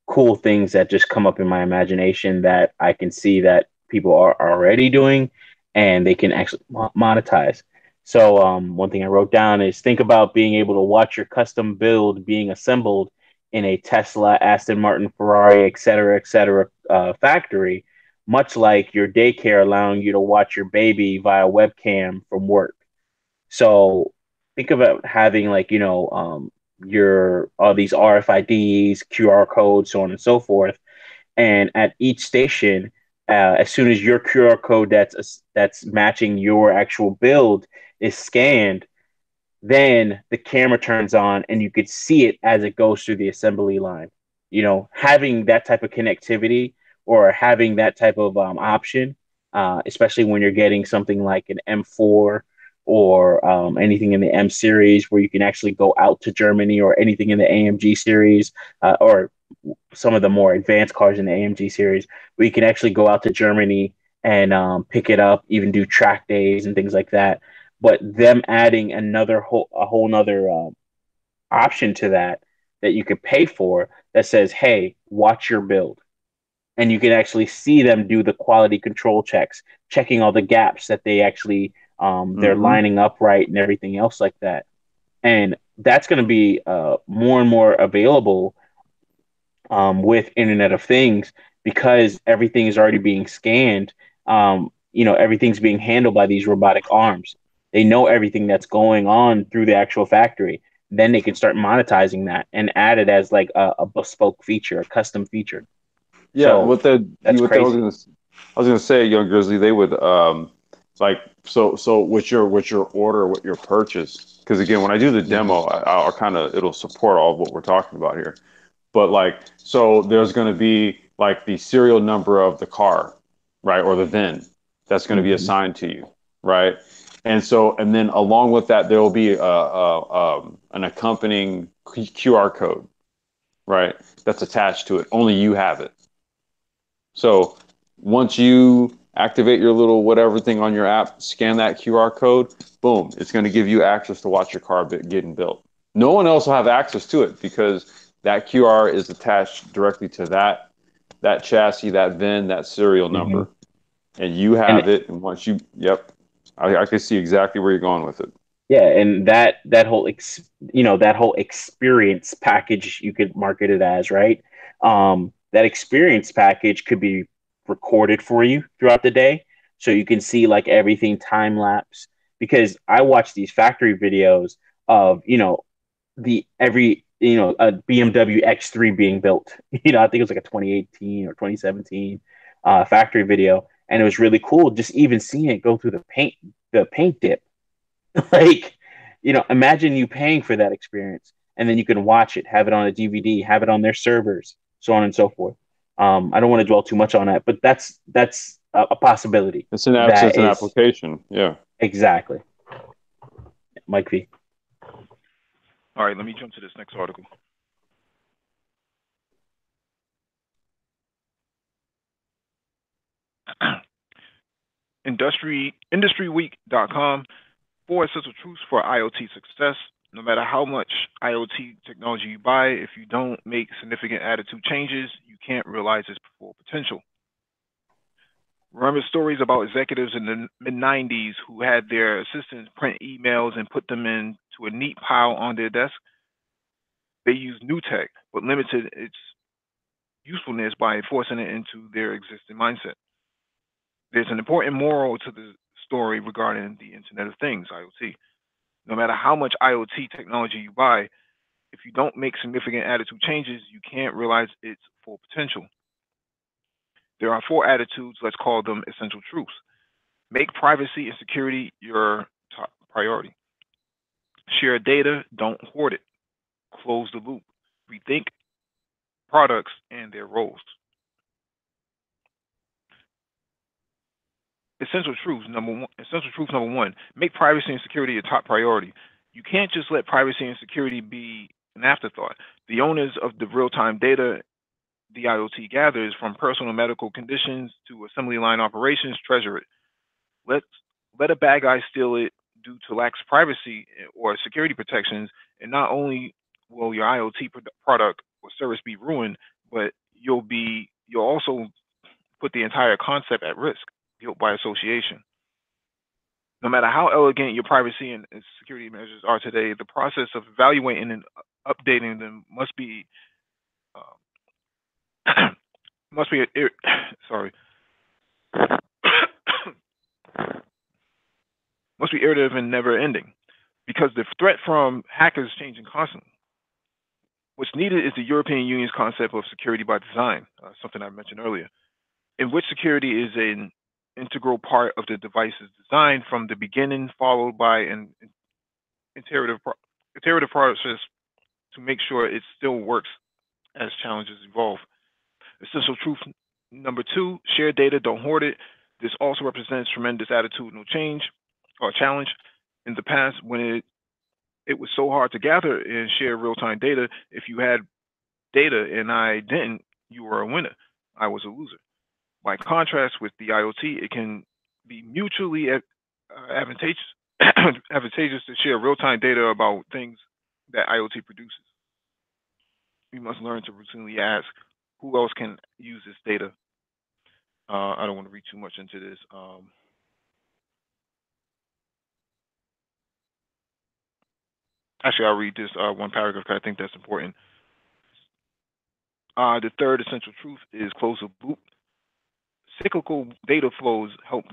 cool things that just come up in my imagination that I can see that people are already doing and they can actually monetize. So one thing I wrote down is, think about being able to watch your custom build being assembled in a Tesla, Aston Martin, Ferrari, et cetera, factory, much like your daycare allowing you to watch your baby via webcam from work. So think about having, like, your all these RFIDs, QR codes, so on and so forth, and at each station, as soon as your QR code that's matching your actual build is scanned, then the camera turns on and you could see it as it goes through the assembly line. Having that type of connectivity, or having that type of option, especially when you're getting something like an M4 or anything in the M series, where you can actually go out to Germany, or anything in the AMG series, or some of the more advanced cars in the AMG series, where you can actually go out to Germany and pick it up, even do track days and things like that. But them adding a whole nother option to that you could pay for, that says, hey, watch your build. And you can actually see them do the quality control checks, checking all the gaps that they actually they're lining up right and everything else like that. And that's going to be more and more available with Internet of Things because everything is already being scanned. Everything's being handled by these robotic arms. They know everything that's going on through the actual factory. Then they can start monetizing that and add it as like a bespoke feature, a custom feature. Yeah, So that's what that crazy. I was gonna say, Young Grizzly, they would like so with your order, with your purchase, because again, when I do the Mhm. demo, I'll kind of it'll support all of what we're talking about here. But like, so there's gonna be like the serial number of the car, right, or the VIN that's gonna be Mhm. assigned to you, right? And then along with that, there will be an accompanying QR code, right? That's attached to it. Only you have it. So once you activate your little whatever thing on your app, scan that QR code, boom, it's going to give you access to watch your car getting built. No one else will have access to it because that QR is attached directly to that chassis, that VIN, that serial Mhm. number, and you And have it. And once you, yep, I can see exactly where you're going with it. yeah, and that whole experience package you could market it as, right? That experience package could be recorded for you throughout the day, so you can see like everything time lapse. Because I watch these factory videos of the every a BMW X3 being built. I think it was like a 2018 or 2017 factory video, and it was really cool just even seeing it go through the paint dip. Like, imagine you paying for that experience and then you can watch it, have it on a DVD, have it on their servers, so on and so forth. I don't want to dwell too much on that, but that's a possibility. That It's an is application. Yeah. exactly Mike V. All right, let me jump to this next article. IndustryWeek.com. 4 essential truths for IoT success. No matter how much IoT technology you buy, if you don't make significant attitude changes, you can't realize its full potential. Remember stories about executives in the mid 90s who had their assistants print emails and put them into a neat pile on their desk? They used new tech, but limited its usefulness by forcing it into their existing mindset. There's an important moral to the story regarding the Internet of Things, IoT. No matter how much IoT technology you buy, if you don't make significant attitude changes, you can't realize its full potential. There are 4 attitudes, let's call them essential truths. Make privacy and security your top priority. Share data, don't hoard it. Close the loop. Rethink products and their roles. Essential truth number one: make privacy and security your top priority. You can't just let privacy and security be an afterthought. The owners of the real-time data the IoT gathers, from personal medical conditions to assembly line operations, treasure it. Let let a bad guy steal it due to lax privacy or security protections, and not only will your IoT product or service be ruined, but you'll also put the entire concept at risk, guilt by association. No matter how elegant your privacy and security measures are today, the process of evaluating and updating them uh, must be sorry must be iterative and never ending, because the threat from hackers is changing constantly. What's needed is the European Union's concept of security by design, something I mentioned earlier, in which security is an integral part of the device's design from the beginning, followed by an iterative, iterative process to make sure it still works as challenges evolve. Essential truth number two: share data, don't hoard it. This also represents tremendous attitudinal change or challenge. In the past, when it was so hard to gather and share real time data, if you had data and I didn't, you were a winner. I was a loser. By contrast, with the IoT, it can be mutually advantageous, advantageous to share real time data about things that IoT produces. We must learn to routinely ask who else can use this data. I don't want to read too much into this. Actually, I'll read this one paragraph because I think that's important. The third essential truth is close the loop. Cyclical data flows help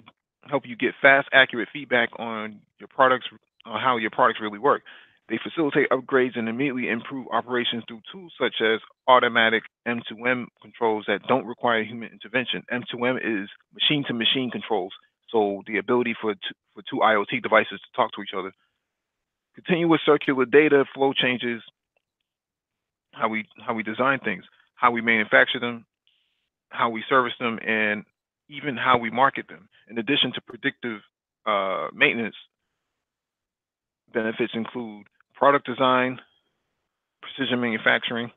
you get fast, accurate feedback on your products, on how your products really work. They facilitate upgrades and immediately improve operations through tools such as automatic M2M controls that don't require human intervention. M2M is machine-to-machine controls, so the ability for two IoT devices to talk to each other. Continuous circular data flow changes how we design things, how we manufacture them, how we service them, and even how we market them. In addition to predictive maintenance, benefits include product design, precision manufacturing,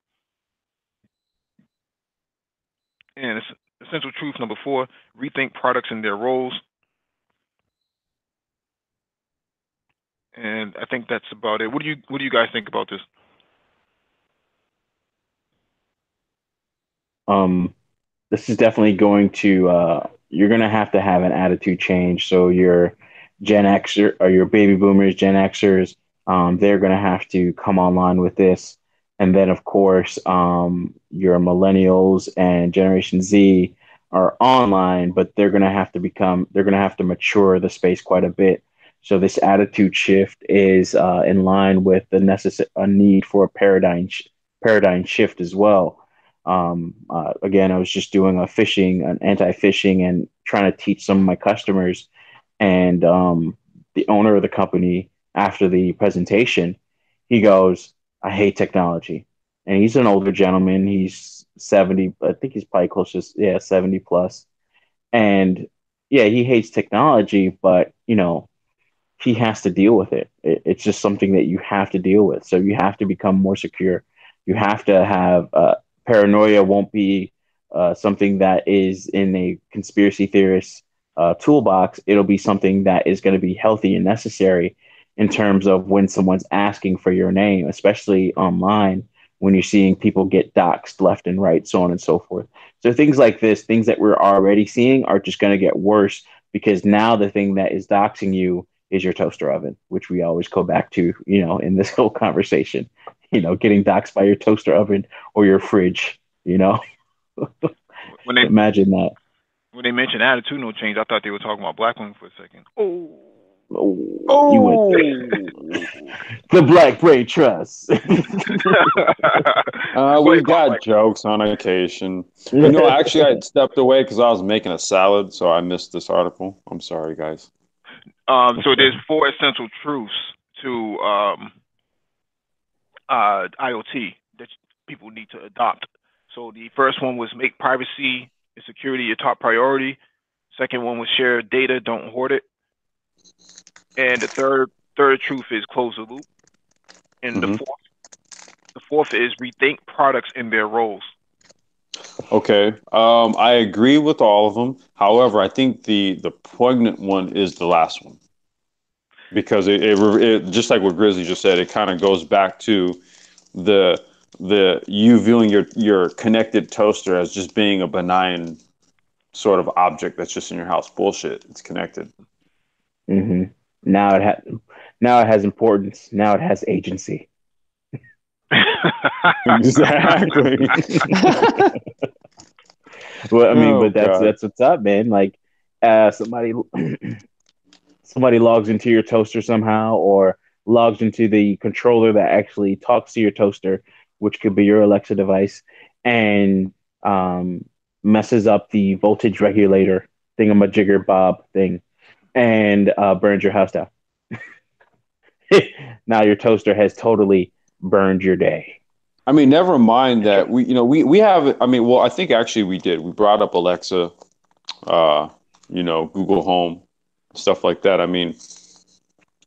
and essential truth number 4: rethink products and their roles. And I think that's about it. What do you guys think about this? This is definitely going to you're going to have an attitude change. So your Gen Xer or your baby boomers, Gen Xers, they're going to have to come online with this. And then, of course, your millennials and Generation Z are online, but they're going to have to mature the space quite a bit. So this attitude shift is in line with the necessary a need for a paradigm shift as well. Again, I was just doing an anti-phishing, and trying to teach some of my customers. And the owner of the company, after the presentation, he goes, "I hate technology." And he's an older gentleman. He's 70. I think he's probably close to, yeah, 70 plus. And yeah, he hates technology, but he has to deal with it. It's just something that you have to deal with. So you have to become more secure. You have to have paranoia won't be something that is in a conspiracy theorist toolbox. It'll be something that is going to be healthy and necessary in terms of when someone's asking for your name, especially online, when you're seeing people get doxxed left and right, so on and so forth. So things like this, things that we're already seeing, are just going to get worse, because now the thing that is doxing you is your toaster oven, which we always go back to, in this whole conversation, getting doxxed by your toaster oven or your fridge, When they imagine that. when they mentioned attitudinal change, I thought they were talking about black women for a second. Oh. Oh, you would the Black Brain Trust. We got jokes on occasion. Actually, I stepped away because I was making a salad, so I missed this article. I'm sorry, guys. So there's 4 essential truths to IoT that people need to adopt. So the first one was make privacy and security your top priority. Second one was share data, don't hoard it. And the third truth is close the loop. And the fourth is rethink products and their roles. Okay, I agree with all of them. However, I think the poignant one is the last one, because it just like what Grizzly just said, it kind of goes back to the you viewing your connected toaster as just being a benign sort of object that's just in your house. Bullshit. It's connected. Mm-hmm. Now it has importance. Now it has agency. Exactly. Well, I mean, but that's what's up, man. Like, somebody logs into your toaster somehow, or logs into the controller that actually talks to your toaster, which could be your Alexa device, and messes up the voltage regulator thingamajigger bob thing, and burns your house down. Now your toaster has totally burned your day. I mean, never mind that we have. I mean, well, I think actually we did. We brought up Alexa, Google Home, stuff like that. I mean,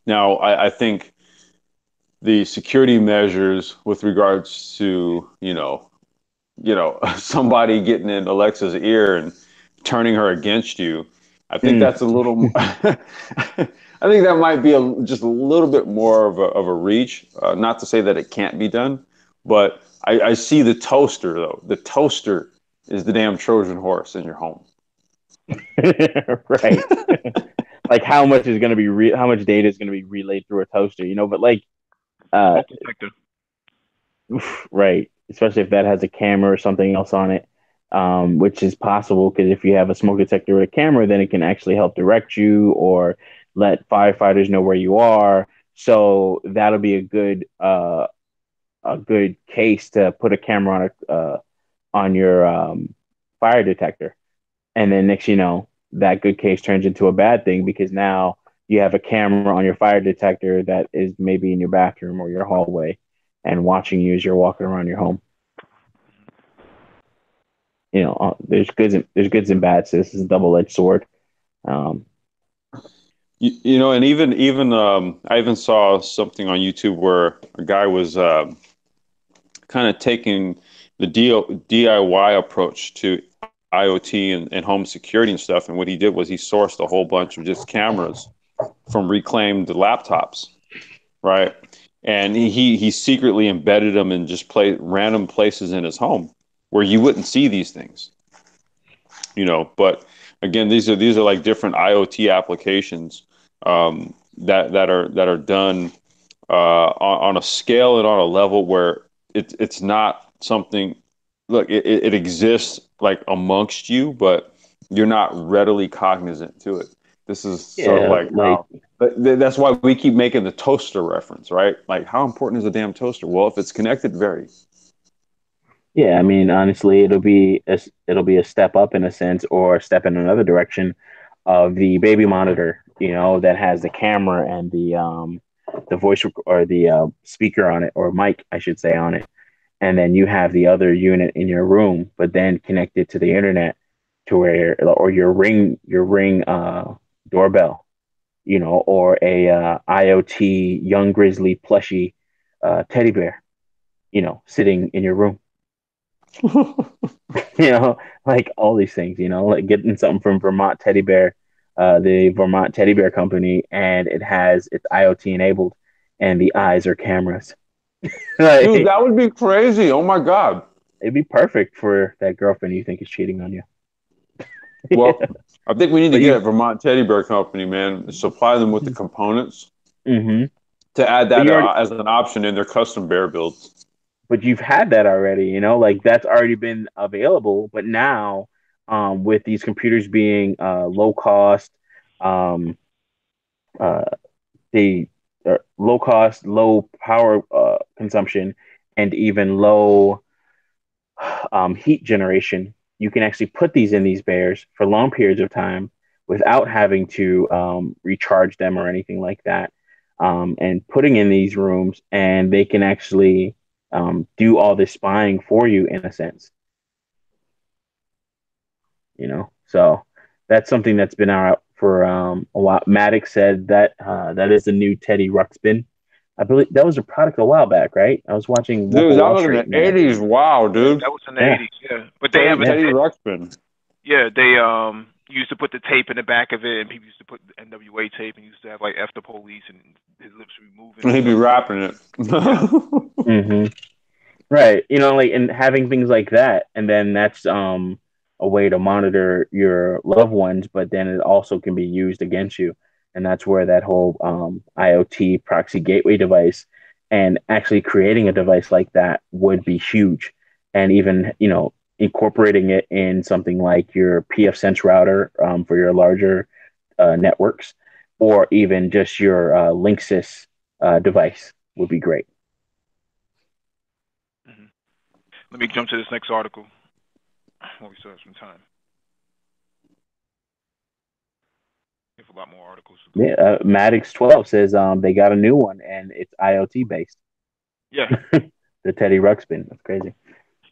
now I think the security measures with regards to somebody getting in Alexa's ear and turning her against you. I think that's a little. I think that might be just a little bit more of a reach. Not to say that it can't be done, but I see the toaster though. The toaster is the damn Trojan horse in your home. Right. Like how much is going to be how much data is going to be relayed through a toaster, but like Smoke detector. Right, especially if that has a camera or something else on it, which is possible because if you have a smoke detector with a camera, then it can actually help direct you or let firefighters know where you are. So that'll be a good case to put a camera on your fire detector, and then next you know that good case turns into a bad thing because now you have a camera on your fire detector that is maybe in your bathroom or your hallway and watching you as you're walking around your home. You know, there's goods and bads. So this is a double-edged sword. Um, You know, and I even saw something on YouTube where a guy was kind of taking the DIY approach to IoT and home security and stuff. And what he did was he sourced a whole bunch of just cameras from reclaimed laptops, right? And he secretly embedded them in just random places in his home where you wouldn't see these things, you know. But again, these are like different IoT applications that are done on a scale and on a level where it's not something. Look, it exists like amongst you, but you're not readily cognizant to it. This is sort of yeah, like like how. But that's why we keep making the toaster reference, right? Like, how important is a damn toaster? Well, if it's connected, very. yeah. I mean, honestly, it'll be a step up in a sense, or a step in another direction of the baby monitor. You know, that has the camera and the or the speaker on it, or mic, I should say, on it, and then you have the other unit in your room, but then connected to the internet to where, or your ring doorbell, you know, or a IoT young grizzly plushy teddy bear, you know, sitting in your room, you know, like all these things, you know, like getting something from Vermont Teddy Bear, the Vermont Teddy Bear Company, and it's IoT enabled, and the eyes are cameras. Dude, Like, that would be crazy. Oh my God. it'd be perfect for that girlfriend you think is cheating on you. Well, I think we need to But get a you, Vermont Teddy Bear Company, man, supply them with the components hmm to add but that you already, as an option in their custom bear builds. but you've had that already, you know, like that's already been available. But now, with these computers being low cost, um, uh, the low cost, low power consumption, and even low heat generation, you can actually put these in these bears for long periods of time without having to recharge them or anything like that. And putting in these rooms, and they can actually do all this spying for you in a sense, you know. So that's something that's been out for a while. Maddox said that that is the new Teddy Ruxpin. I believe that was a product a while back, right? I was watching Wolf Dude, of that Wall was in Street, the and '80s. Wow, Yeah, dude. that was in the yeah, 80s. Yeah, but they haven't. yeah, Teddy Ruxpin. Yeah, they used to put the tape in the back of it, and people used to put the NWA tape, and used to have like F the police, and his lips would be moving and He'd be stuff. rapping it. Yeah. hmm right. You know, like, and having things like that, and then that's a way to monitor your loved ones, but then it also can be used against you, and that's where that whole IoT proxy gateway device, and actually creating a device like that would be huge, and even, you know, incorporating it in something like your pfSense router for your larger networks, or even just your Linksys device would be great. Hmm. Let me jump to this next article. Well, we still have some time. We have a lot more articles to go Yeah, over. Maddox 12 says they got a new one and it's IoT based. Yeah, The Teddy Ruxpin. That's crazy.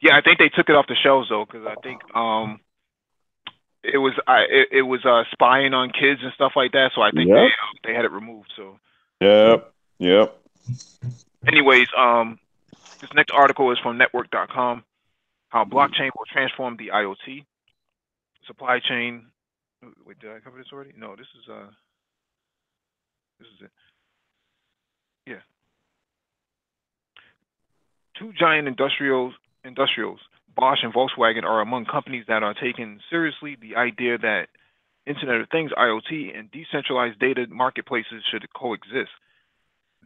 yeah. I think they took it off the shelves though, because I think it was spying on kids and stuff like that. So I think Yep. they had it removed. So, Yep. Yep. anyways, this next article is from Network.com. How blockchain will transform the IoT supply chain. Wait, did I cover this already? No, this is it. Yeah, two giant industrials, Bosch and Volkswagen, are among companies that are taking seriously the idea that Internet of Things (IoT) and decentralized data marketplaces should coexist.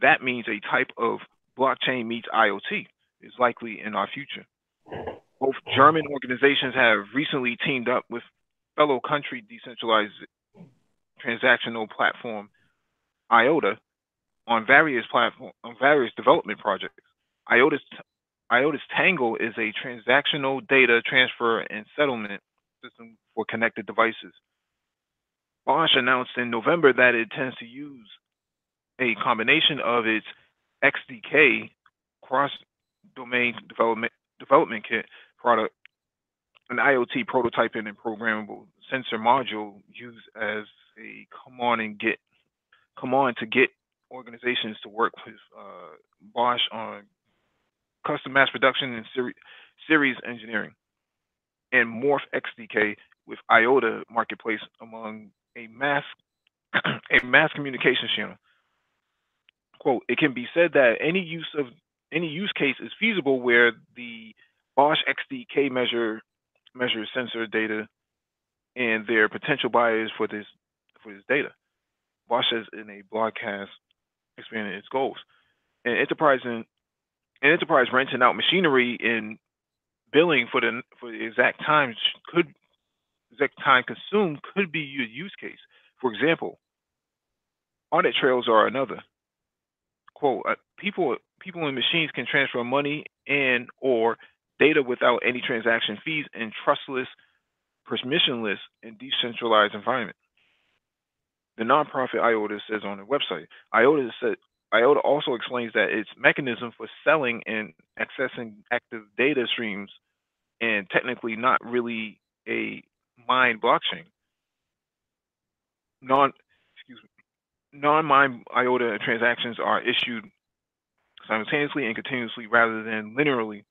That means a type of blockchain meets IoT is likely in our future. Both German organizations have recently teamed up with fellow country decentralized transactional platform IOTA on various development projects. IOTA's IOTA's Tango is a transactional data transfer and settlement system for connected devices. Bosch announced in November that it intends to use a combination of its XDK cross-domain development kit product, an IoT prototyping and programmable sensor module used as a command to get organizations to work with Bosch on custom mass production and series engineering, and Morph XDK with IOTA marketplace among a mass a mass communications channel. Quote, it can be said that any use case is feasible where the Bosch XDK measures sensor data and their potential buyers for this data. Bosch says in a broadcast expanding its goals. And enterprise renting out machinery and billing for the exact time consumed could be your use case. For example, audit trails are another. Quote, people and machines can transfer money and or data without any transaction fees in trustless, permissionless, and decentralized environment. The nonprofit IOTA says on their website. IOTA also explains that its mechanism for selling and accessing active data streams and technically not really a mined blockchain. Non-mined IOTA transactions are issued simultaneously and continuously rather than linearly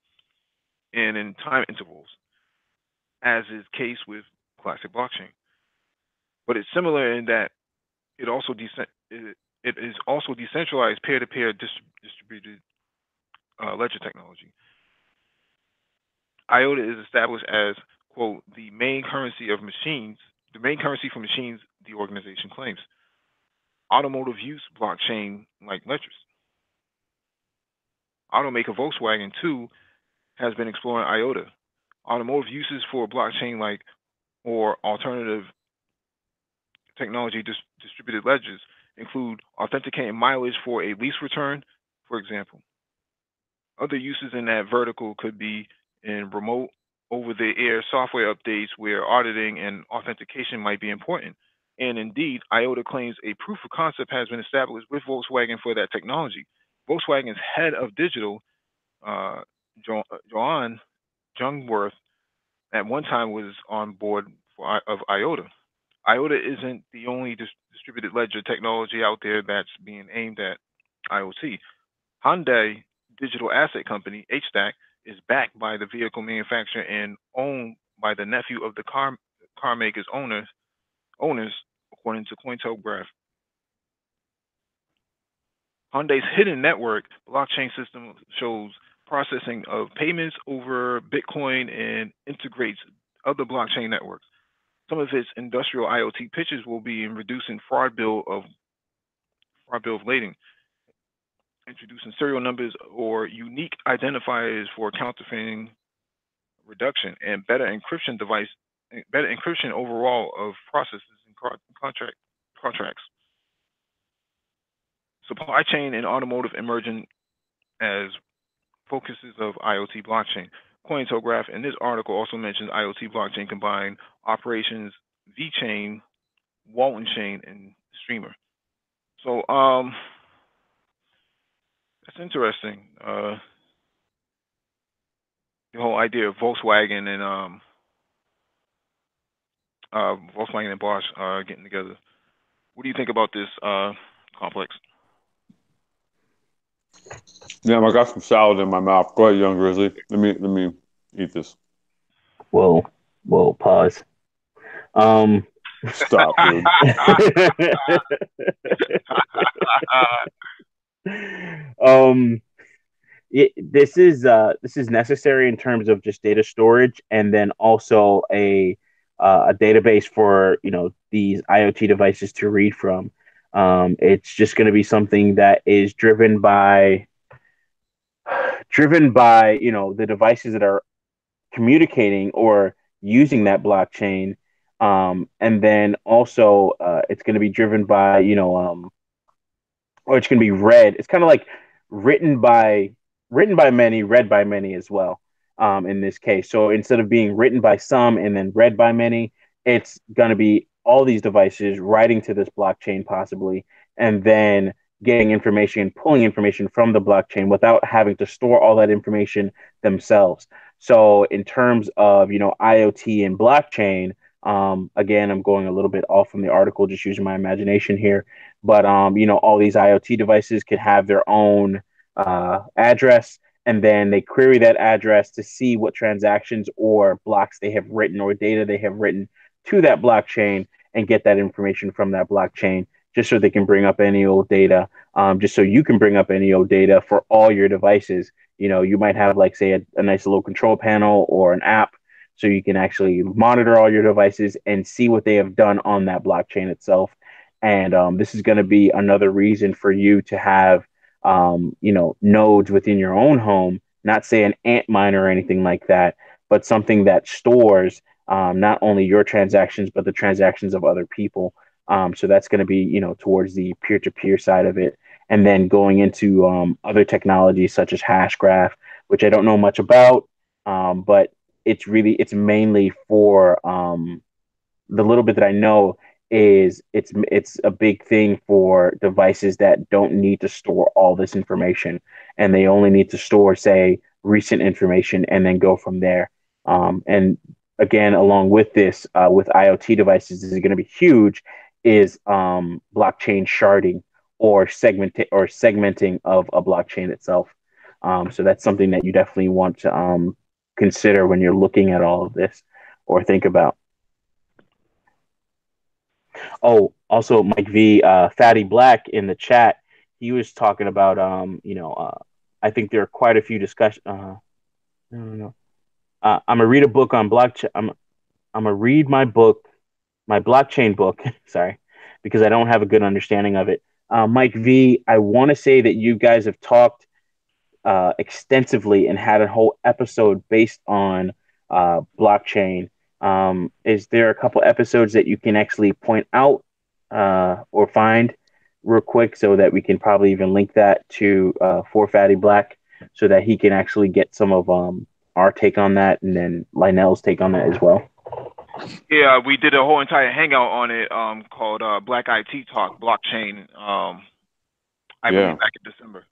and in time intervals, as is the case with classic blockchain. But it's similar in that it is also decentralized peer-to-peer distributed ledger technology. IOTA is established as, quote, the main currency for machines, the organization claims. Automotive use blockchain like ledgers. Automaker Volkswagen, too, has been exploring IOTA. Automotive uses for blockchain like or alternative technology distributed ledgers include authenticating mileage for a lease return, for example. Other uses in that vertical could be in remote over-the-air software updates where auditing and authentication might be important. And indeed, IOTA claims a proof of concept has been established with Volkswagen for that technology. Volkswagen's head of digital, Johan Jungwirth, at one time was on board of IOTA. IOTA isn't the only distributed ledger technology out there that's being aimed at IoT. Hyundai Digital Asset Company, HDAC, is backed by the vehicle manufacturer and owned by the nephew of the car maker's owners, according to Cointelegraph. Hyundai's hidden network blockchain system shows processing of payments over Bitcoin and integrates other blockchain networks. Some of its industrial IoT pitches will be in reducing fraud bill of lading, introducing serial numbers or unique identifiers for counterfeiting reduction, and better encryption overall of processes and contracts. Supply chain and automotive emerging as focuses of IoT blockchain. Cointelegraph in this article also mentions IoT blockchain combine operations, VeChain, Walton Chain, and Streamer. So that's interesting. The whole idea of Volkswagen and Bosch getting together. What do you think about this complex? Yeah, I got some salad in my mouth. Go ahead, Young Grizzly. Let me eat this. Whoa, pause. Stop, dude. This is necessary in terms of just data storage, and then also a database for these IoT devices to read from. It's just going to be something that is driven by driven by, you know, the devices that are communicating or using that blockchain. And then also it's going to be driven by, you know, or it's going to be read. It's kind of like written by written by many, read by many as well. In this case, so instead of being written by some and then read by many, it's going to be all these devices writing to this blockchain possibly, and then getting information, pulling information from the blockchain without having to store all that information themselves. So in terms of, you know, IoT and blockchain, again, I'm going a little bit off from the article, just using my imagination here. But you know, all these IoT devices could have their own address, and then they query that address to see what transactions or blocks they have written or data they have written to that blockchain, and get that information from that blockchain, just so they can bring up any old data. Just so you can bring up any old data for all your devices. You know, you might have, like, say, a nice little control panel or an app, so you can actually monitor all your devices and see what they have done on that blockchain itself. And this is going to be another reason for you to have, you know, nodes within your own home, not say an ant miner or anything like that, but something that stores not only your transactions, but the transactions of other people. So that's going to be, you know, towards the peer-to-peer side of it. And then going into other technologies such as Hashgraph, which I don't know much about, but it's mainly for the little bit that I know is it's a big thing for devices that don't need to store all this information, and they only need to store, say, recent information, and then go from there. And again, along with this, with IoT devices, this is going to be huge. Is blockchain sharding or segmenting of a blockchain itself. So that's something that you definitely want to consider when you're looking at all of this, or think about. Oh, also Mike V, Fatty Black in the chat, he was talking about, you know, I think there are quite a few discussions. No, no, no. I'm gonna read a book on blockchain. I'm gonna read my book, my blockchain book. Sorry, because I don't have a good understanding of it. Mike V, I want to say that you guys have talked extensively and had a whole episode based on blockchain. Is there a couple episodes that you can actually point out or find real quick, so that we can probably even link that to for Fatty Black, so that he can actually get some of our take on that, and then Lionel's take on that as well? Yeah, we did a whole entire hangout on it called Black IT Talk Blockchain. I Yeah. believe back in December.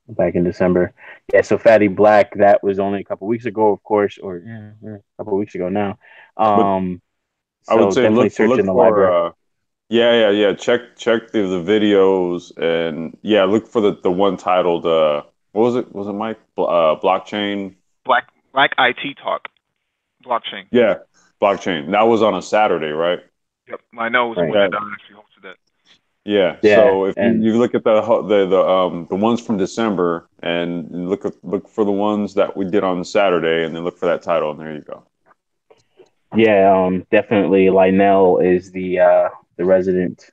Back in December. Yeah, so Fatty Black, that was only a couple weeks ago, of course, or a couple weeks ago now. But I would So say definitely search in look the for library. yeah. Check the videos, and yeah, look for the one titled what was it? Was it Mike? Blockchain? Black IT Talk Blockchain. Yeah, blockchain. That was on a Saturday, right? Yep, I know it was the Right. one Yeah. that actually hosted that. Yeah. Yeah, So if and you look at the ones from December, and look for the ones that we did on Saturday, and then look for that title, and there you go. yeah, definitely Lionel is the resident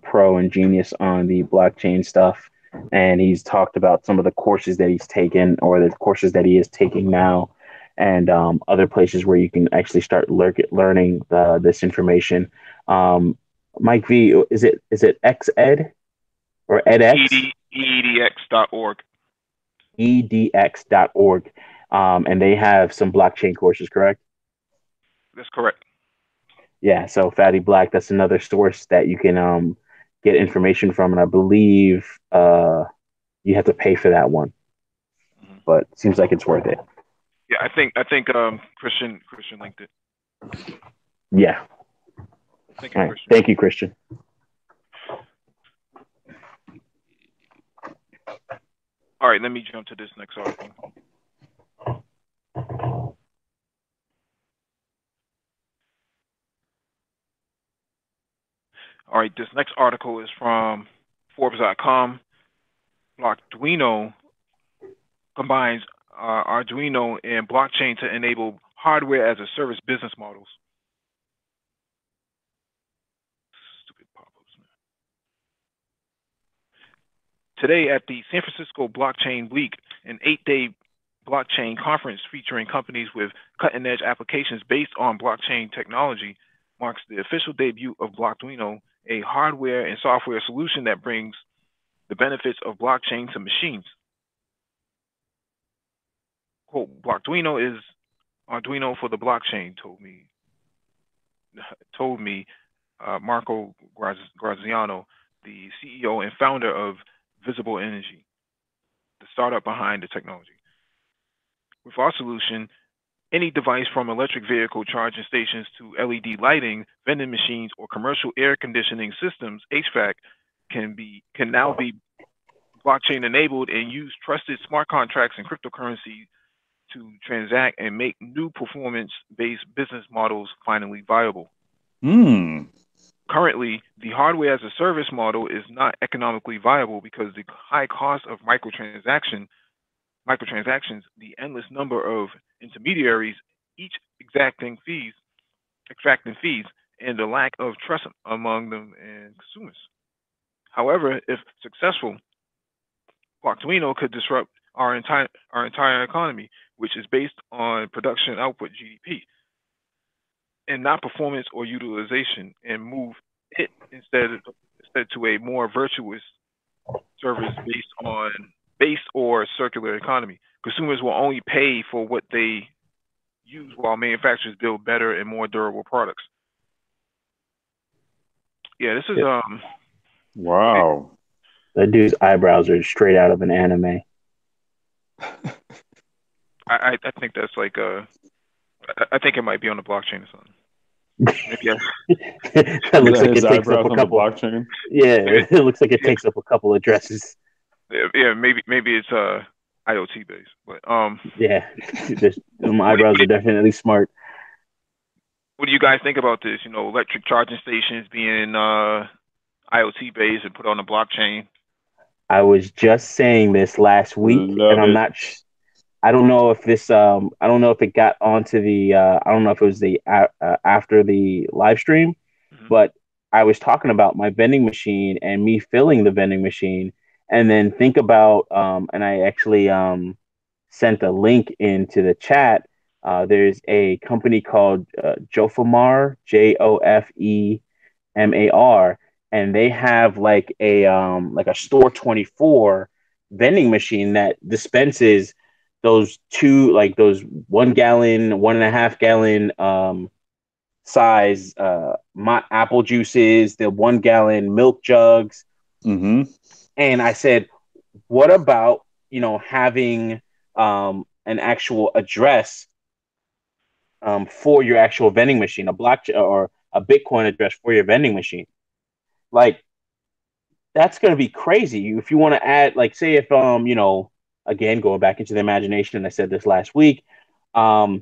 pro and genius on the blockchain stuff, and he's talked about some of the courses that he's taken, or the courses that he is taking now, and other places where you can actually start learning this information. Um, Mike V, is it XEd or edX? EDX.org. edx.org. And they have some blockchain courses, correct? That's correct. Yeah, so Fatty Black, that's another source that you can get information from, and I believe you have to pay for that one, Mhm. but it seems like it's worth it. Yeah, I think Christian linked it. Yeah. Thank All you, right. Christian. Thank you, Christian. All right, let me jump to this next article. All right, this next article is from Forbes.com. Arduino combines Arduino and blockchain to enable hardware as a service business models. Stupid pop-ups, man. Today at the San Francisco Blockchain Week an 8-day blockchain conference featuring companies with cutting-edge applications based on blockchain technology marks the official debut of Blockduino, a hardware and software solution that brings the benefits of blockchain to machines. Quote, Blockduino is Arduino for the blockchain, told me Marco Graziano, the CEO and founder of Visible Energy, the startup behind the technology. With our solution, any device from electric vehicle charging stations to LED lighting, vending machines, or commercial air conditioning systems, HVAC, can now be blockchain enabled and use trusted smart contracts and cryptocurrency to transact and make new performance-based business models finally viable. Currently, the hardware as a service model is not economically viable because the high cost of microtransactions, the endless number of intermediaries, each extracting fees, and the lack of trust among them and consumers. However, if successful, Blockduino could disrupt our entire economy, which is based on production output (GDP), and not performance or utilization, and move it instead to a more virtuous service based or circular economy. Consumers will only pay for what they use, while manufacturers build better and more durable products. Yeah, this is wow. That dude's eyebrows are straight out of an anime. I think that's like I think it might be on the blockchain or something. That looks like it takes up a couple. Blockchain. Yeah, it looks like it takes up a couple addresses. Yeah, maybe it's IoT based, but yeah, my eyebrows are definitely smart. What do you guys think about this? You know, electric charging stations being IoT based and put on the blockchain. I was just saying this last week, and I'm not. I don't know if this. I don't know if it got onto the. I don't know if it was the after the live stream, but I was talking about my vending machine and me filling the vending machine, and then think about. And I actually sent a link into the chat. There's a company called Jofemar, Jofemar, and they have like a Store 24 vending machine that dispenses those those 1 gallon, 1.5 gallon size apple juices, the 1 gallon milk jugs. And I said, what about having an actual address for your actual vending machine, a blockchain or a Bitcoin address for your vending machine? Like, that's going to be crazy. If you want to add, like, say if again, going back into the imagination, I said this last week, your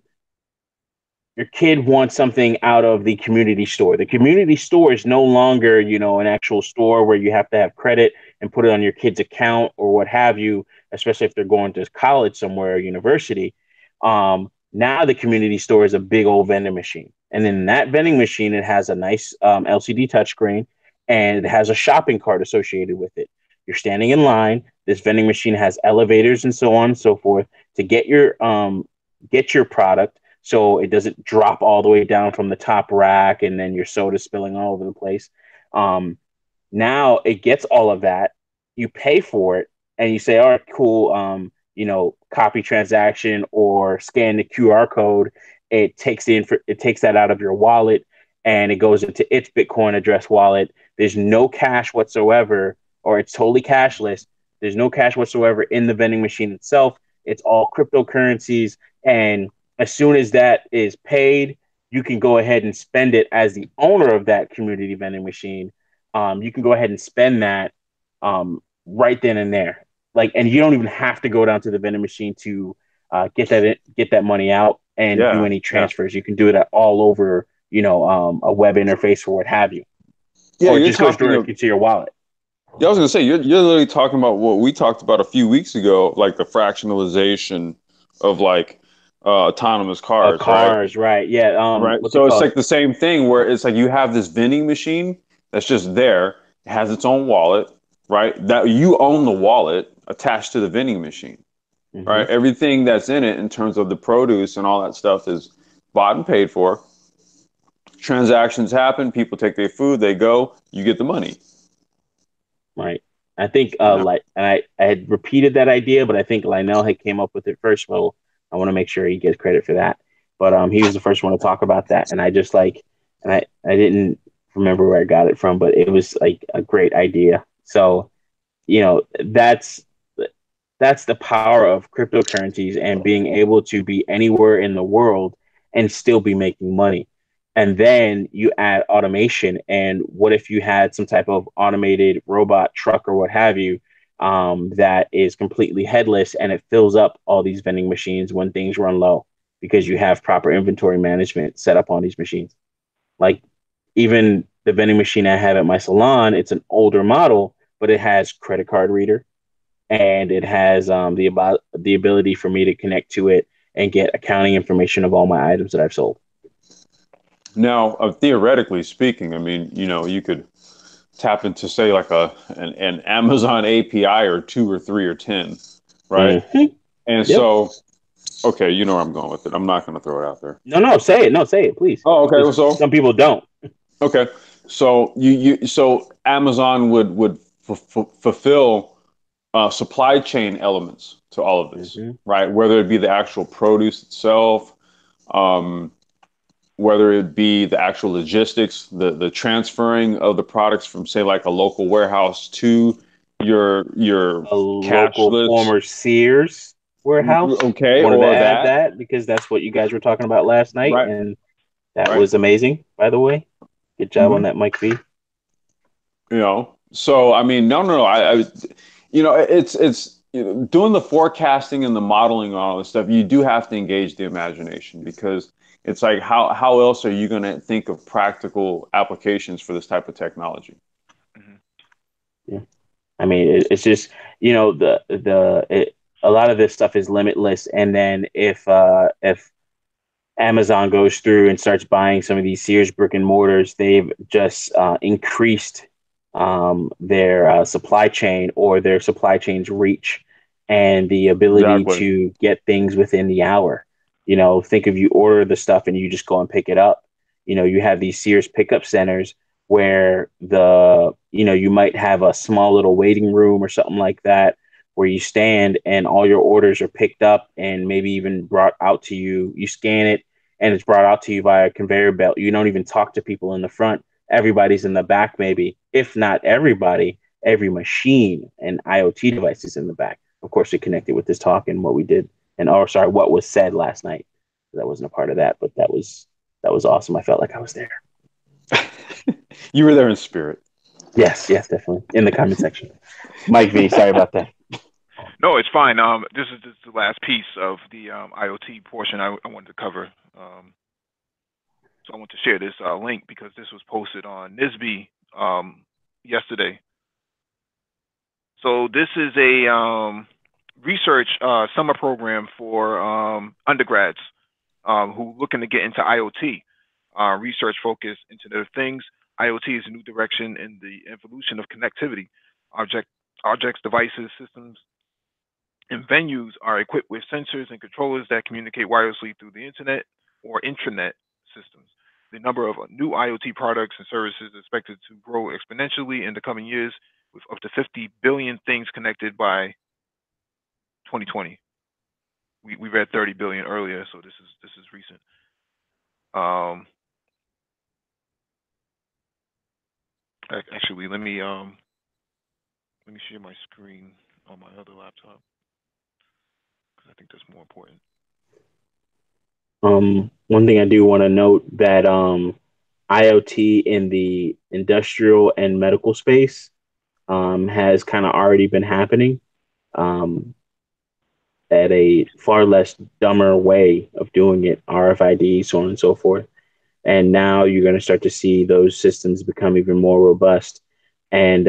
kid wants something out of the community store. The community store is no longer, an actual store where you have to have credit and put it on your kid's account or what have you, especially if they're going to college somewhere or university. Now the community store is a big old vending machine. And in that vending machine, it has a nice LCD touchscreen, and it has a shopping cart associated with it. You're standing in line. This vending machine has elevators and so on and so forth to get your product, so it doesn't drop all the way down from the top rack and then your soda spilling all over the place. Now it gets all of that. You pay for it and you say, all right, cool. Copy transaction or scan the QR code. It takes that out of your wallet and it goes into its Bitcoin address wallet. There's no cash whatsoever, or it's totally cashless. There's no cash whatsoever in the vending machine itself. It's all cryptocurrencies. And as soon as that is paid, you can go ahead and spend it as the owner of that community vending machine. You can go ahead and spend that right then and there. And you don't even have to go down to the vending machine to get that money out and do any transfers. You can do it all over, a web interface or what have you. Yeah, or it just goes directly to your wallet. Yeah, I was gonna say you're literally talking about what we talked about a few weeks ago, like the fractionalization of autonomous cars. Right? Yeah. Right. So it's like the same thing where it's like you have this vending machine that's just there. It has its own wallet, right? That you own the wallet attached to the vending machine. right? Everything that's in it in terms of the produce and all that stuff is bought and paid for. Transactions happen, people take their food, they go, you get the money. Right. I think You know? and I had repeated that idea, but I think Lionel had came up with it first. Well, I want to make sure he gets credit for that. But he was the first one to talk about that, and I just like, and I didn't remember where I got it from, but it was like a great idea. So, you know, that's the power of cryptocurrencies and being able to be anywhere in the world and still be making money. And then you add automation. And what if you had some type of automated robot truck or what have you, that is completely headless and it fills up all these vending machines when things run low because you have proper inventory management set up on these machines? Like even the vending machine I have at my salon, it's an older model, but it has credit card reader and it has the ability for me to connect to it and get accounting information of all my items that I've sold. Now, theoretically speaking, I mean, you know, you could tap into say like an Amazon API or 2 or 3 or 10, right? And Yep. so, okay, you know where I'm going with it. I'm not going to throw it out there. No, say it. No, say it, please. Oh, okay. Well, so some people don't. okay, so so Amazon would fulfill supply chain elements to all of this, right? Whether it be the actual produce itself, um, whether it be the actual logistics, the transferring of the products from say like a local warehouse to your A local cashless, former Sears warehouse. okay, Wanted to or add that, that because that's what you guys were talking about last night, right, and that right. was amazing, by the way. Good job on that, Mike V. You know, so I mean, no, I you know, it's you know, doing the forecasting and the modeling and all this stuff. You do have to engage the imagination because it's like how else are you going to think of practical applications for this type of technology? Yeah. I mean, it's just, you know, a lot of this stuff is limitless, and then if Amazon goes through and starts buying some of these Sears brick and mortars, they've just increased their supply chain or their supply chain's reach and the ability Exactly. to get things within the hour. You know, think of you order the stuff and you just go and pick it up. You know, you have these Sears pickup centers where you might have a small little waiting room or something like that where you stand and all your orders are picked up and maybe even brought out to you. You scan it and it's brought out to you via a conveyor belt. You don't even talk to people in the front. Everybody's in the back, maybe. If not everybody, every machine and IoT devices in the back. Of course, it connected with this talk and what we did, what was said last night. That wasn't a part of that, but that was awesome. I felt like I was there. You were there in spirit. Yes, definitely. In the comment section. Mike V, sorry about that. No, it's fine. This is the last piece of the IoT portion I wanted to cover. So I want to share this link because this was posted on NISB yesterday. So this is a research summer program for undergrads who looking to get into IoT. Research focused Internet of Things. IoT is a new direction in the evolution of connectivity. Objects, devices, systems, and venues are equipped with sensors and controllers that communicate wirelessly through the internet or intranet systems. The number of new IoT products and services is expected to grow exponentially in the coming years, with up to 50 billion things connected by 2020. We read 30 billion earlier, so this is recent. Actually, let me share my screen on my other laptop because I think that's more important. One thing I do want to note that IoT in the industrial and medical space has kind of already been happening at a far less dumber way of doing it, RFID, so on and so forth. And now you're going to start to see those systems become even more robust. And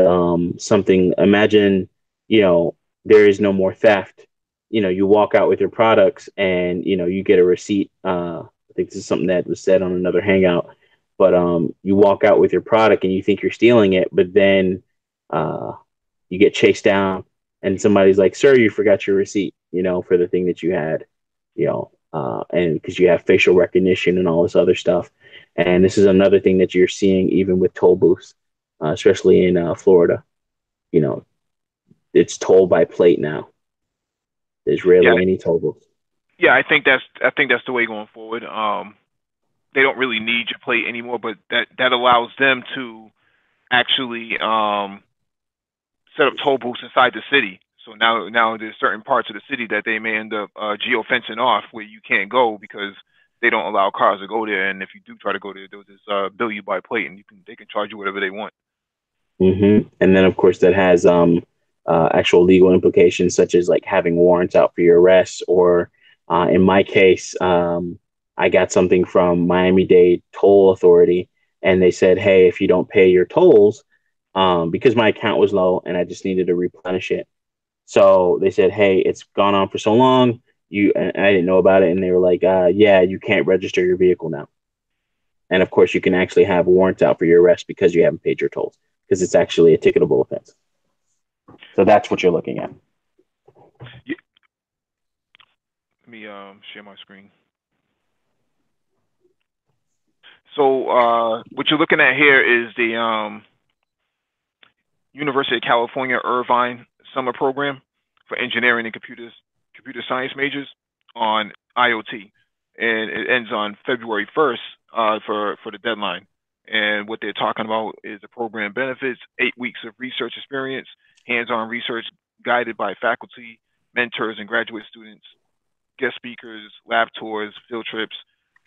imagine, there is no more theft. You walk out with your products and, you get a receipt. I think this is something that was said on another Hangout. But you walk out with your product and you think you're stealing it, but then you get chased down and somebody's like, "Sir, you forgot your receipt." for the thing that you had, and because you have facial recognition and all this other stuff. And this is another thing that you're seeing even with toll booths, especially in Florida. You know, it's toll by plate now. There's Yeah, rarely any toll booths. yeah. I think that's the way going forward. They don't really need your plate anymore, but that allows them to actually set up toll booths inside the city. So now there's certain parts of the city that they may end up geo fencing off where you can't go because they don't allow cars to go there. And if you do try to go there, they'll just bill you by plate, and they can charge you whatever they want. And then, of course, that has actual legal implications, such as like having warrants out for your arrest, or in my case, I got something from Miami-Dade Toll Authority, and they said, "Hey, if you don't pay your tolls, because my account was low and I just needed to replenish it." So they said, "Hey, it's gone on for so long. And I didn't know about it." And they were like, "Yeah, you can't register your vehicle now." And of course, you can actually have warrants out for your arrest because you haven't paid your tolls, because it's actually a ticketable offense. So that's what you're looking at. Yeah, let me share my screen. So what you're looking at here is the University of California Irvine summer program for engineering and computer science majors on IoT, and it ends on February 1st for the deadline. And what they're talking about is the program benefits: 8 weeks of research experience, hands-on research guided by faculty, mentors, and graduate students, guest speakers, lab tours, field trips,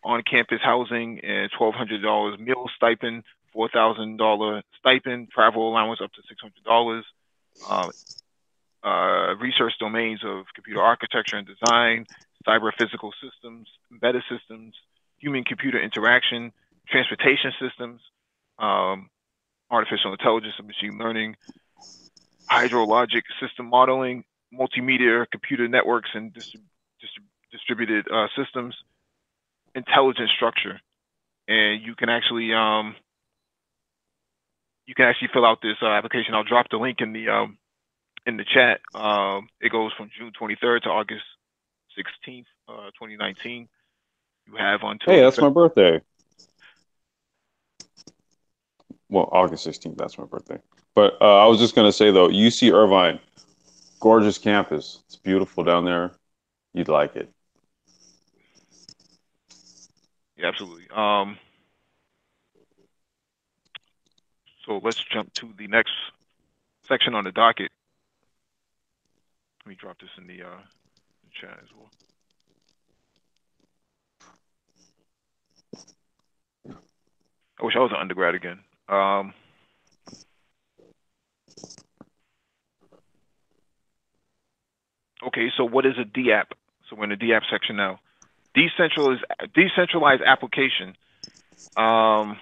on-campus housing, and $1,200 meal stipend, $4,000 stipend, travel allowance up to $600. Research domains of computer architecture and design, cyber physical systems, embedded systems, human computer interaction, transportation systems, um, artificial intelligence and machine learning, hydrologic system modeling, multimedia computer networks and distributed systems, intelligent structure. And you can actually fill out this application. I'll drop the link in the chat. It goes from June 23rd to August 16th, 2019. You have until Hey, that's my birthday. Well, August 16th, that's my birthday. But I was just going to say, though, UC Irvine, gorgeous campus. It's beautiful down there. You'd like it. Yeah, absolutely. So let's jump to the next section on the docket. Let me drop this in the chat as well. I wish I was an undergrad again. Okay, so what is a dApp? So we're in the dApp section now. Decentralized application. So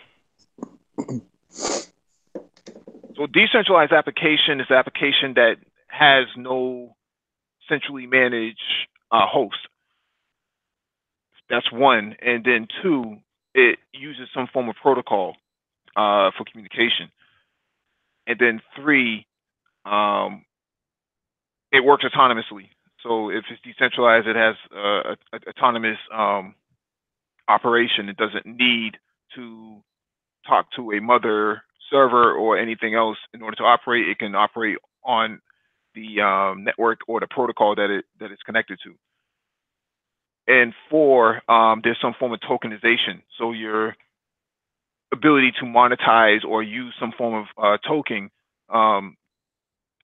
decentralized application is the application that has no centrally managed host. That's one. And then two, it uses some form of protocol for communication. And then three, it works autonomously. So if it's decentralized, it has autonomous operation. It doesn't need to talk to a mother server or anything else in order to operate. It can operate on the network or the protocol that it's connected to. And four, there's some form of tokenization. So your ability to monetize or use some form of token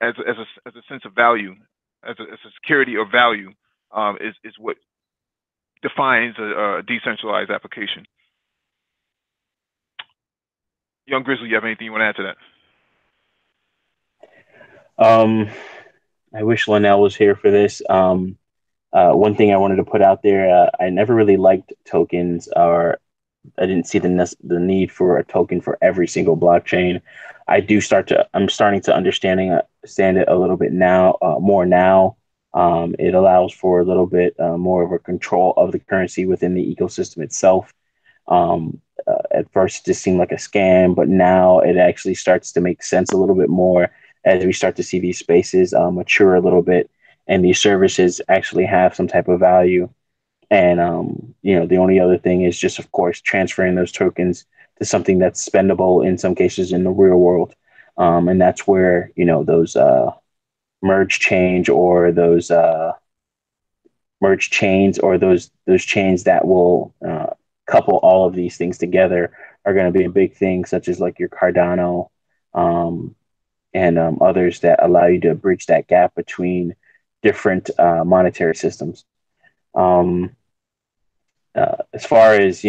as a sense of value, as a security of value, is what defines a decentralized application. Young Grizzly, you have anything you want to add to that? I wish Linnell was here for this. One thing I wanted to put out there, I never really liked tokens, or I didn't see the need for a token for every single blockchain. I'm starting to understand it a little bit now, more now. It allows for a little bit more of a control of the currency within the ecosystem itself. At first, it just seemed like a scam, but now it actually starts to make sense a little bit more as we start to see these spaces mature a little bit and these services actually have some type of value. And the only other thing is just, of course, transferring those tokens to something that's spendable in some cases in the real world. And that's where those merge change or those merge chains or those chains that will couple all of these things together are going to be a big thing, such as like your Cardano um, and others that allow you to bridge that gap between different monetary systems. Um, as far as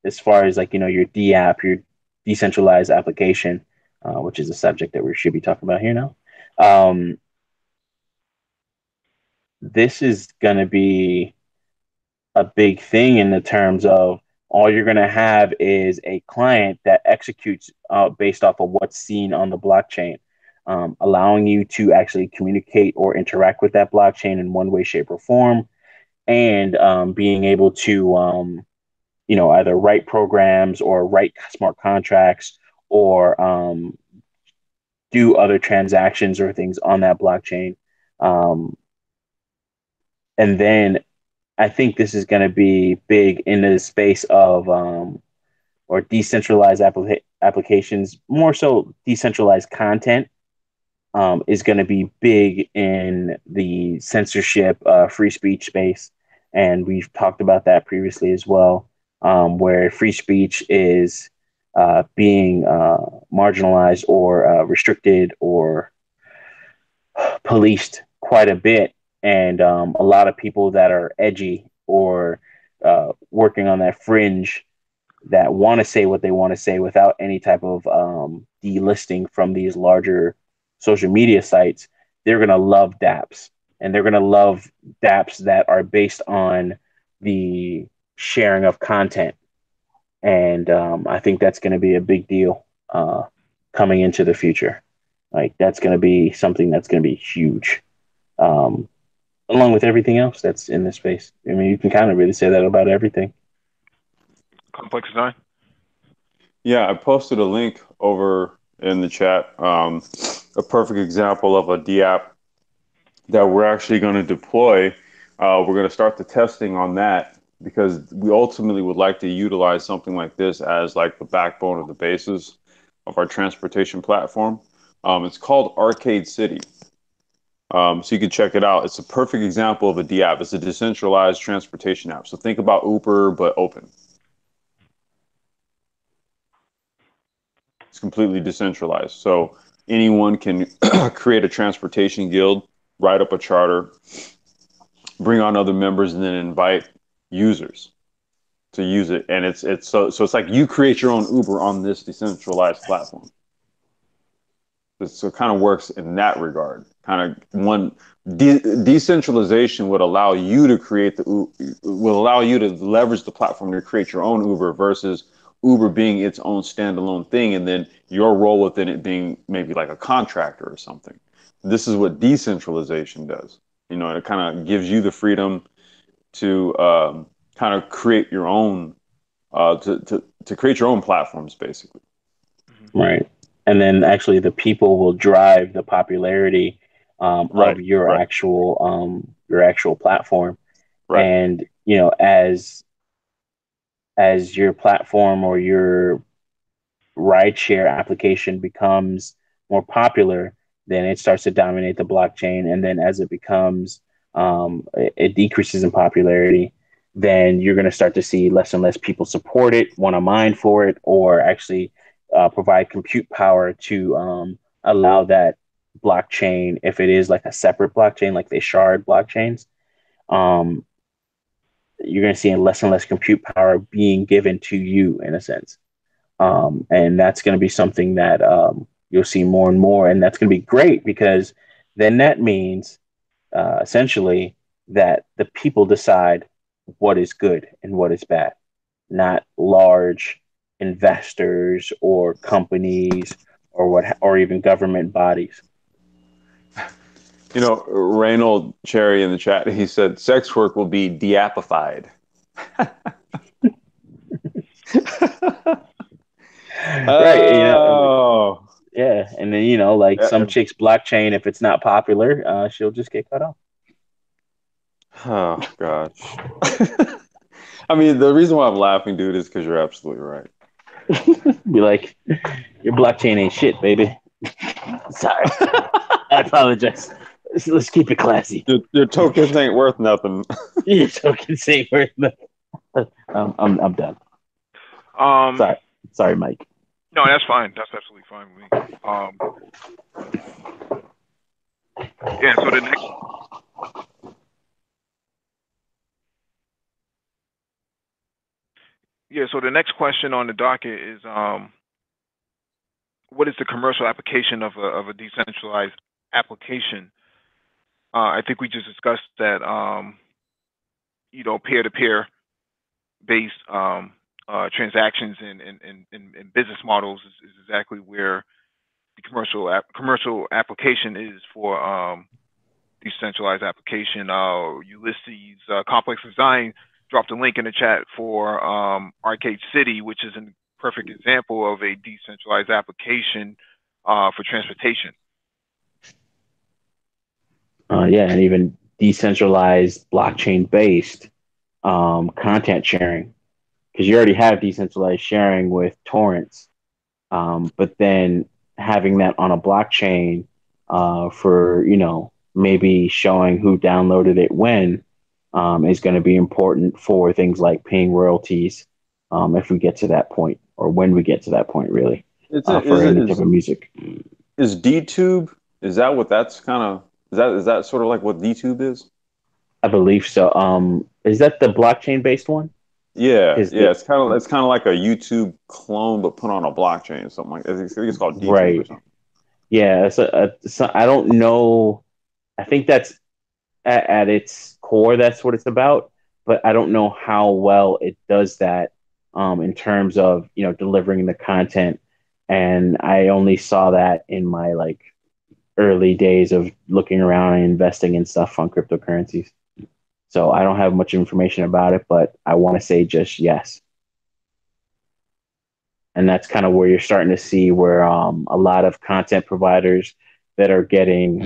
as far as like your dApp, your decentralized application, which is a subject that we should be talking about here now. This is going to be a big thing in the terms of all you're going to have is a client that executes based off of what's seen on the blockchain, allowing you to actually communicate or interact with that blockchain in one way, shape, or form, and being able to either write programs or write smart contracts or do other transactions or things on that blockchain. And then I think this is going to be big in the space of or decentralized applications, more so decentralized content is going to be big in the censorship, free speech space. And we've talked about that previously as well, where free speech is being marginalized or restricted or policed quite a bit. And a lot of people that are edgy or working on that fringe that want to say what they want to say without any type of delisting from these larger social media sites, they're going to love dApps. And they're going to love dApps that are based on the sharing of content. And I think that's going to be a big deal coming into the future. Like, that's going to be something that's going to be huge. Along with everything else that's in this space. I mean, you can kind of really say that about everything. Complex design. Yeah, I posted a link over in the chat. A perfect example of a dApp that we're actually going to deploy. We're going to start the testing on that because we ultimately would like to utilize something like this as like the backbone of the basis of our transportation platform. It's called Arcade City. So you can check it out. It's a perfect example of a dApp. It's a decentralized transportation app. So think about Uber, but open. It's completely decentralized. So anyone can create a transportation guild, write up a charter, bring on other members, and then invite users to use it. And it's it's like you create your own Uber on this decentralized platform. So it kind of works in that regard. Kind of one decentralization would allow you to create will allow you to leverage the platform to create your own Uber versus Uber being its own standalone thing, and then your role within it being maybe like a contractor or something. This is what decentralization does. It kind of gives you the freedom to kind of create your own to create your own platforms, basically. Right. And then actually the people will drive the popularity of your actual platform. Right. And as your platform or your rideshare application becomes more popular, then it starts to dominate the blockchain. And then as it becomes, it decreases in popularity, then you're going to start to see less and less people support it, want to mine for it, or actually provide compute power to allow that blockchain, if it is like a separate blockchain, like they shard blockchains, um, you're going to see less and less compute power being given to you in a sense. And that's going to be something that you'll see more and more. And that's going to be great because then that means essentially that the people decide what is good and what is bad, not large investors or companies or even government bodies. Reynold Cherry in the chat, he said sex work will be deappified. Right. Oh, Yeah, and then like some Yeah. chick's blockchain, if it's not popular, she'll just get cut off. Oh gosh. I mean, the reason why I'm laughing, dude, is because you're absolutely right. Be like, your blockchain ain't shit, baby. Sorry, I apologize. Let's keep it classy. Your tokens ain't worth nothing. Your tokens ain't worth nothing. I'm done. Um, Sorry, Mike. no, that's fine. That's absolutely fine with me. Yeah. So the next, So the next question on the docket is, what is the commercial application of a decentralized application? I think we just discussed that, peer-to-peer based transactions and business models is exactly where the commercial application is for decentralized application. Ulysses Complex Design dropped a link in the chat for Arcade City, which is a perfect example of a decentralized application for transportation. Yeah, and even decentralized blockchain based content sharing, because you already have decentralized sharing with torrents, but then having that on a blockchain for maybe showing who downloaded it when is going to be important for things like paying royalties if we get to that point, or when we get to that point, really, It's for any type of music. is DTube? Is that what that's kind of? Is that sort of like what DTube is? I believe so. Is that the blockchain based one? Yeah, Is yeah. the It's kind of like a YouTube clone, but put on a blockchain or something like that. I think it's called DTube or right? something. Yeah, so I don't know. I think that's at its core, that's what it's about. But I don't know how well it does that in terms of delivering the content. And I only saw that in my like early days of looking around and investing in stuff on cryptocurrencies. So I don't have much information about it, but I want to say just yes. And that's kind of where you're starting to see where a lot of content providers that are getting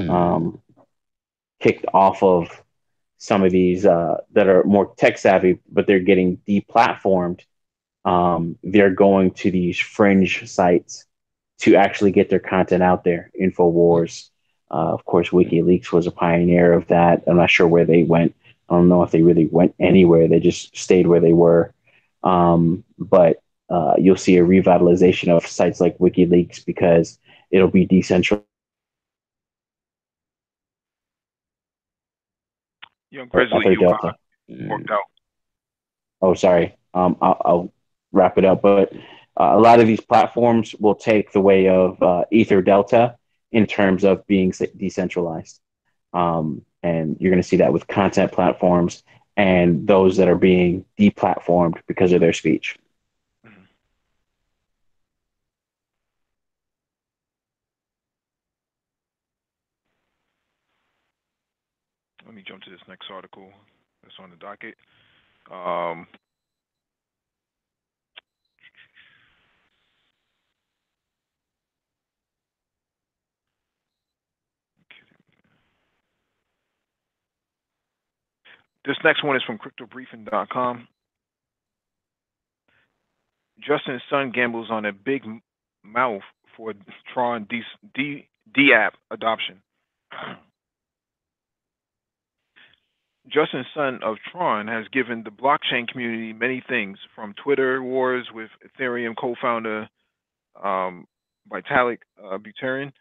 kicked off of some of these that are more tech savvy, but they're getting deplatformed. They're going to these fringe sites to actually get their content out there. Infowars, of course, WikiLeaks was a pioneer of that. I'm not sure where they went. I don't know if they really went anywhere. They just stayed where they were. But you'll see a revitalization of sites like WikiLeaks because it'll be decentralized. Young Or Grizzly, Ether you Delta. worked out. Oh, sorry. I'll wrap it up. But a lot of these platforms will take the way of Ether Delta in terms of being decentralized. And you're going to see that with content platforms and those that are being deplatformed because of their speech. Mhm. Let me jump to this next article that's on the docket. Um, this next one is from CryptoBriefing.com. Justin's son gambles on a big mouth for Tron dApp adoption. Justin Sun of Tron has given the blockchain community many things, from Twitter wars with Ethereum co-founder um, Vitalik Buterin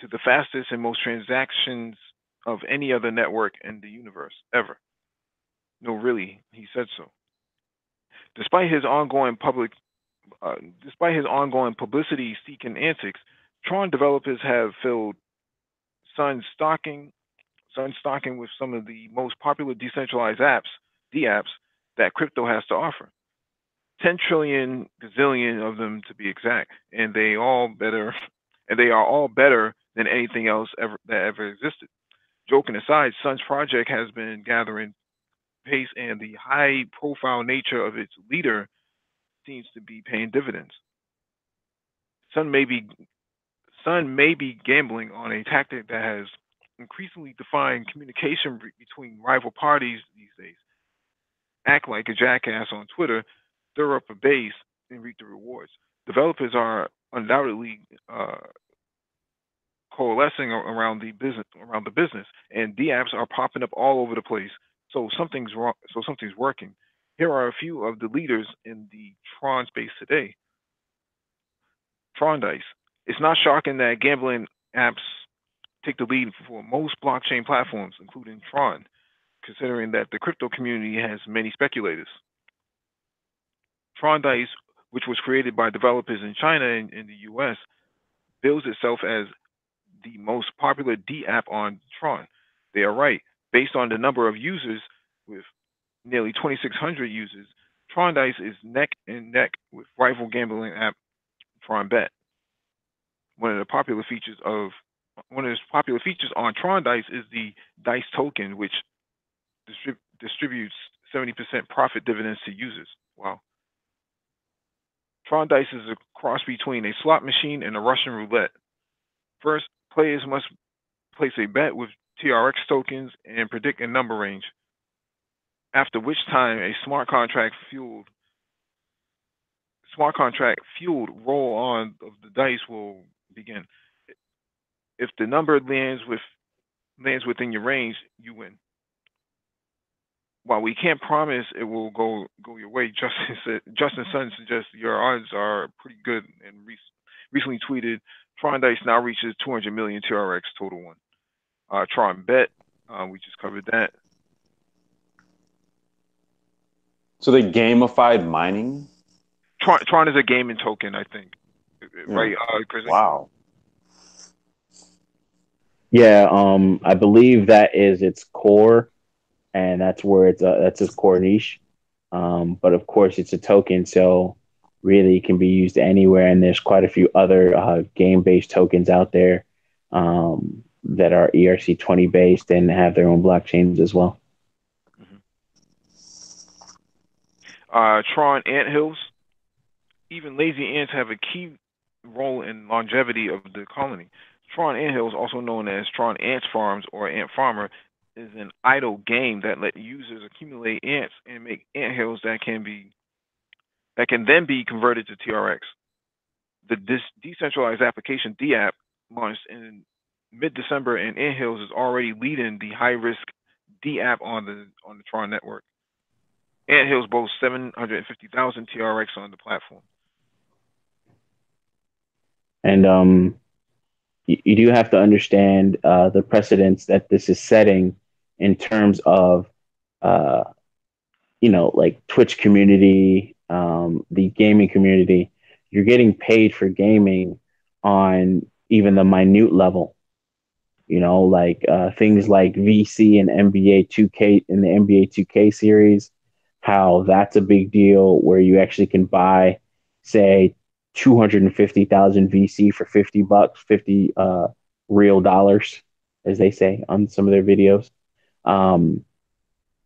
to the fastest and most transactions of any other network in the universe ever. No, really, he said so. Despite his ongoing publicity-seeking antics, Tron developers have filled Sun stocking with some of the most popular decentralized apps, dApps, that crypto has to offer. 10 trillion gazillion of them to be exact, and they are all better than anything else that ever existed. Joking aside, Sun's project has been gathering pace, and the high-profile nature of its leader seems to be paying dividends. Sun may be son may be gambling on a tactic that has increasingly defined communication between rival parties these days. Act like a jackass on Twitter, stir up a base, and reap the rewards. Developers are undoubtedly coalescing around the business, and dApps are popping up all over the place. So something's wrong. So something's working. Here are a few of the leaders in the Tron space today. Tron Dice. It's not shocking that gambling apps take the lead for most blockchain platforms, including Tron, considering that the crypto community has many speculators. Tron Dice, which was created by developers in China and in the US, bills itself as the most popular dApp on Tron. They are right. Based on the number of users, with nearly 2,600 users, Tron Dice is neck and neck with rival gambling app Tron Bet. One of the popular features on Tron Dice is the Dice token, which distributes 70% profit dividends to users. Wow. Tron Dice is a cross between a slot machine and a Russian roulette. First, players must place a bet with TRX tokens and predict a number range, after which time a smart contract fueled roll on of the dice will begin. If the number lands within your range, you win. While we can't promise it will go your way, Justin Sun suggests your odds are pretty good, and recently tweeted, Tron Dice now reaches 200 million TRX total one. Tron Bet, we just covered that. So they gamified mining? Tron is a gaming token, I think. Right, Chris? Wow. Yeah, I believe that is its core, and that's where that's its core niche. But of course, it's a token, so really it can be used anywhere. And there's quite a few other game-based tokens out there that are ERC20 based and have their own blockchains as well. Tron Anthills. Even lazy ants have a key role in longevity of the colony. Tron Anthills, also known as Tron Ants Farms or Ant Farmer, is an idle game that let users accumulate ants and make anthills that can then be converted to TRX. The decentralized application dApp launched in mid-December, and Anthills is already leading the high-risk dApp on the Tron network. Anthills boasts 750,000 TRX on the platform. And you do have to understand the precedents that this is setting in terms of, like Twitch community, the gaming community. You're getting paid for gaming on even the minute level. Like things like VC and NBA 2K in the NBA 2K series, how that's a big deal where you actually can buy, say, 250,000 VC for $50, 50 real dollars, as they say on some of their videos.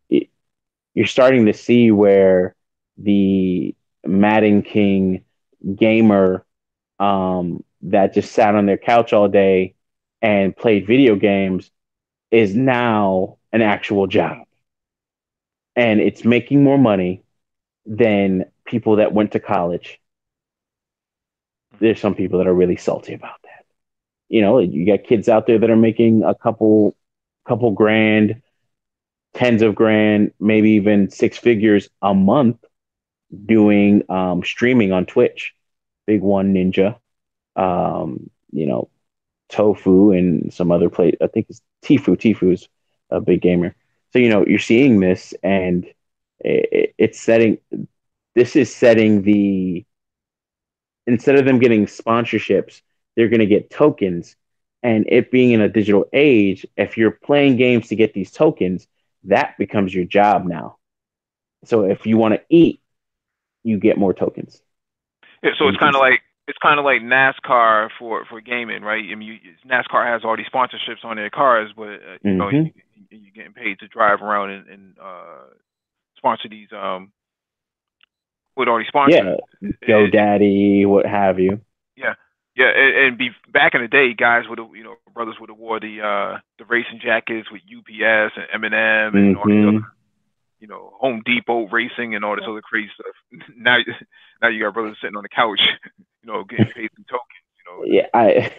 You're starting to see where the Madden King gamer that just sat on their couch all day and played video games is now an actual job. And it's making more money than people that went to college. There's some people that are really salty about that. You got kids out there that are making a couple grand, tens of grand, maybe even six figures a month doing streaming on Twitch. Big One Ninja, Tofu, and some other place. I think it's Tifu. Tifu's a big gamer. So you're seeing this, and it's setting. This is setting the. Instead of them getting sponsorships, they're going to get tokens. And it being in a digital age, if you're playing games to get these tokens, that becomes your job now. So if you want to eat, you get more tokens. Yeah, so it's kind of like NASCAR for gaming, right? I mean, NASCAR has all these sponsorships on their cars, but you're getting paid to drive around and sponsor these with all these sponsors. Yeah, GoDaddy, what have you. Yeah. Yeah, and be back in the day, guys would have, brothers would have wore the racing jackets with UPS and M&M and all these other, Home Depot racing and all this other crazy stuff. Now you got brothers sitting on the couch, getting paid some tokens. Yeah,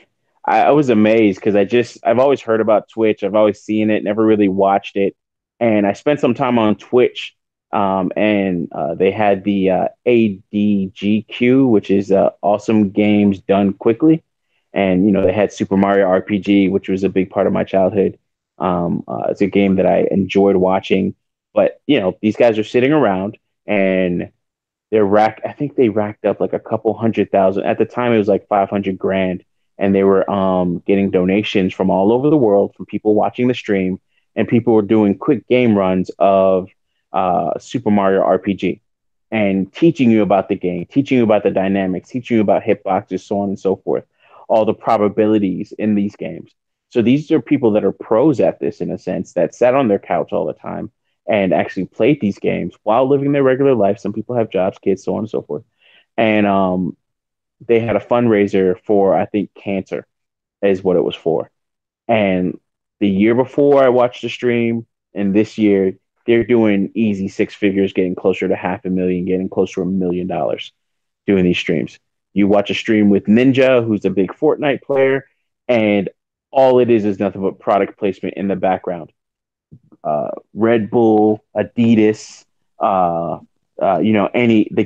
I was amazed because I've always heard about Twitch. I've always seen it, never really watched it. And I spent some time on Twitch, and they had the ADGQ, which is awesome games done quickly. And they had Super Mario RPG, which was a big part of my childhood. It's a game that I enjoyed watching. But these guys are sitting around and I think they racked up like a couple 100,000. At the time, it was like 500 grand, and they were getting donations from all over the world from people watching the stream, and people were doing quick game runs of Super Mario RPG and teaching you about the game, teaching you about the dynamics, teaching you about hitboxes, so on and so forth, all the probabilities in these games. So these are people that are pros at this, in a sense, that sat on their couch all the time and actually played these games while living their regular life. Some people have jobs, kids, so on and so forth. And they had a fundraiser for, I think, cancer is what it was for. And the year before I watched the stream, and this year, they're doing easy six figures, getting closer to $500,000, getting closer to $1 million doing these streams. You watch a stream with Ninja, who's a big Fortnite player, and all it is nothing but product placement in the background. Red Bull, Adidas, the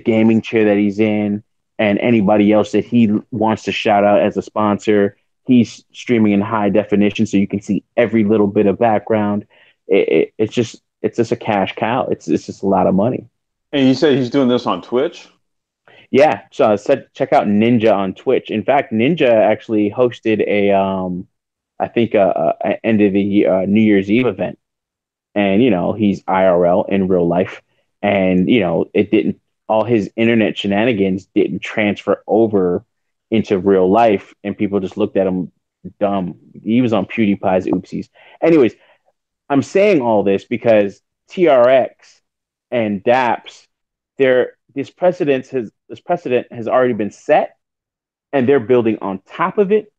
gaming chair that he's in, and anybody else that he wants to shout out as a sponsor. He's streaming in high definition, so you can see every little bit of background. It's just a cash cow. It's just a lot of money. And you say he's doing this on Twitch? Yeah. So I said check out Ninja on Twitch. In fact, Ninja actually hosted I think a end of the year New Year's Eve event. And, he's IRL in real life. And, all his internet shenanigans didn't transfer over into real life. And people just looked at him dumb. He was on PewDiePie's oopsies. Anyways, I'm saying all this because TRX and dApps, this precedent has already been set, and they're building on top of it.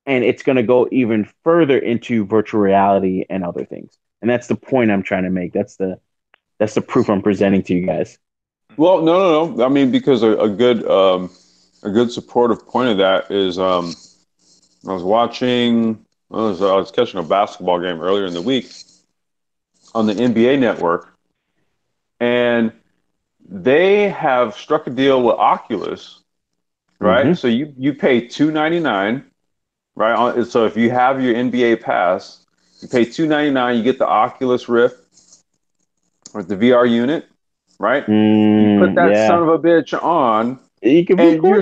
And it's going to go even further into virtual reality and other things. And that's the point I'm trying to make. That's the proof I'm presenting to you guys. Well, no. I mean, because a good supportive point of that is I was catching a basketball game earlier in the week on the NBA network, and they have struck a deal with Oculus, right? Mm-hmm. So you pay $299, right? So if you have your NBA pass, you pay $299, you get the Oculus Rift or the VR unit, right? You put that son of a bitch on, and you're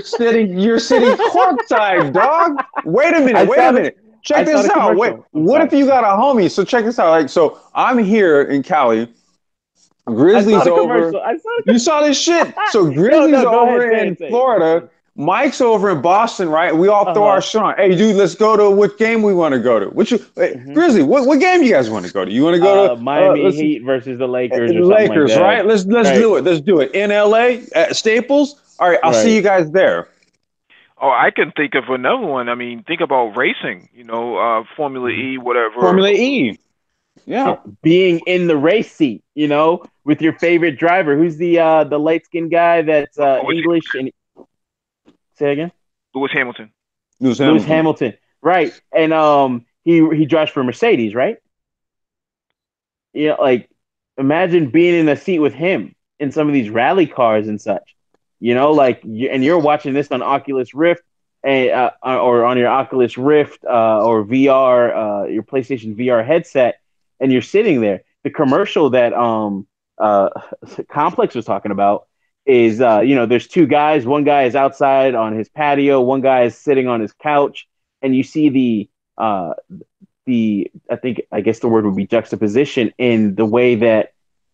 sitting courtside, dog. Wait a minute. Check this out. Wait, what if you got a homie? So check this out. Like, so I'm here in Cali. Grizzlies over. You saw this shit. So Grizzlies over in Florida. Mike's over in Boston, right? We all throw our shit on. Hey, dude, let's go to what game we want to go to. Grizzly, what game you guys want to go to? You want to go to Miami Heat versus the Lakers? The Lakers, like right? Let's do it. Let's do it in LA at Staples. All right, I'll see you guys there. Oh, I can think of another one. I mean, think about racing. Formula E, whatever. Formula E. Yeah, being in the race seat, with your favorite driver. Who's the light skinned guy that's English and. Say again? Lewis Hamilton. Lewis Hamilton. Right. And he drives for Mercedes, right? Like imagine being in a seat with him in some of these rally cars and such. And you're watching this on Oculus Rift or on your Oculus Rift or VR, your PlayStation VR headset, and you're sitting there. The commercial that Complex was talking about is there's two guys. One guy is outside on his patio. One guy is sitting on his couch, and you see I guess the word would be juxtaposition in the way that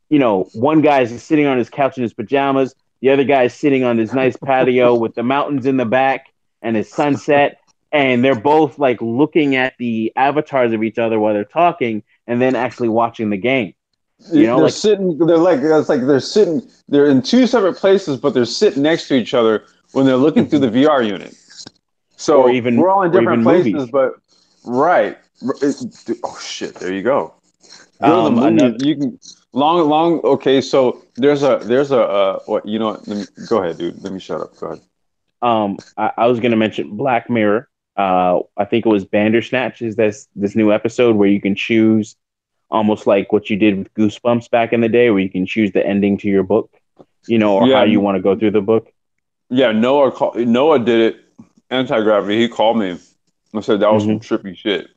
one guy is sitting on his couch in his pajamas. The other guy is sitting on this nice patio with the mountains in the back and his sunset, and they're both like looking at the avatars of each other while they're talking, and then actually watching the game. They're sitting. They're in two separate places, but they're sitting next to each other when they're looking through the VR unit. So we're all in or different even places, movies. but right. Oh shit! There you go. Go to the Another movies. You can long. Okay, so there's a what you know? Go ahead, dude. Let me shut up. Go ahead. I was gonna mention Black Mirror. I think it was Bandersnatch is this new episode where you can choose almost like what you did with Goosebumps back in the day, where you can choose the ending to your book, or how Yeah, you want to go through the book. yeah. Noah did it. Anti-gravity. He called me and said that was some Hmm. trippy shit.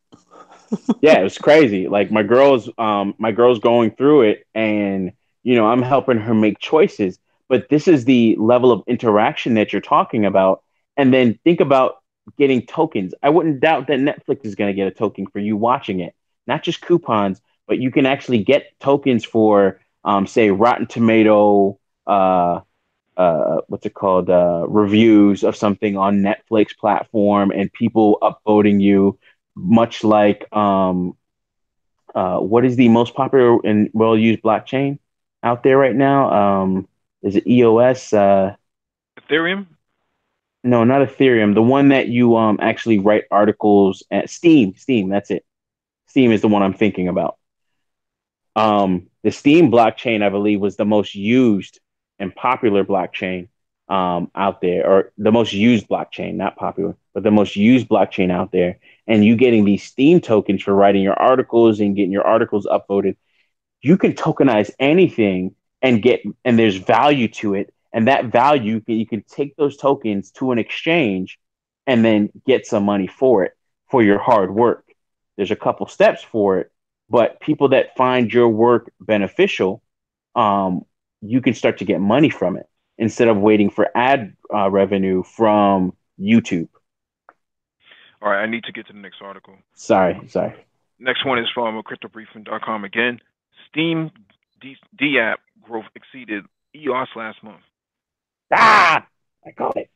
Yeah, it was crazy. Like my girl's going through it, and I'm helping her make choices. But this is the level of interaction that you're talking about. And then think about getting tokens. I wouldn't doubt that Netflix is going to get a token for you watching it, not just coupons, but you can actually get tokens for, say, Rotten Tomato, what's it called, reviews of something on Netflix platform, and people upvoting you, much like what is the most popular and well used blockchain out there right now? Is it EOS? Ethereum. No, not Ethereum. The one that you actually write articles at Steam. Steam, that's it. Steam is the one I'm thinking about. The Steam blockchain, I believe, was the most used and popular blockchain out there, or the most used blockchain, not popular, but the most used blockchain out there. And you getting these Steam tokens for writing your articles and getting your articles upvoted, you can tokenize anything and there's value to it, and that value you can take those tokens to an exchange and then get some money for it, for your hard work. There's a couple steps for it, but people that find your work beneficial, um, you can start to get money from it instead of waiting for ad revenue from YouTube. All right, I need to get to the next article. Sorry. Next one is from cryptobriefing.com again. Steam dApp growth exceeded EOS last month. I got it.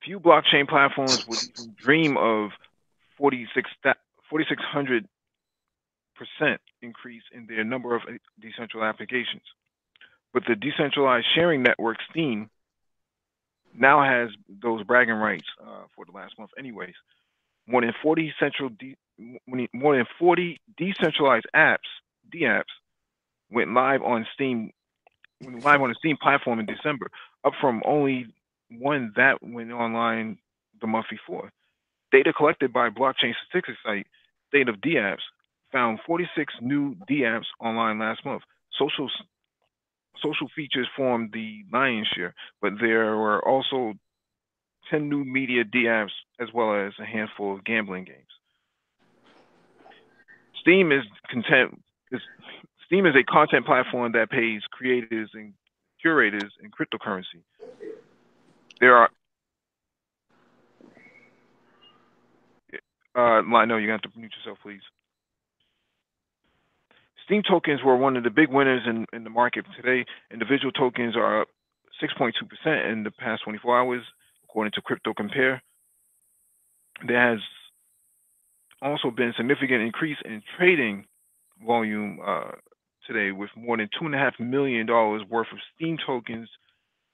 Few blockchain platforms would even dream of 4,600% increase in their number of decentralized applications. But the decentralized sharing network Steam now has those bragging rights for the last month, anyways. More than 40 decentralized apps, dApps, went live on the Steam platform in December, up from only one that went online the month before. Data collected by blockchain statistics site State of dApps found 46 new dApps online last month. Social features formed the lion's share, but there were also 10 new media dApps as well as a handful of gambling games. Steam is content is Steam is a content platform that pays creators and curators in cryptocurrency. There are no, you're gonna have to mute yourself, please. Steam tokens were one of the big winners in the market today. Individual tokens are up 6.2% in the past 24 hours, according to Crypto Compare. There has also been significant increase in trading volume today, with more than $2.5 million worth of Steam tokens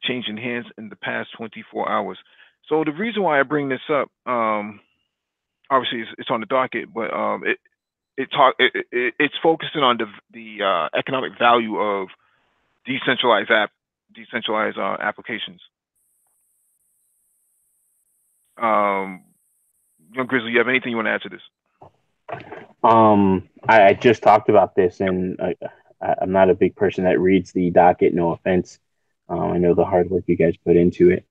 changing hands in the past 24 hours. So the reason why I bring this up, obviously it's on the docket, but it's focusing on the economic value of decentralized applications. Young Grizzly, you have anything you want to add to this? I just talked about this, and I'm not a big person that reads the docket. No offense. I know the hard work you guys put into it.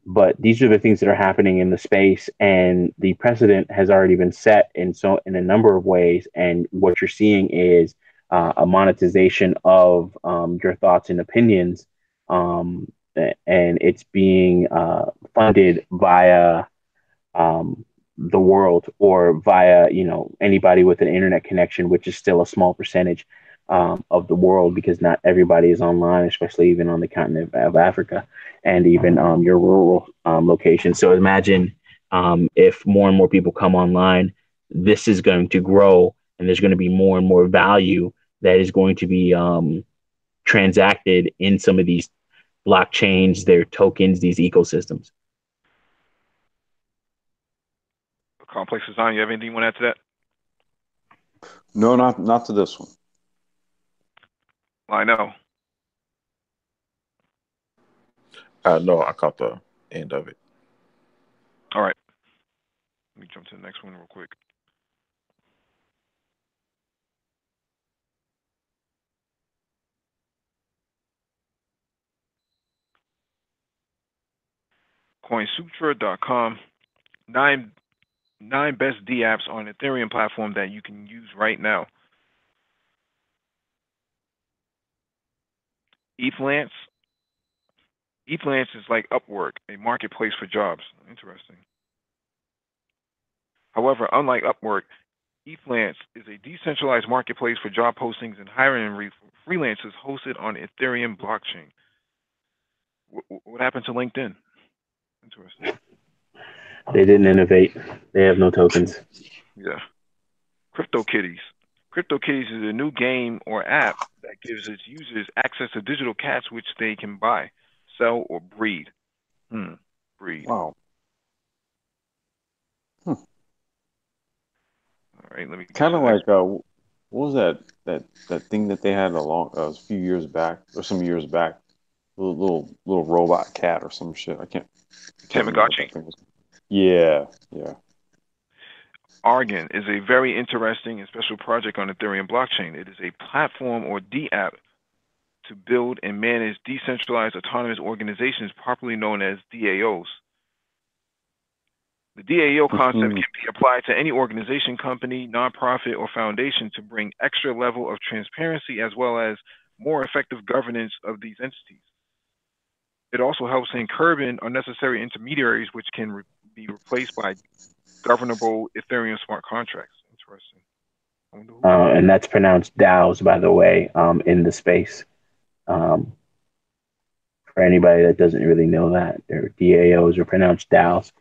But these are the things that are happening in the space, and the precedent has already been set in a number of ways. And what you're seeing is a monetization of your thoughts and opinions, um, and it's being funded via um, the world, or via anybody with an internet connection, which is still a small percentage of the world, because not everybody is online, especially even on the continent of Africa, and even your rural locations. So imagine if more and more people come online, this is going to grow, and there's going to be more and more value that is going to be transacted in some of these blockchains, their tokens, these ecosystems. Complex design. You have anything you want to add to that? No, not to this one. I know. No, I caught the end of it. All right. Let me jump to the next one real quick. Coinsutra.com. Nine best dApps on Ethereum platform that you can use right now. ETHLance. ETHLance is like Upwork, a marketplace for jobs. Interesting. However, unlike Upwork, ETHLance is a decentralized marketplace for job postings and hiring freelancers hosted on Ethereum blockchain. What happened to LinkedIn? Interesting. They didn't innovate. They have no tokens. Yeah. CryptoKitties. CryptoKitties is a new game or app that gives its users access to digital cats which they can buy, sell, or breed. Breed. Wow. All right, let me get Kind to of the next. like what was that thing that they had a few years back or some years back? Little robot cat or some shit. I can't remember what Tamagotchi. that thing was. Yeah, yeah. Argon is a very interesting and special project on Ethereum blockchain. It is a platform or dApp to build and manage decentralized autonomous organizations, popularly known as DAOs. The DAO concept can be applied to any organization, company, nonprofit, or foundation to bring extra level of transparency as well as more effective governance of these entities. It also helps in curbing unnecessary intermediaries, which can be replaced by governable Ethereum smart contracts. Interesting. And that's pronounced DAOs, by the way, in the space. For anybody that doesn't really know that, their DAOs are pronounced DAOs.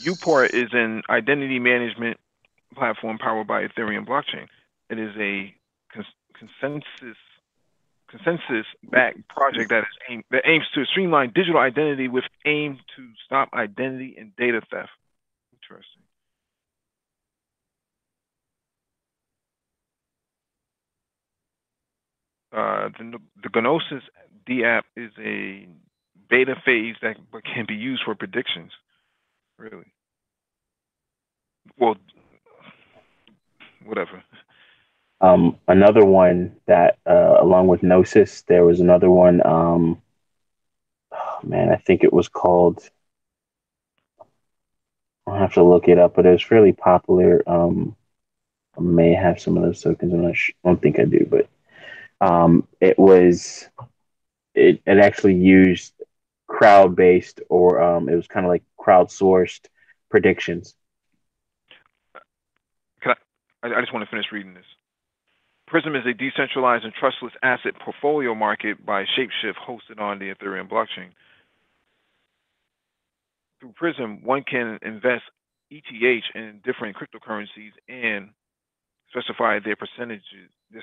Uport is an identity management platform powered by Ethereum blockchain. It is a consensus-backed project that aims to streamline digital identity with aim to stop identity and data theft. Interesting. The Gnosis dApp is a beta phase that can be used for predictions. Really? Well, whatever. Another one that, along with Gnosis, there was another one. Man, I think it was called. I'll have to look it up, but it was fairly popular. I may have some of those tokens. I don't think I do, but it actually used crowd based, or it was kind of like crowdsourced predictions. I just want to finish reading this. Prism is a decentralized and trustless asset portfolio market by Shapeshift hosted on the Ethereum blockchain. Through Prism, one can invest ETH in different cryptocurrencies and specify this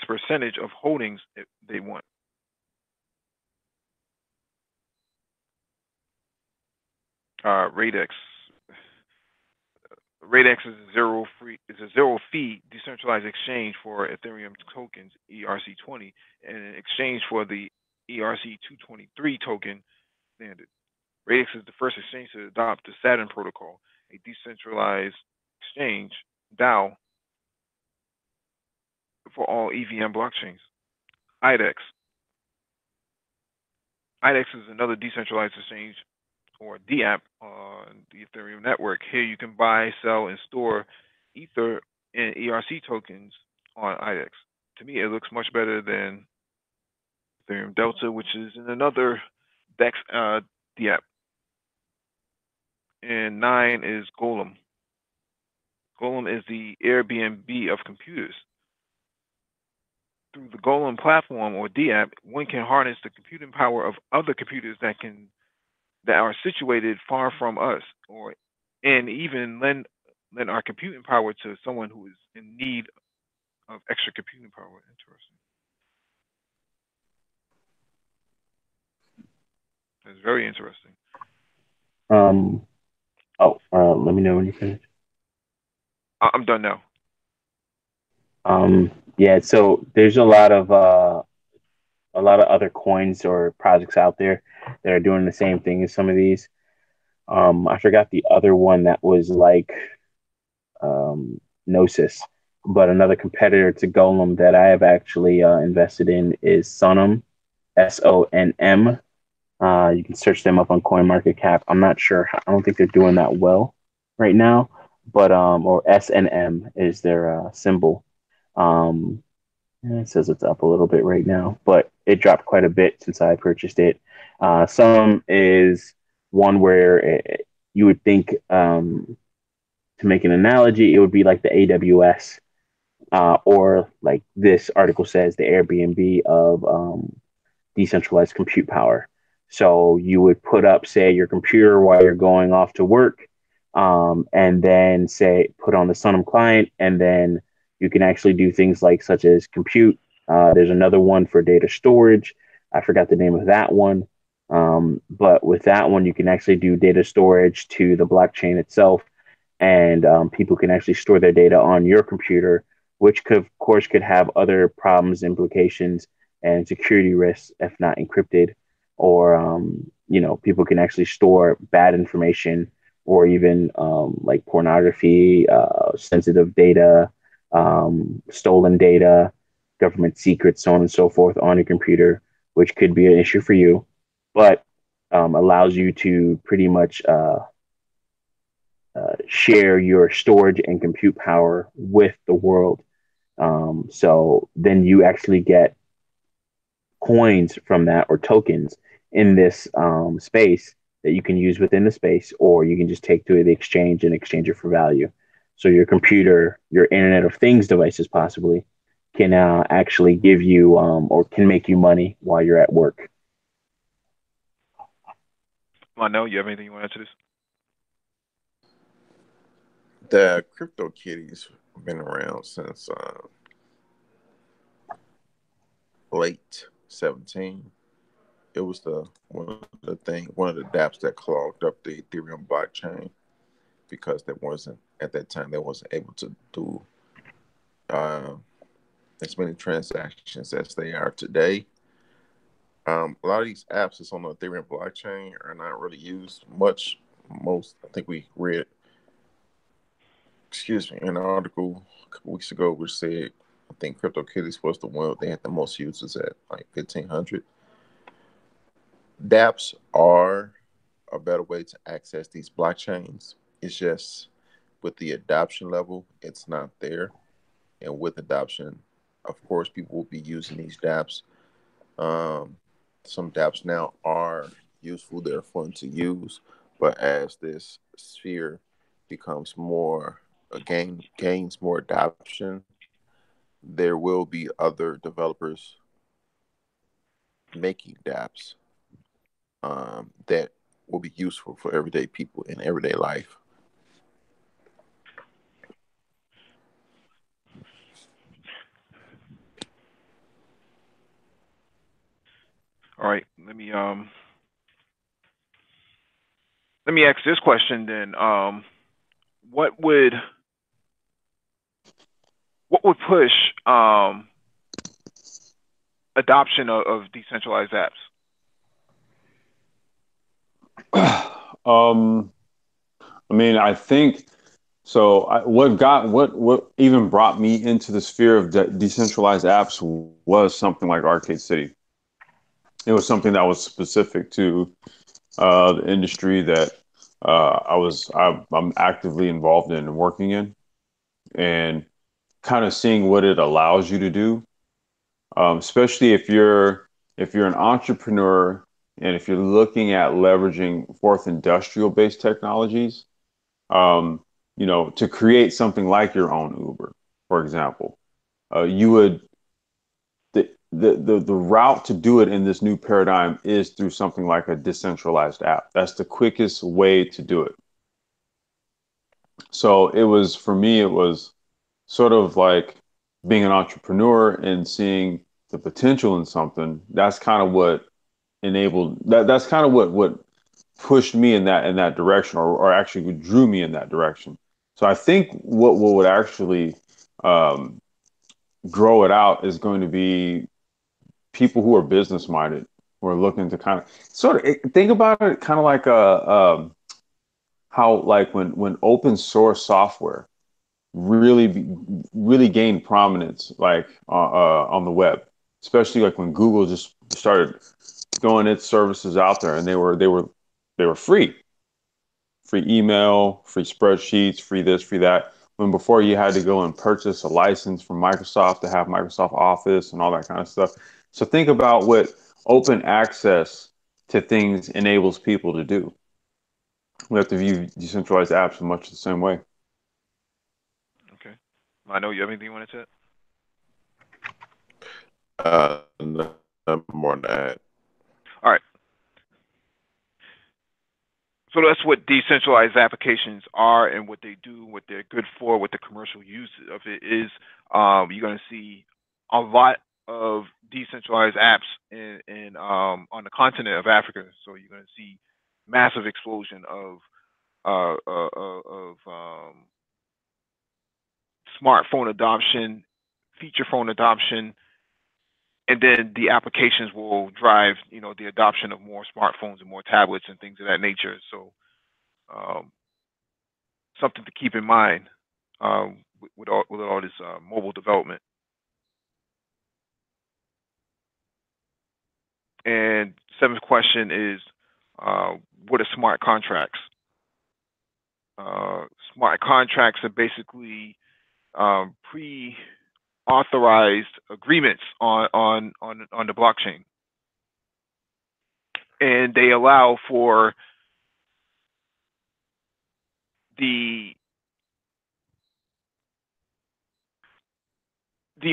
percentage of holdings they want. Radex. Radex is a zero fee decentralized exchange for Ethereum tokens ERC20 and in exchange for the ERC223 token standard. Radex is the first exchange to adopt the Saturn protocol, a decentralized exchange DAO for all EVM blockchains. IDEX. IDEX is another decentralized exchange or dApp on the Ethereum network. Here you can buy, sell, and store Ether and ERC tokens on IDEX. To me, it looks much better than Ethereum Delta, which is in another DEX dApp. And 9 is Golem. Golem is the Airbnb of computers. Through the Golem platform or dApp, one can harness the computing power of other computers that are situated far from us, and even lend our computing power to someone who is in need of extra computing power. Interesting. That's very interesting. Um, let me know when you finish. I'm done now. Yeah, so there's a lot of other coins or projects out there that are doing the same thing as some of these. I forgot the other one that was like Gnosis, but another competitor to Golem that I have actually invested in is Sonum, Sonm. You can search them up on CoinMarketCap. I'm not sure. I don't think they're doing that well right now, but or SNM is their symbol. Um, it says it's up a little bit right now, but it dropped quite a bit since I purchased it. Some is one where you would think, to make an analogy, it would be like the AWS, or like this article says, the Airbnb of decentralized compute power. So you would put up, say, your computer while you're going off to work, and then say put on the Sunum client, and then you can actually do things like such as compute. There's another one for data storage. I forgot the name of that one. But with that one, you can actually do data storage to the blockchain itself, and people can actually store their data on your computer, which could, of course, could have other problems, implications, and security risks if not encrypted, or people can actually store bad information, or even like pornography, sensitive data, stolen data, government secrets, so on and so forth, on your computer, which could be an issue for you, but allows you to pretty much share your storage and compute power with the world. So then you actually get coins from that, or tokens in this space that you can use within the space, or you can just take to the exchange and exchange it for value. So your computer, your Internet of Things devices possibly can actually give you, or can make you money while you're at work. Lionel, you have anything you want to add to this? The crypto kitties have been around since late 17. It was the one of the dApps that clogged up the Ethereum blockchain because there wasn't at that time they wasn't able to do uh, as many transactions as they are today. A lot of these apps that's on the Ethereum blockchain are not really used much. Most, I think we read, excuse me, an article a couple weeks ago which said I think CryptoKitties was the one they had the most users at like 1,500. dApps are a better way to access these blockchains. It's just with the adoption level, it's not there. And with adoption, of course, people will be using these dApps. Um, some dApps now are useful; they're fun to use. But as this sphere becomes more, gains more adoption, there will be other developers making dApps that will be useful for everyday people in everyday life. All right, let me ask this question then. What would what would push adoption of decentralized apps? I mean, I think so. What even brought me into the sphere of decentralized apps was something like Arcade City. It was something that was specific to the industry that I'm actively involved in and working in, and kind of seeing what it allows you to do, especially if you're an entrepreneur and if you're looking at leveraging fourth industrial based technologies, um, to create something like your own Uber, for example. You would the route to do it in this new paradigm is through something like a decentralized app. That's the quickest way to do it. So it was for me, it was sort of like being an entrepreneur and seeing the potential in something. That's kind of what enabled that. That's kind of what pushed me in that direction, or actually drew me in that direction. So I think what would actually um, grow it out is going to be people who are business minded, who are looking to kind of sort of think about it, kind of like how like when open source software really gained prominence, like on the web, especially like when Google just started throwing its services out there, and they were free email, free spreadsheets, free this, free that. When before you had to go and purchase a license from Microsoft to have Microsoft Office and all that kind of stuff. So think about what open access to things enables people to do. We have to view decentralized apps in much the same way. Okay. I know you have anything you want to say? Nothing more than that. All right. So that's what decentralized applications are and what they do, what they're good for, what the commercial use of it is. You're going to see a lot of decentralized apps in on the continent of Africa. So you're going to see massive explosion of smartphone adoption, feature phone adoption, and then the applications will drive, the adoption of more smartphones and more tablets and things of that nature. So um, something to keep in mind with all this mobile development. And seventh question is, what are smart contracts? Smart contracts are basically pre-authorized agreements on the blockchain, and they allow for the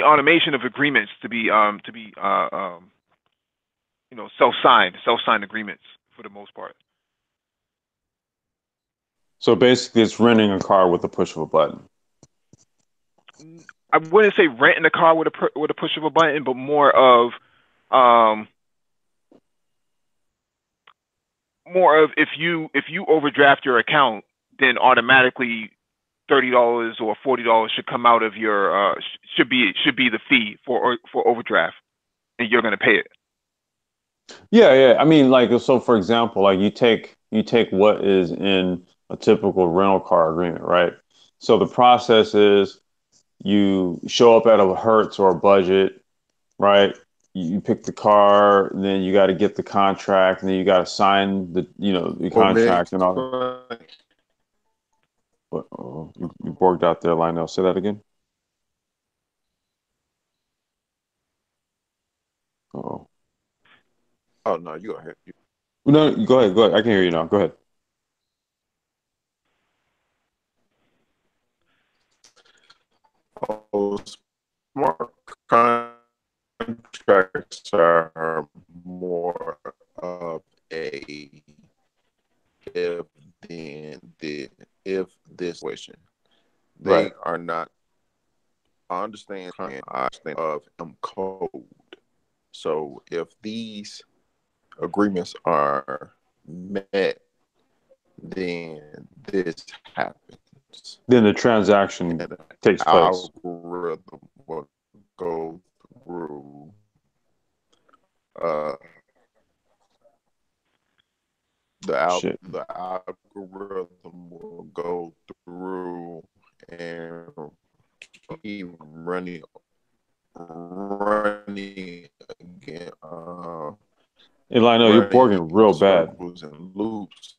automation of agreements to be self-signed agreements for the most part. So basically, it's renting a car with the push of a button. I wouldn't say renting a car with a push of a button, but more of if you overdraft your account, then automatically $30 or $40 should come out of your should be the fee for overdraft, and you're going to pay it. Yeah, yeah. I mean, like, so for example, like you take what is in a typical rental car agreement, right? So the process is you show up at a Hertz or a budget, right? You pick the car, and then you got to get the contract, and then you got to sign the Well, Meg, contract and all that. But oh, you borged out there, Lionel. Say that again. Oh, oh no, you go ahead. no, go ahead, go ahead. I can hear you now. Go ahead. Oh, smart contracts are more of a if then did if this situation. Right. They are not. I understand of code. So if these agreements are met, then this happens. Then the transaction And the takes place. algorithm will go through uh, Shit. the algorithm will go through and keep running again, Hey, Lionel, you're running borging in real bad. circles and loops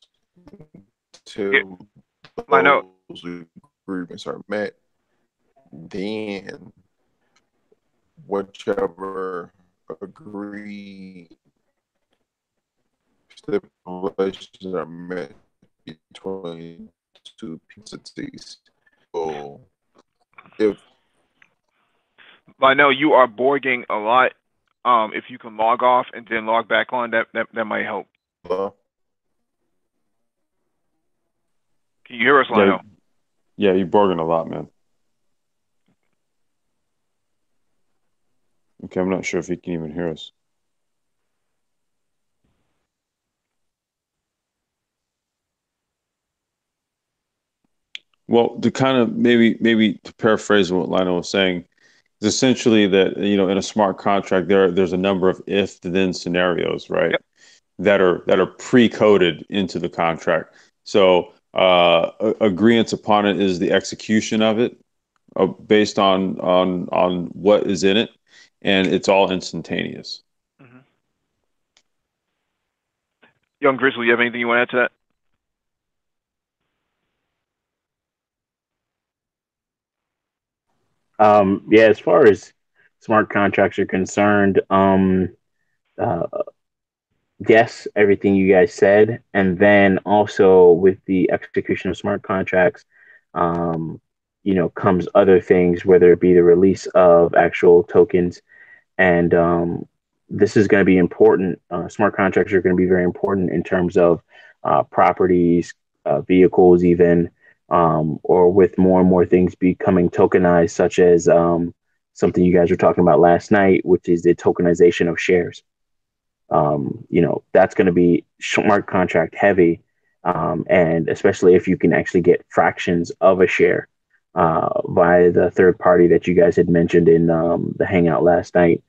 Yeah, till I know. those agreements are met. Then whichever agreed stipulations are met between two entities. So if I know you are borging a lot. If you can log off and then log back on, that might help. Can you hear us, Yeah, Lionel? yeah, you're borging a lot, man. Okay, I'm not sure if he can even hear us. Well, to kind of maybe to paraphrase what Lionel was saying, is essentially that in a smart contract there's a number of if then scenarios, right? Yep. That are pre-coded into the contract. So agreement upon it is the execution of it based on what is in it, and it's all instantaneous. Hmm. Young Grizzly, you have anything you want to add to Yeah, as far as smart contracts are concerned, uh, yes, everything you guys said, and then also with the execution of smart contracts, um, comes other things, whether it be the release of actual tokens, and this is going to be important. Smart contracts are going to be very important in terms of properties, vehicles, even, or with more and more things becoming tokenized, such as something you guys were talking about last night, which is the tokenization of shares. That's going to be smart contract heavy, and especially if you can actually get fractions of a share via the third party that you guys had mentioned in the hangout last night.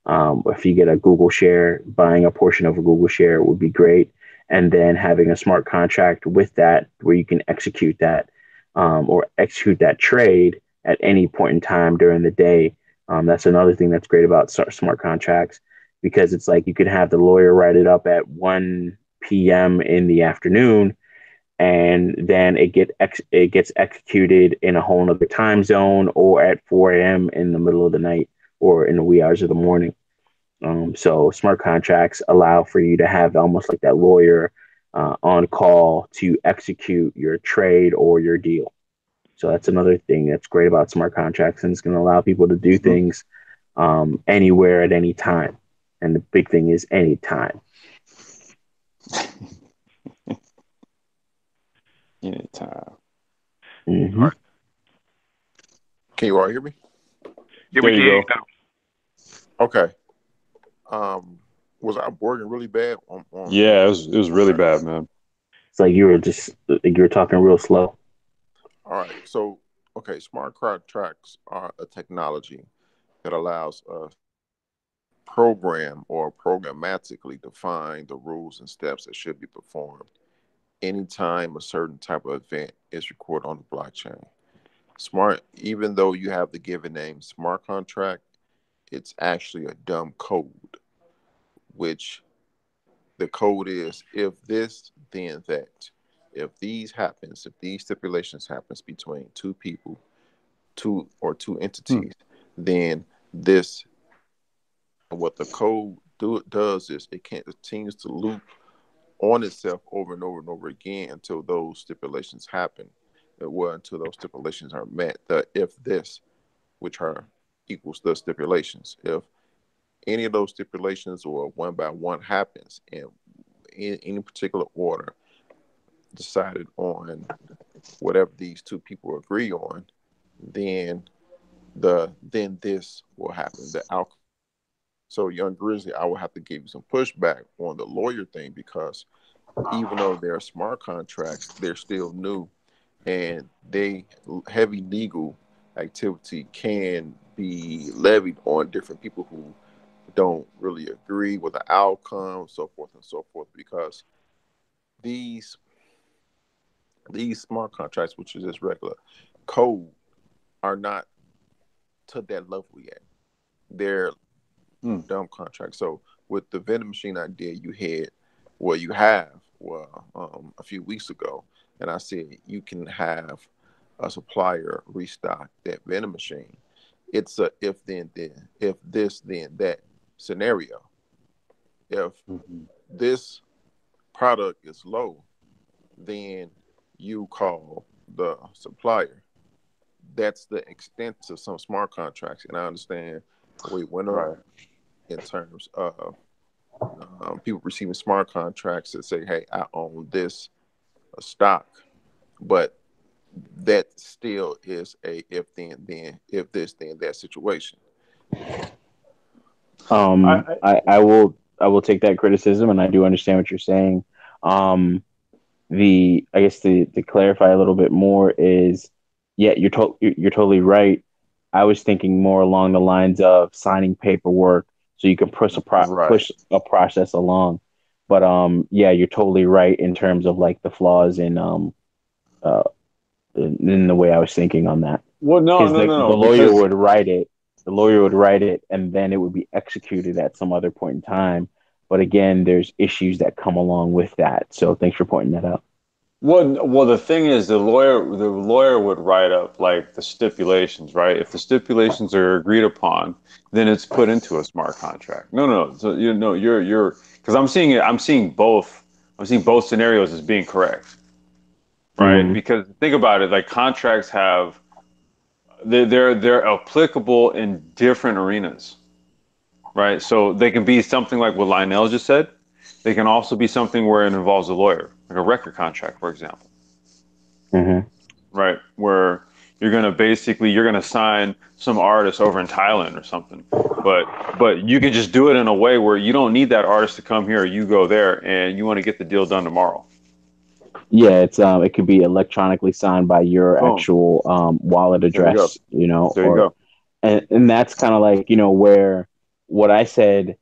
If you get a Google share, buying a portion of a Google share would be great, and then having a smart contract with that where you can execute that, or execute that trade at any point in time during the day. That's another thing that's great about smart contracts, because it's like you can have the lawyer write it up at 1 p.m. in the afternoon, and then it gets executed in a whole other time zone, or at 4 a.m. in the middle of the night, or in the wee hours of the morning. So smart contracts allow for you to have almost like that lawyer on call to execute your trade or your deal. So that's another thing that's great about smart contracts, and it's going to allow people to do Mhm. things anywhere at any time. And the big thing is anytime. Anytime. All Mm-hmm. right. Can you all hear me? Yeah, we There can you hear you go. now. Okay. Um, was I working really bad Yeah, it was really okay. bad, man. It's like you were talking real slow. All right. So okay, smart contracts are a technology that allows us to program or programmatically define the rules and steps that should be performed anytime a certain type of event is recorded on the blockchain. Smart, even though you have the given name smart contract, it's actually a dumb code, which the code is if this, then that. If these happens, if these stipulations happens between two people, two Hmm. entities, then this. What the code does is it continues to loop on itself over and over and over again until those stipulations happen. Well, until those stipulations are met. The if this, which are equals the stipulations. If any of those stipulations or one by one happens in any particular order decided on whatever these two people agree on, then then this will happen. The outcome. So, Young Grizzly, I will have to give you some pushback on the lawyer thing because even though they're smart contracts, they're still new, and they heavy legal activity can be levied on different people who don't really agree with the outcome, so forth and so forth. Because these these smart contracts, which is just regular code, are not to that level yet. They're Hmm. dumb contracts. So with the vending machine idea you have, a few weeks ago, and I said you can have a supplier restock that vending machine. It's a if then, if this then that scenario. If Mhm. this product is low, then you call the supplier. That's the extent of some smart contracts, and I understand we went on Right. in terms of people receiving smart contracts that say, "Hey, I own this stock," but that still is a if this then that situation. I will take that criticism, and I do understand what you're saying. The I guess to clarify a little bit more is Yeah, you're totally right. I was thinking more along the lines of signing paperwork so you can Right. push a process along. But yeah, you're totally right in terms of like the flaws uh in the way I was thinking on that. Well, no, Because no, no, the no, lawyer because would write it, the lawyer would write it, and then it would be executed at some other point in time. But again, there's issues that come along with that. So thanks for pointing that out. well, the thing is, the lawyer would write up like the stipulations, right? If the stipulations are agreed upon, then it's put into a smart contract. No, no, no. So you know, you're because I'm seeing it. I'm seeing both scenarios as being correct, right? Hmm. Because think about it, like contracts have they're applicable in different arenas, right? So they can be something like what Lionel just said. They can also be something where it involves a lawyer, like a record contract, for example, Hmm. right? Where you're gonna sign some artist over in Thailand or something, but you can just do it in a way where you don't need that artist to come here. You go there and you want to get the deal done tomorrow. Yeah, it could be electronically signed by your Boom. actual wallet There you go. address, There you or go. and that's kind of like where what I said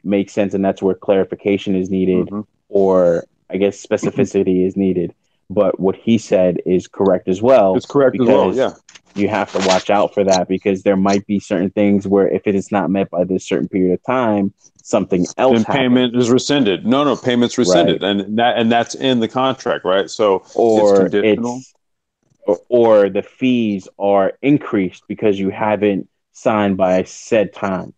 makes sense, and that's where clarification is needed, Hmm. or I guess specificity is needed. But what he said is correct as It's well, correct as well. because Yeah. you have to watch out for that, because there might be certain things where if it is not met by this certain period of time, something else Then happens, payment is rescinded. No, no, payment's right? rescinded, and that's in the contract, right? So it's Or conditional. it's or the fees are increased because you haven't signed by said time,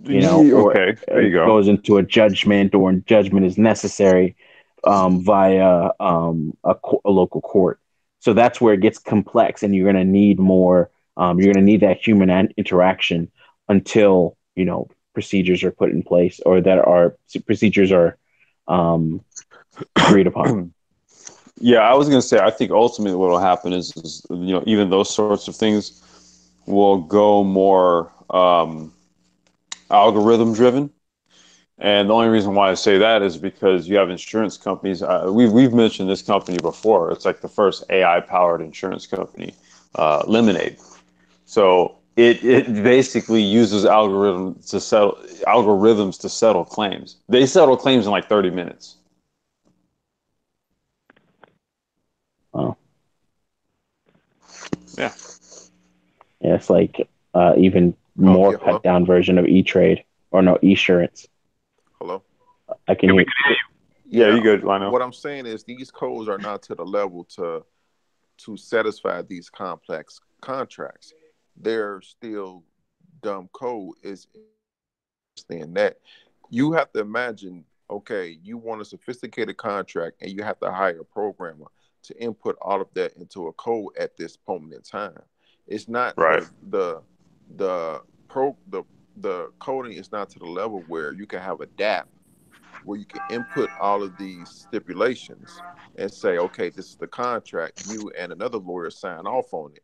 or Okay, there you it go. goes into a judgment, or judgment is necessary via a local court. So that's where it gets complex, and you're going to need more. You're going to need that human interaction until procedures are put in place, or that are procedures are um, agreed upon. Yeah, I was gonna say, I think ultimately what will happen is even those sorts of things will go more algorithm driven. And the only reason why I say that is because you have insurance companies. We've mentioned this company before. It's like the first AI powered insurance company, Lemonade. So it basically uses algorithms to settle claims. They settle claims in like 30 minutes. Oh, Yeah. yeah, it's like even Oh more yeah, cut hello, down version of E Trade, or no, Esurance. hello. I can Yeah, we hear. can hear you. Yeah, Yeah, you good, Lionel. what I'm saying is these codes are not to the level to satisfy these complex contracts. They're still dumb code. Is in that you have to imagine. Okay, you want a sophisticated contract, and you have to hire a programmer to input all of that into a code at this moment in time. It's not Right. the pro the coding is not to the level where you can have a dApp where you can input all of these stipulations and say, okay, this is the contract. You and another lawyer sign off on it.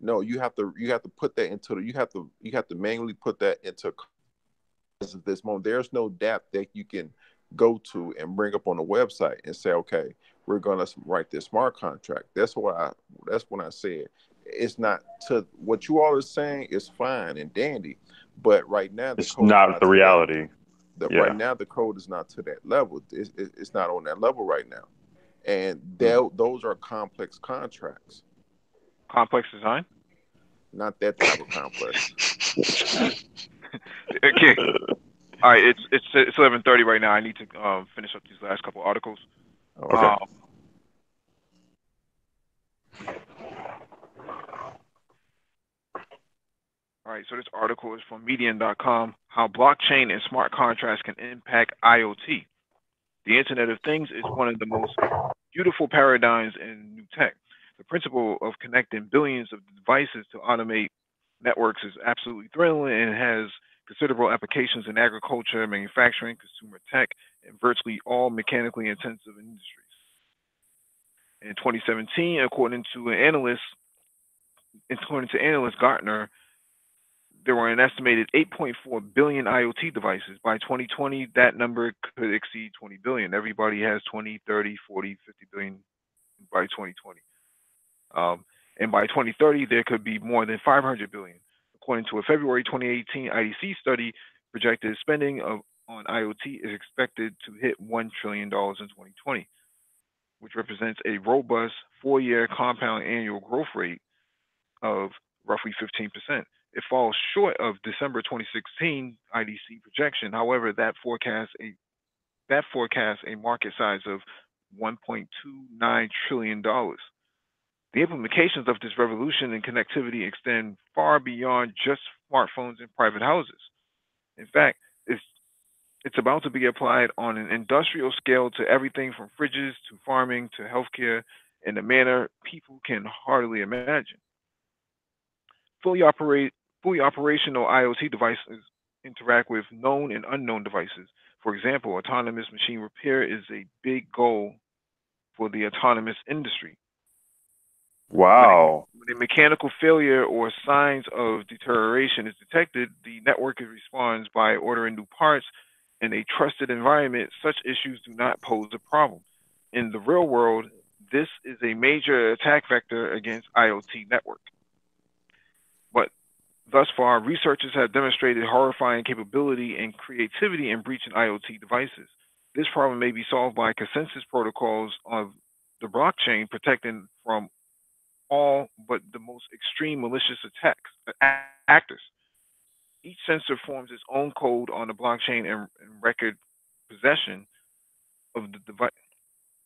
No, you have to put that into you have to manually put that into. As of this moment, there's no dApp that you can go to and bring up on the website and say, okay, we're gonna write this smart contract. That's when I said it's not to what you all are saying is fine and dandy, but right now the It's code is not not the to that. reality. Right Yeah. now the code is not to that level. It's not on that level right now, and Hmm. those are complex contracts, Complex design. not that type of complex. Okay. All right. It's 11:30 right now. I need to finish up these last couple articles. Okay. Okay. Um, all right. So this article is from Medium.com. How blockchain and smart contracts can impact IoT. The Internet of Things is one of the most beautiful paradigms in new tech. The principle of connecting billions of devices to automate networks is absolutely thrilling and has considerable applications in agriculture, manufacturing, consumer tech, and virtually all mechanically intensive industries. In 2017, according to analyst Gartner, there were an estimated 8.4 billion IoT devices. By 2020, that number could exceed 20 billion. Everybody has 20, 30, 40, 50 billion by 2020. Um, And by 2030, there could be more than 500 billion. According to a February 2018 IDC study, projected spending on IoT is expected to hit $1 trillion in 2020, which represents a robust 4-year compound annual growth rate of roughly 15%. It falls short of December 2016 IDC projection. However, that forecasts a market size of $1.29 trillion. The implications of this revolution in connectivity extend far beyond just smartphones in private houses. In fact, it's about to be applied on an industrial scale to everything from fridges to farming to healthcare in a manner people can hardly imagine. Fully operate Fully operational IoT devices interact with known and unknown devices. For example, autonomous machine repair is a big goal for the autonomous industry. Wow. When a mechanical failure or signs of deterioration is detected, the network responds by ordering new parts. In a trusted environment, such issues do not pose a problem. In the real world, this is a major attack vector against IoT network. But thus far, researchers have demonstrated horrifying capability and creativity in breaching IoT devices. This problem may be solved by consensus protocols of the blockchain protecting from all but the most extreme malicious actors. Each sensor forms its own code on the blockchain and record possession of the device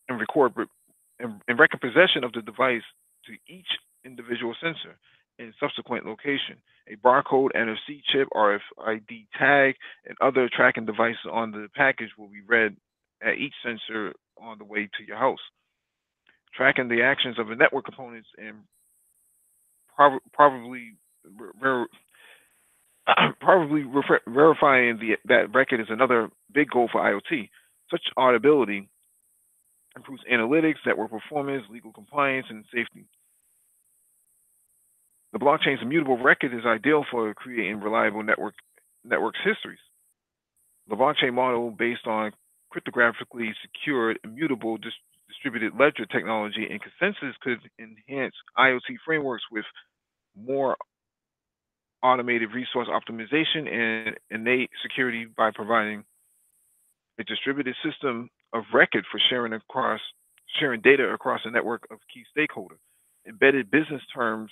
and record possession of the device to each individual sensor and subsequent location. A barcode, NFC chip, RFID tag, and other tracking devices on the package will be read at each sensor on the way to your house, tracking the actions of the network components and probably verifying that record is another big goal for IoT. Such auditability improves analytics, network performance, legal compliance, and safety. The blockchain's immutable record is ideal for creating reliable networks histories. The blockchain model, based on cryptographically secured, immutable distributed ledger technology and consensus, could enhance IoT frameworks with more automated resource optimization and innate security by providing a distributed system of record for sharing data across a network of key stakeholders, embedded business terms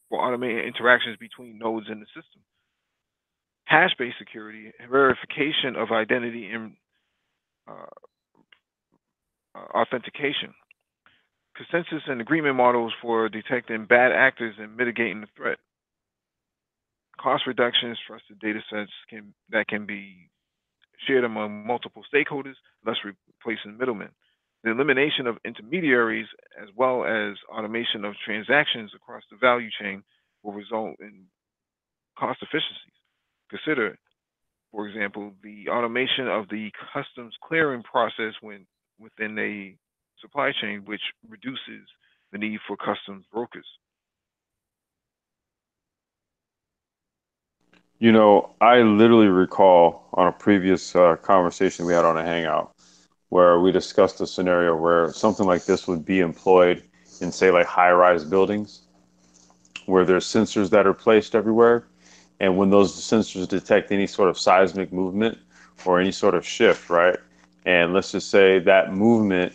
for automated interactions between nodes in the system, hash-based security, verification of identity, and uh, authentication, consensus and agreement models for detecting bad actors and mitigating the threat, cost reductions, trusted data sets that can be shared among multiple stakeholders, thus replacing middlemen. The elimination of intermediaries, as well as automation of transactions across the value chain, will result in cost efficiencies. Consider, for example, the automation of the customs clearing process within a supply chain, which reduces the need for customs brokers. You know, I literally recall on a previous conversation we had on a Hangout where we discussed a scenario where something like this would be employed in, say, like high-rise buildings where there's sensors that are placed everywhere. And when those sensors detect any sort of seismic movement or any sort of shift, right? And let's just say that movement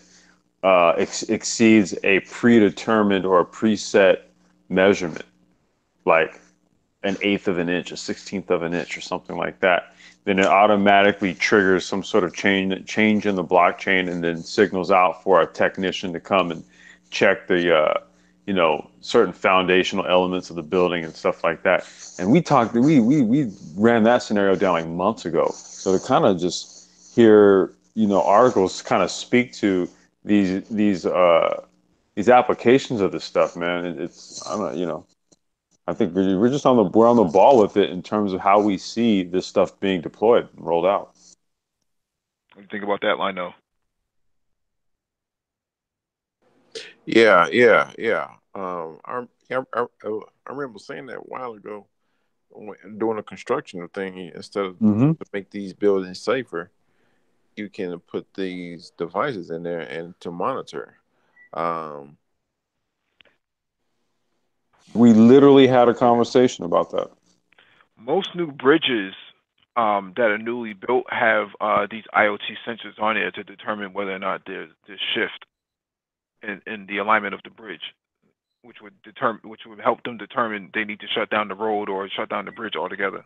exceeds a predetermined or a preset measurement, like an eighth of an inch, a 16th of an inch, or something like that, then it automatically triggers some sort of change in the blockchain, and then signals out for a technician to come and check the certain foundational elements of the building and stuff like that. And we ran that scenario down like months ago. So to kind of just hear articles kind of speak to these applications of this stuff, man. It's I don't know. I think we're just we're on the ball with it in terms of how we see this stuff being deployed and rolled out. What do you think about that, Lino? Yeah. I remember saying that a while ago doing a construction thing. Instead of Mm-hmm. to make these buildings safer, you can put these devices in there and to monitor. Um, We literally had a conversation about that. Most new bridges that are newly built have these IoT sensors on there to determine whether or not there's shift in the alignment of the bridge, which would help them determine they need to shut down the road or shut down the bridge altogether.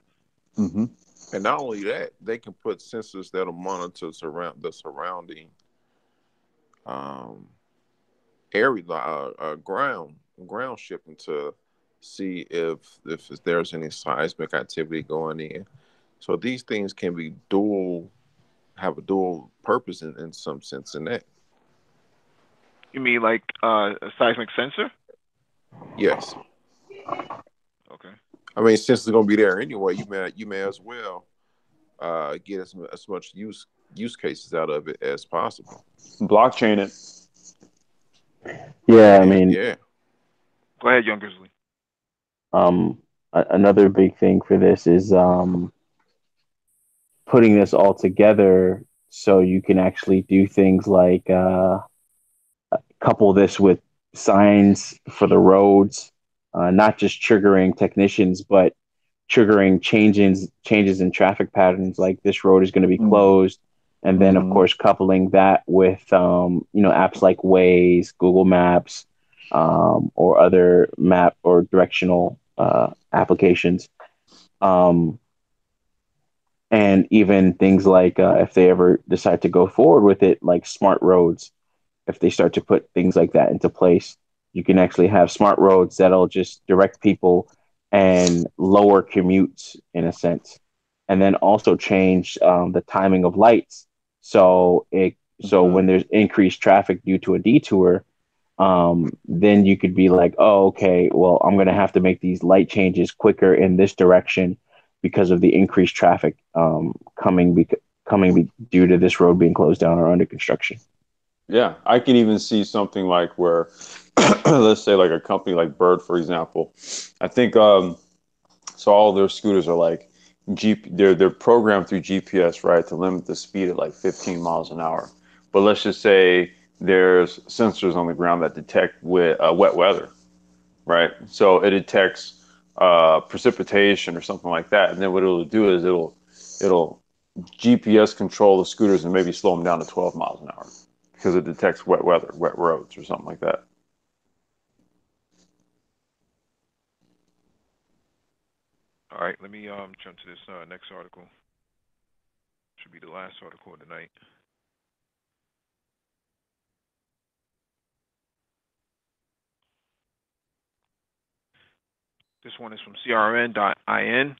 Mm-hmm. And not only that, they can put sensors that'll monitor the surrounding um, area, ground shipping to see if there's any seismic activity going in. So these things can be have a dual purpose in some sense in that. You mean like a seismic sensor? Yes. Okay. I mean, since it's going to be there anyway, you may as well get as much use cases out of it as possible. Blockchain it. Yeah, I Yeah, mean, yeah. Go ahead, Young Grizzly. um, another big thing for this is putting this all together so you can actually do things like couple this with signs for the roads, not just triggering technicians, but triggering changes in traffic patterns. Like this road is going to be closed, and then of Mm-hmm. course coupling that with apps like Waze, Google Maps, or other map or directional applications. Um, and even things like if they ever decide to go forward with it, like smart roads, if they start to put things like that into place, you can actually have smart roads that'll just direct people and lower commutes in a sense, and then also change the timing of lights. So Mm-hmm. when there's increased traffic due to a detour, then you could be like, oh, okay, well, I'm going to have to make these light changes quicker in this direction because of the increased traffic due to this road being closed down or under construction. Yeah, I can even see something like where, let's say, like a company like Bird, for example. I think so. All their scooters are like they're programmed through GPS, right, to limit the speed at like 15 miles an hour. But let's just say there's sensors on the ground that detect wet weather, right? So it detects precipitation or something like that, and then what it'll do is it'll GPS control the scooters and maybe slow them down to 12 miles an hour because it detects wet weather, wet roads, or something like that. All right, let me jump to this next article. Should be the last article of the night. This one is from CRN.in.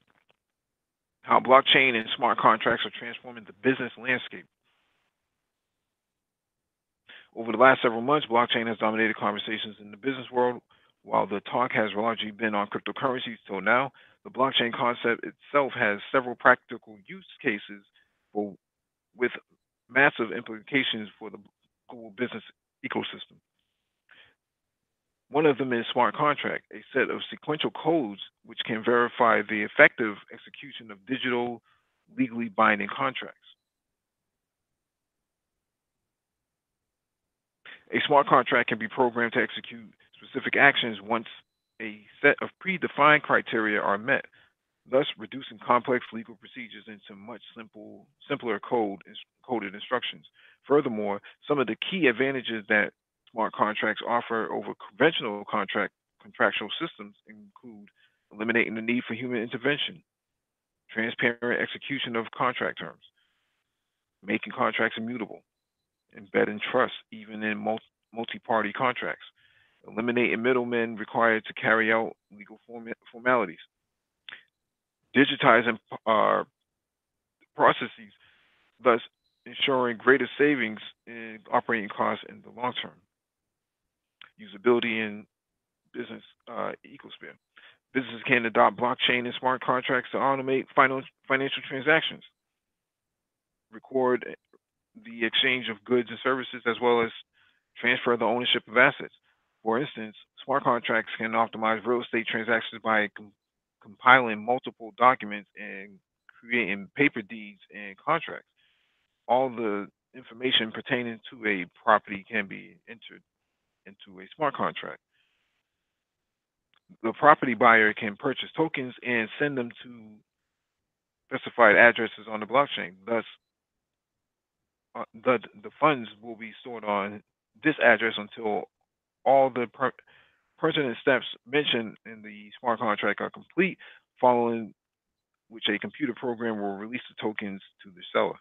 How blockchain and smart contracts are transforming the business landscape. Over the last several months, blockchain has dominated conversations in the business world. While the talk has largely been on cryptocurrencies till now, the blockchain concept itself has several practical use cases for, with massive implications for the global business ecosystem. One of them is smart contract, a set of sequential codes which can verify the effective execution of digital, legally binding contracts. A smart contract can be programmed to execute specific actions once a set of predefined criteria are met, thus reducing complex legal procedures into much simpler coded instructions. Furthermore, some of the key advantages that smart contracts offer over conventional contractual systems include eliminating the need for human intervention, transparent execution of contract terms, making contracts immutable, embedding trust even in multi-party contracts, eliminating middlemen required to carry out legal formalities, digitizing processes, thus ensuring greater savings in operating costs in the long term. Usability in business ecosphere. Businesses can adopt blockchain and smart contracts to automate financial transactions, record the exchange of goods and services, as well as transfer the ownership of assets. For instance, smart contracts can optimize real estate transactions by compiling multiple documents and creating paper deeds and contracts. All the information pertaining to a property can be entered into a smart contract. the property buyer can purchase tokens and send them to specified addresses on the blockchain. Thus, the funds will be stored on this address until all the pertinent steps mentioned in the smart contract are complete, following which a computer program will release the tokens to the seller.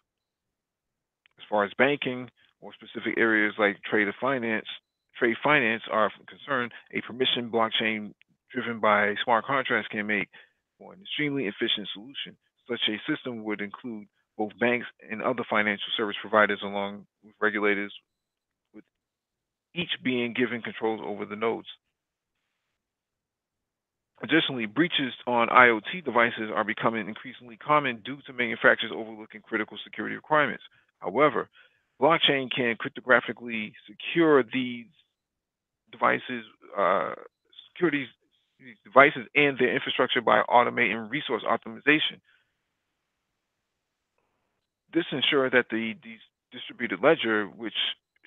As far as banking or specific areas like trade finance are concerned, a permission blockchain driven by smart contracts can make for an extremely efficient solution. Such a system would include both banks and other financial service providers, along with regulators, with each being given controls over the nodes. Additionally, breaches on IoT devices are becoming increasingly common due to manufacturers overlooking critical security requirements. However, blockchain can cryptographically secure these devices, these devices and their infrastructure by automating resource optimization. This ensures that the distributed ledger, which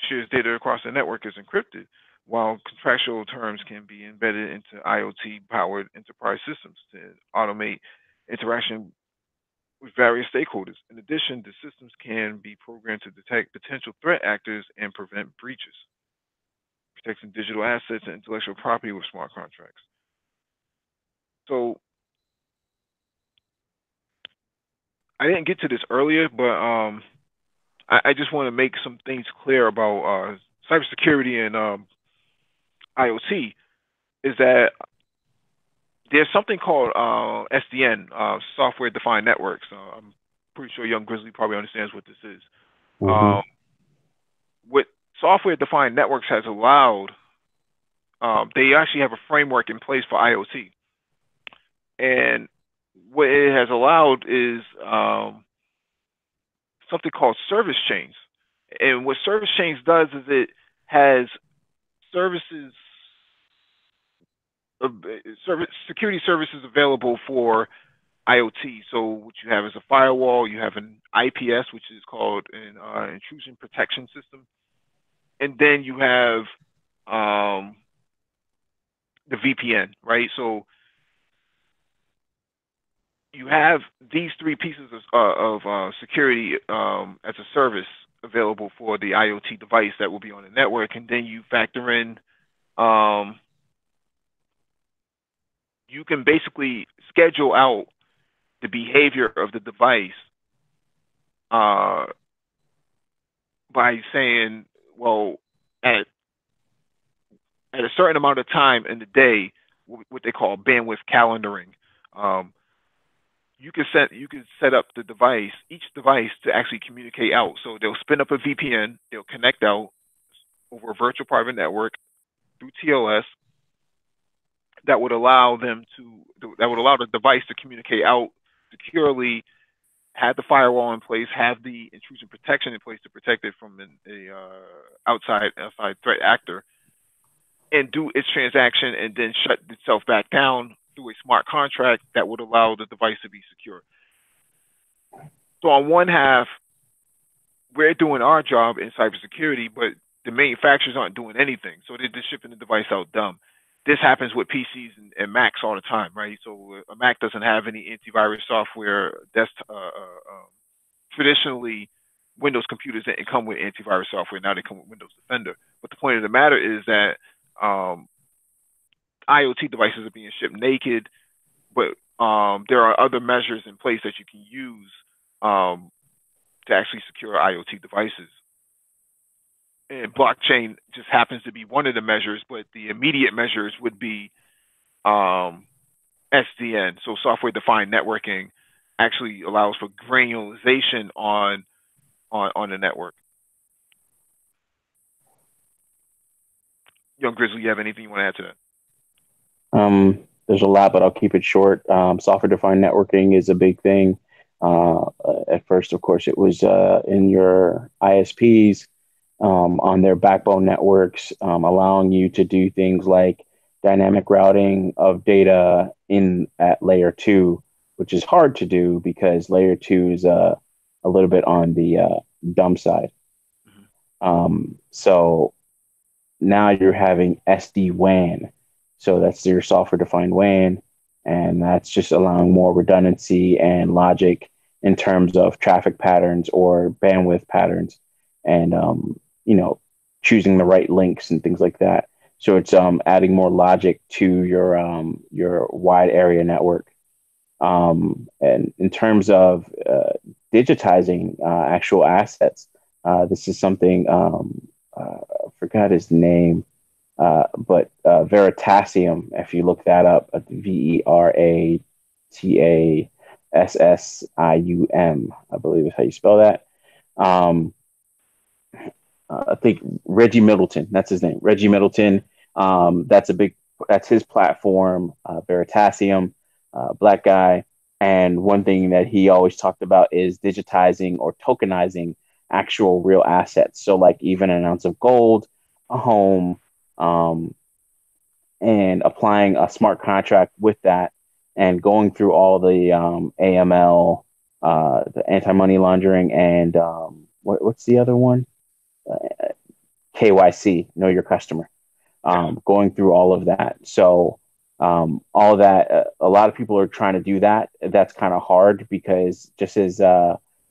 shares data across the network, is encrypted, while contractual terms can be embedded into IoT-powered enterprise systems to automate interaction with various stakeholders. In addition, the systems can be programmed to detect potential threat actors and prevent breaches, protecting digital assets and intellectual property with smart contracts. So I didn't get to this earlier, but I just want to make some things clear about cybersecurity and IoT. Is that there's something called SDN, software defined networks. I'm pretty sure Young Grizzly probably understands what this is. What software defined networks has allowed, they actually have a framework in place for IoT. And what it has allowed is something called service chains. And what service chains does is it has services, security services available for IoT. So what you have is a firewall, you have an IPS, which is called an intrusion protection system, and then you have the VPN, right? So you have these three pieces of security as a service available for the IoT device that will be on the network, and then you factor in you can basically schedule out the behavior of the device by saying, well, at a certain amount of time in the day, what they call bandwidth calendaring. You can set up the device, each device, to actually communicate out. So they'll spin up a VPN, they'll connect out over a virtual private network through TLS that would allow the device to communicate out securely, have the firewall in place, have the intrusion protection in place to protect it from an outside threat actor, and do its transaction and then shut itself back down through a smart contract that would allow the device to be secure. So on one half, we're doing our job in cybersecurity, but the manufacturers aren't doing anything. So they're just shipping the device out dumb. This happens with PCs and Macs all the time, right? So a Mac doesn't have any antivirus software. Traditionally, Windows computers didn't come with antivirus software. Now they come with Windows Defender. But the point of the matter is that IoT devices are being shipped naked, but there are other measures in place that you can use to actually secure IoT devices. And blockchain just happens to be one of the measures, but the immediate measures would be SDN. So software-defined networking actually allows for granularization on the network. Young Grizzly, you have anything you want to add to that? There's a lot, but I'll keep it short. Software-defined networking is a big thing. At first, of course, it was in your ISPs on their backbone networks, allowing you to do things like dynamic routing of data at layer 2, which is hard to do because layer 2 is a little bit on the dumb side. So now you're having SD-WAN, So that's your software-defined WAN, and that's just allowing more redundancy and logic in terms of traffic patterns or bandwidth patterns, and choosing the right links and things like that. So it's adding more logic to your wide area network. And in terms of digitizing actual assets, this is something I forgot his name, but Veritasium. If you look that up, Veritasium, I believe is how you spell that. Um, I think Reggie Middleton. That's his name. Reggie Middleton. That's his platform. Veritasium, black guy. And one thing that he always talked about is digitizing or tokenizing actual real assets. So like even an ounce of gold, a home, um, and applying a smart contract with that, and going through all the AML, the anti-money laundering, and what's the other one? KYC, know your customer, going through all of that. So all that, a lot of people are trying to do that. That's kind of hard because just as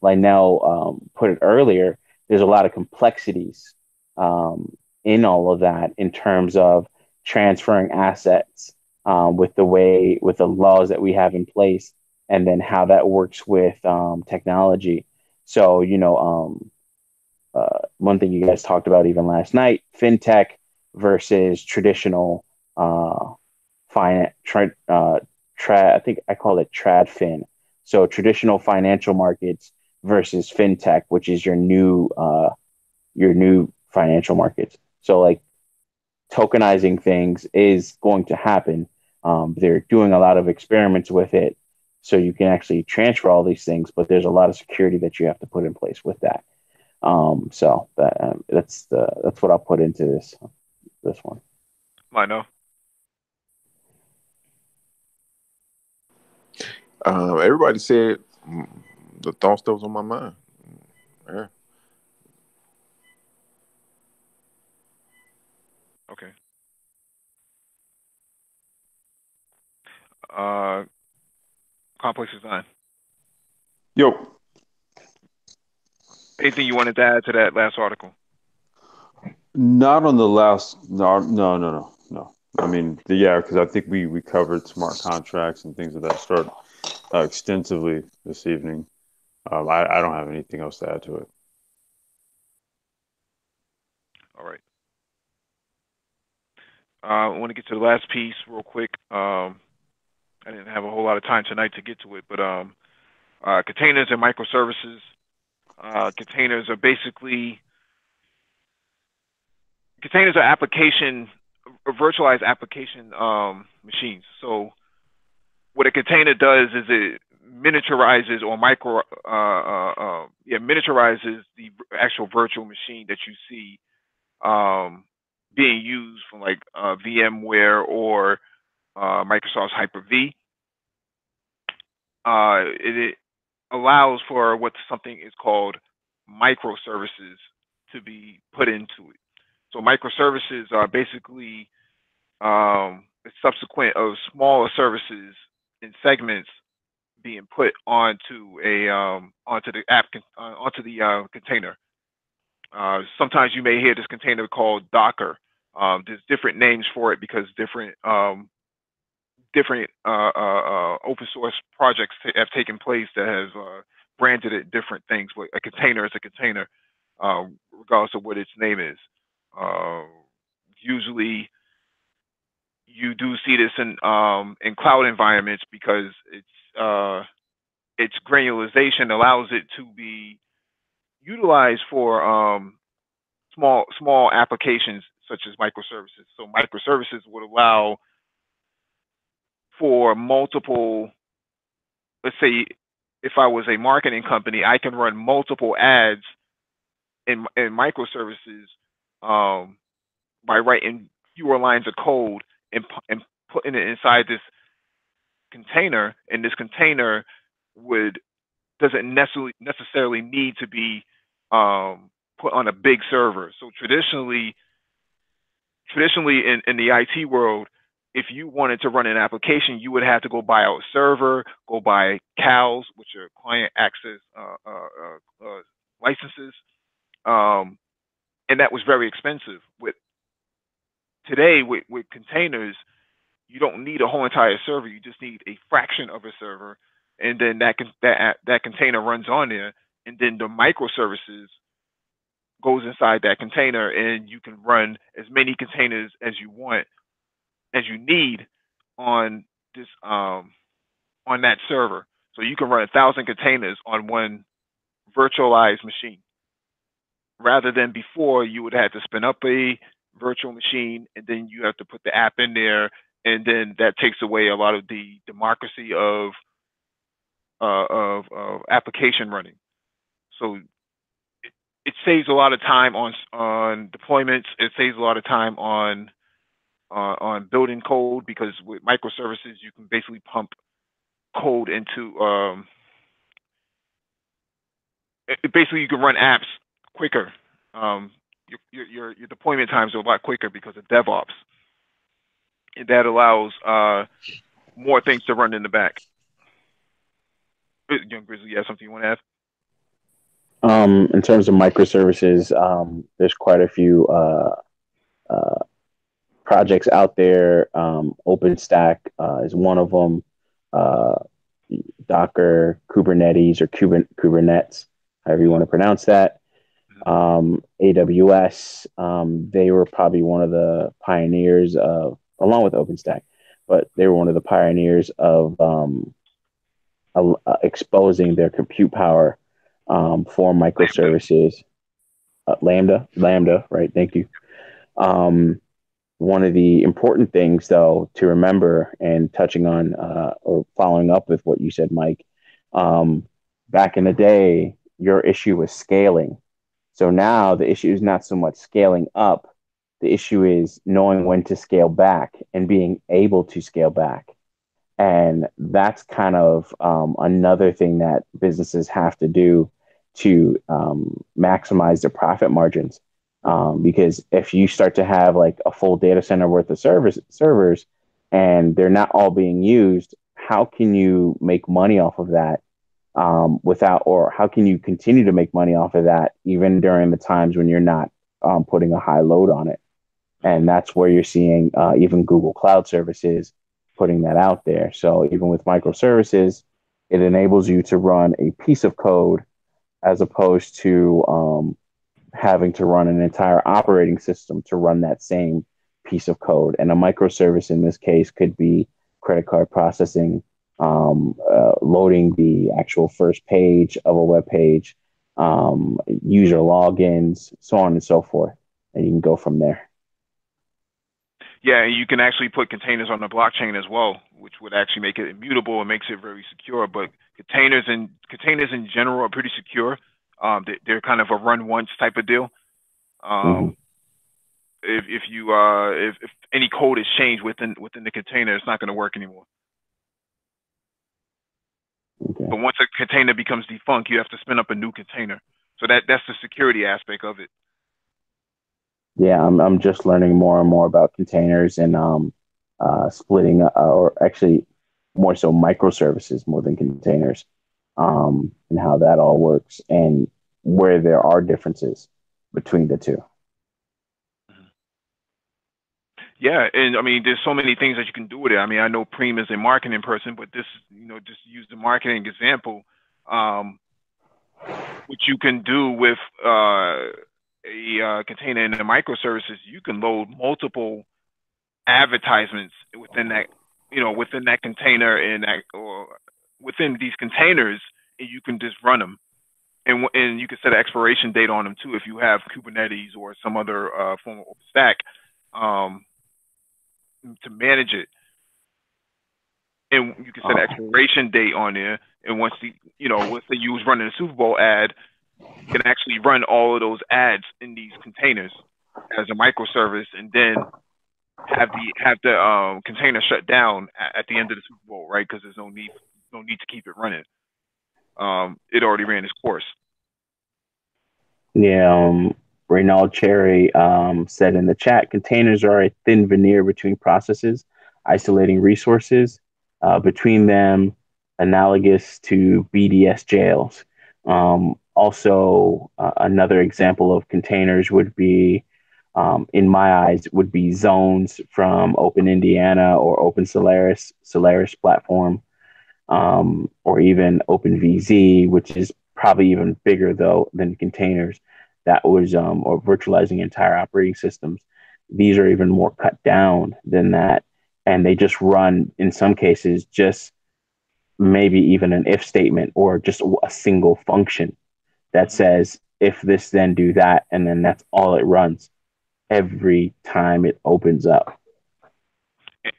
Lionel put it earlier, there's a lot of complexities in all of that in terms of transferring assets with the laws that we have in place, and then how that works with technology. So, one thing you guys talked about even last night, fintech versus traditional finance. I think I call it tradfin. So traditional financial markets versus fintech, which is your new financial markets. So like tokenizing things is going to happen. They're doing a lot of experiments with it, so you can actually transfer all these things, but there's a lot of security that you have to put in place with that. That's what I'll put into this one. I know. Everybody said the thoughts that was on my mind. Yeah. Okay. Complex design. Yo, Anything you wanted to add to that last article? not on the last. No, no, no, no, no. I mean, yeah, because I think we covered smart contracts and things of that sort extensively this evening. I don't have anything else to add to it. All right. I want to get to the last piece real quick. I didn't have a whole lot of time tonight to get to it, but containers and microservices. Containers are virtualized application machines. So what a container does is it miniaturizes miniaturizes the actual virtual machine that you see being used from like VMware or Microsoft's Hyper-V. It allows for what something is called microservices to be put into it. So microservices are basically a subsequent of smaller services and segments being put onto the app onto the container. Sometimes you may hear this container called Docker. There's different names for it because different open source projects have taken place that have branded it different things. But a container is a container, regardless of what its name is. Usually, you do see this in cloud environments because its granularization allows it to be utilized for small applications such as microservices. So microservices would allow for multiple, let's say if I was a marketing company, I can run multiple ads in microservices by writing fewer lines of code and putting it inside this container, and this container would doesn't necessarily need to be put on a big server. So traditionally in the IT world, if you wanted to run an application, you would have to go buy out a server, go buy CALs, which are client access licenses, and that was very expensive. With today, with containers, you don't need a whole entire server. You just need a fraction of a server, and then that container runs on there, and then the microservices goes inside that container, and you can run as many containers as you want, as you need on this on that server. So you can run 1,000 containers on one virtualized machine, rather than before you would have to spin up a virtual machine and then you have to put the app in there, and then that takes away a lot of the democracy of application running. So it saves a lot of time on deployments. It saves a lot of time on building code, because with microservices you can basically pump code into basically you can run apps quicker. Your deployment times are a lot quicker because of DevOps, and that allows more things to run in the back. Young Grizzly, you have something you want to add? In terms of microservices, there's quite a few projects out there. OpenStack is one of them. Docker, Kubernetes, or Kubernetes, however you want to pronounce that. AWS, they were probably one of the pioneers of, along with OpenStack, but they were one of the pioneers of exposing their compute power for microservices. Lambda, right? Thank you. One of the important things, though, to remember, and touching on or following up with what you said, Mike, back in the day, your issue was scaling. So now the issue is not so much scaling up. The issue is knowing when to scale back and being able to scale back. And that's kind of another thing that businesses have to do to maximize their profit margins. Because if you start to have like a full data center worth of servers and they're not all being used, how can you make money off of that or how can you continue to make money off of that even during the times when you're not putting a high load on it? And that's where you're seeing even Google Cloud Services putting that out there. So even with microservices, it enables you to run a piece of code as opposed to having to run an entire operating system to run that same piece of code. And a microservice in this case could be credit card processing, loading the actual first page of a web page, user logins, so on and so forth. And you can go from there. Yeah, and you can actually put containers on the blockchain as well, which would actually make it immutable and makes it very secure. But containers in general are pretty secure. They're kind of a run once type of deal. If any code is changed within the container, it's not going to work anymore. Okay. But once a container becomes defunct, you have to spin up a new container. So that's the security aspect of it. Yeah, I'm just learning more and more about containers and splitting, or actually more so microservices more than containers, and how that all works and where there are differences between the two. Yeah, and I mean, there's so many things that you can do with it. I mean, I know Preem is a marketing person, but this, just use the marketing example. What you can do with a container in the microservices, you can load multiple advertisements within that container or within these containers, and you can just run them. And you can set an expiration date on them too if you have Kubernetes or some other form of stack to manage it. And you can set an expiration date on there. And once let's say you was running a Super Bowl ad, you can actually run all of those ads in these containers as a microservice, and then have the container shut down at the end of the Super Bowl, right? Because there's no need to keep it running. It already ran its course. Yeah, Reynald Cherry said in the chat, containers are a thin veneer between processes. isolating resources between them, analogous to BDS jails. Also, another example of containers would be, in my eyes, would be zones from Open Indiana or Open Solaris platform, or even OpenVZ, which is probably even bigger though than containers. That was or virtualizing entire operating systems. These are even more cut down than that, and they just run in some cases just maybe even an if statement or just a single function that says if this then do that, and then that's all it runs every time it opens up.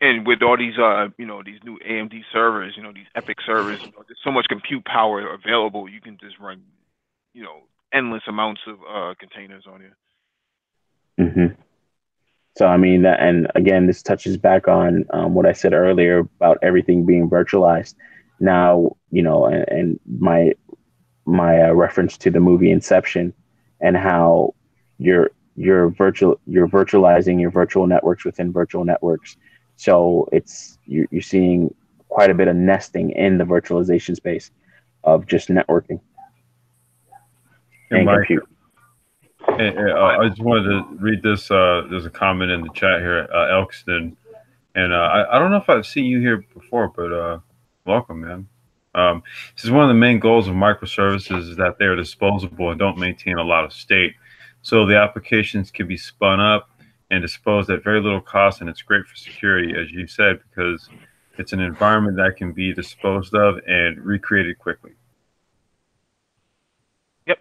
And with all these, these new AMD servers, these Epic servers, there's so much compute power available. You can just run, endless amounts of containers on here. Mm-hmm. So, I mean, that, and again, this touches back on what I said earlier about everything being virtualized. Now, and my reference to the movie Inception, and how you're virtualizing your virtual networks within virtual networks. So you're seeing quite a bit of nesting in the virtualization space of just networking and Mike, compute. I just wanted to read this. There's a comment in the chat here, Elkston, and I don't know if I've seen you here before, but welcome, man. This is one of the main goals of microservices is that they are disposable and don't maintain a lot of state. So the applications can be spun up and disposed at very little cost, and it's great for security, as you said, because it's an environment that can be disposed of and recreated quickly. Yep.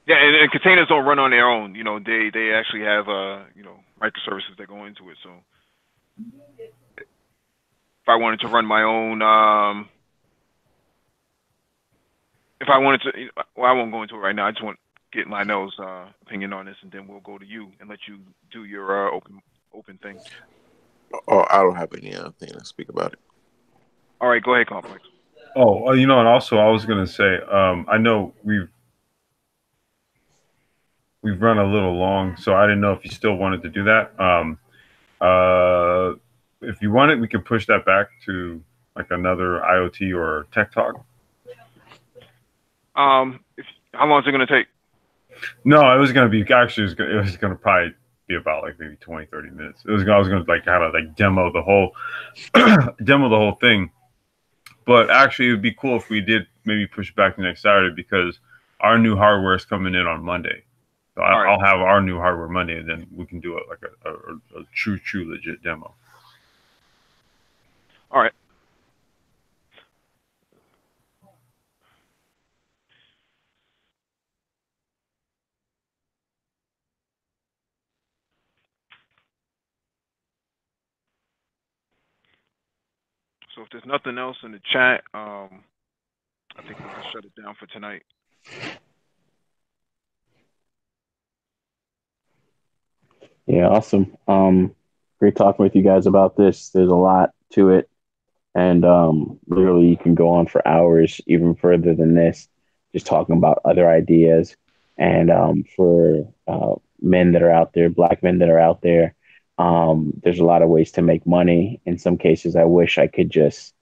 Yeah, and containers don't run on their own. They actually have microservices that go into it. So if I wanted to run my own, if I wanted to, well, I won't go into it right now. I just want to get Lionel's opinion on this, and then we'll go to you and let you do your open thing. Oh, I don't have anything to speak about it. All right, go ahead, Complex. Oh, and also I was gonna say, I know we've run a little long, so I didn't know if you still wanted to do that. If you want it, we can push that back to like another IoT or tech talk. How long is it going to take? No, it was going to be actually it was going to probably be about like maybe 20, 30 minutes. I was going to like kind of like demo the whole thing. But actually, it would be cool if we did maybe push back to next Saturday because our new hardware is coming in on Monday. So I'll have our new hardware Monday, and then we can do it like a true legit demo. All right. So if there's nothing else in the chat, I think we'll just shut it down for tonight. Yeah, awesome. Great talking with you guys about this. There's a lot to it, and literally you can go on for hours, even further than this, just talking about other ideas. And for men that are out there, Black men that are out there, there's a lot of ways to make money. In some cases, I wish I could just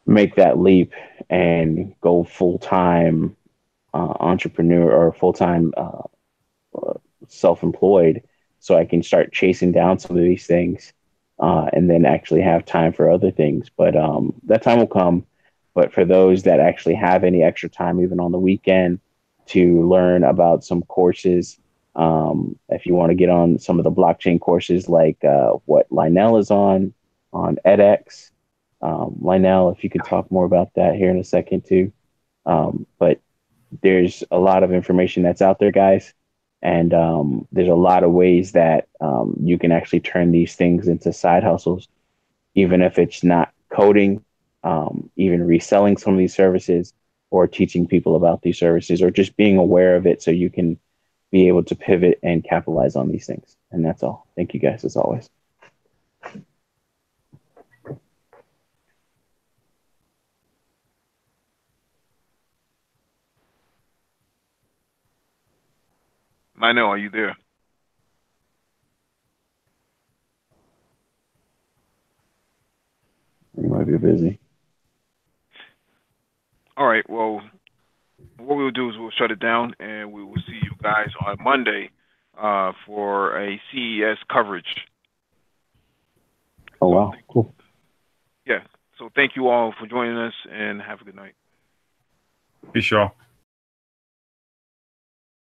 make that leap and go full-time entrepreneur or full-time self-employed, so I can start chasing down some of these things, and then actually have time for other things. But that time will come. But for those that actually have any extra time, even on the weekend, to learn about some courses, if you want to get on some of the blockchain courses, like what Lionel is on edX. Lionel, if you could talk more about that here in a second too. But there's a lot of information that's out there, guys. And there's a lot of ways that you can actually turn these things into side hustles, even if it's not coding, even reselling some of these services, or teaching people about these services, or just being aware of it so you can be able to pivot and capitalize on these things. And that's all. Thank you guys, as always. Lionel, are you there? if you're busy. All right. Well, what we'll do is we'll shut it down, and we will see you guys on Monday for a CES coverage. Oh, wow. Cool. Yeah. So thank you all for joining us, and have a good night. Peace, y'all.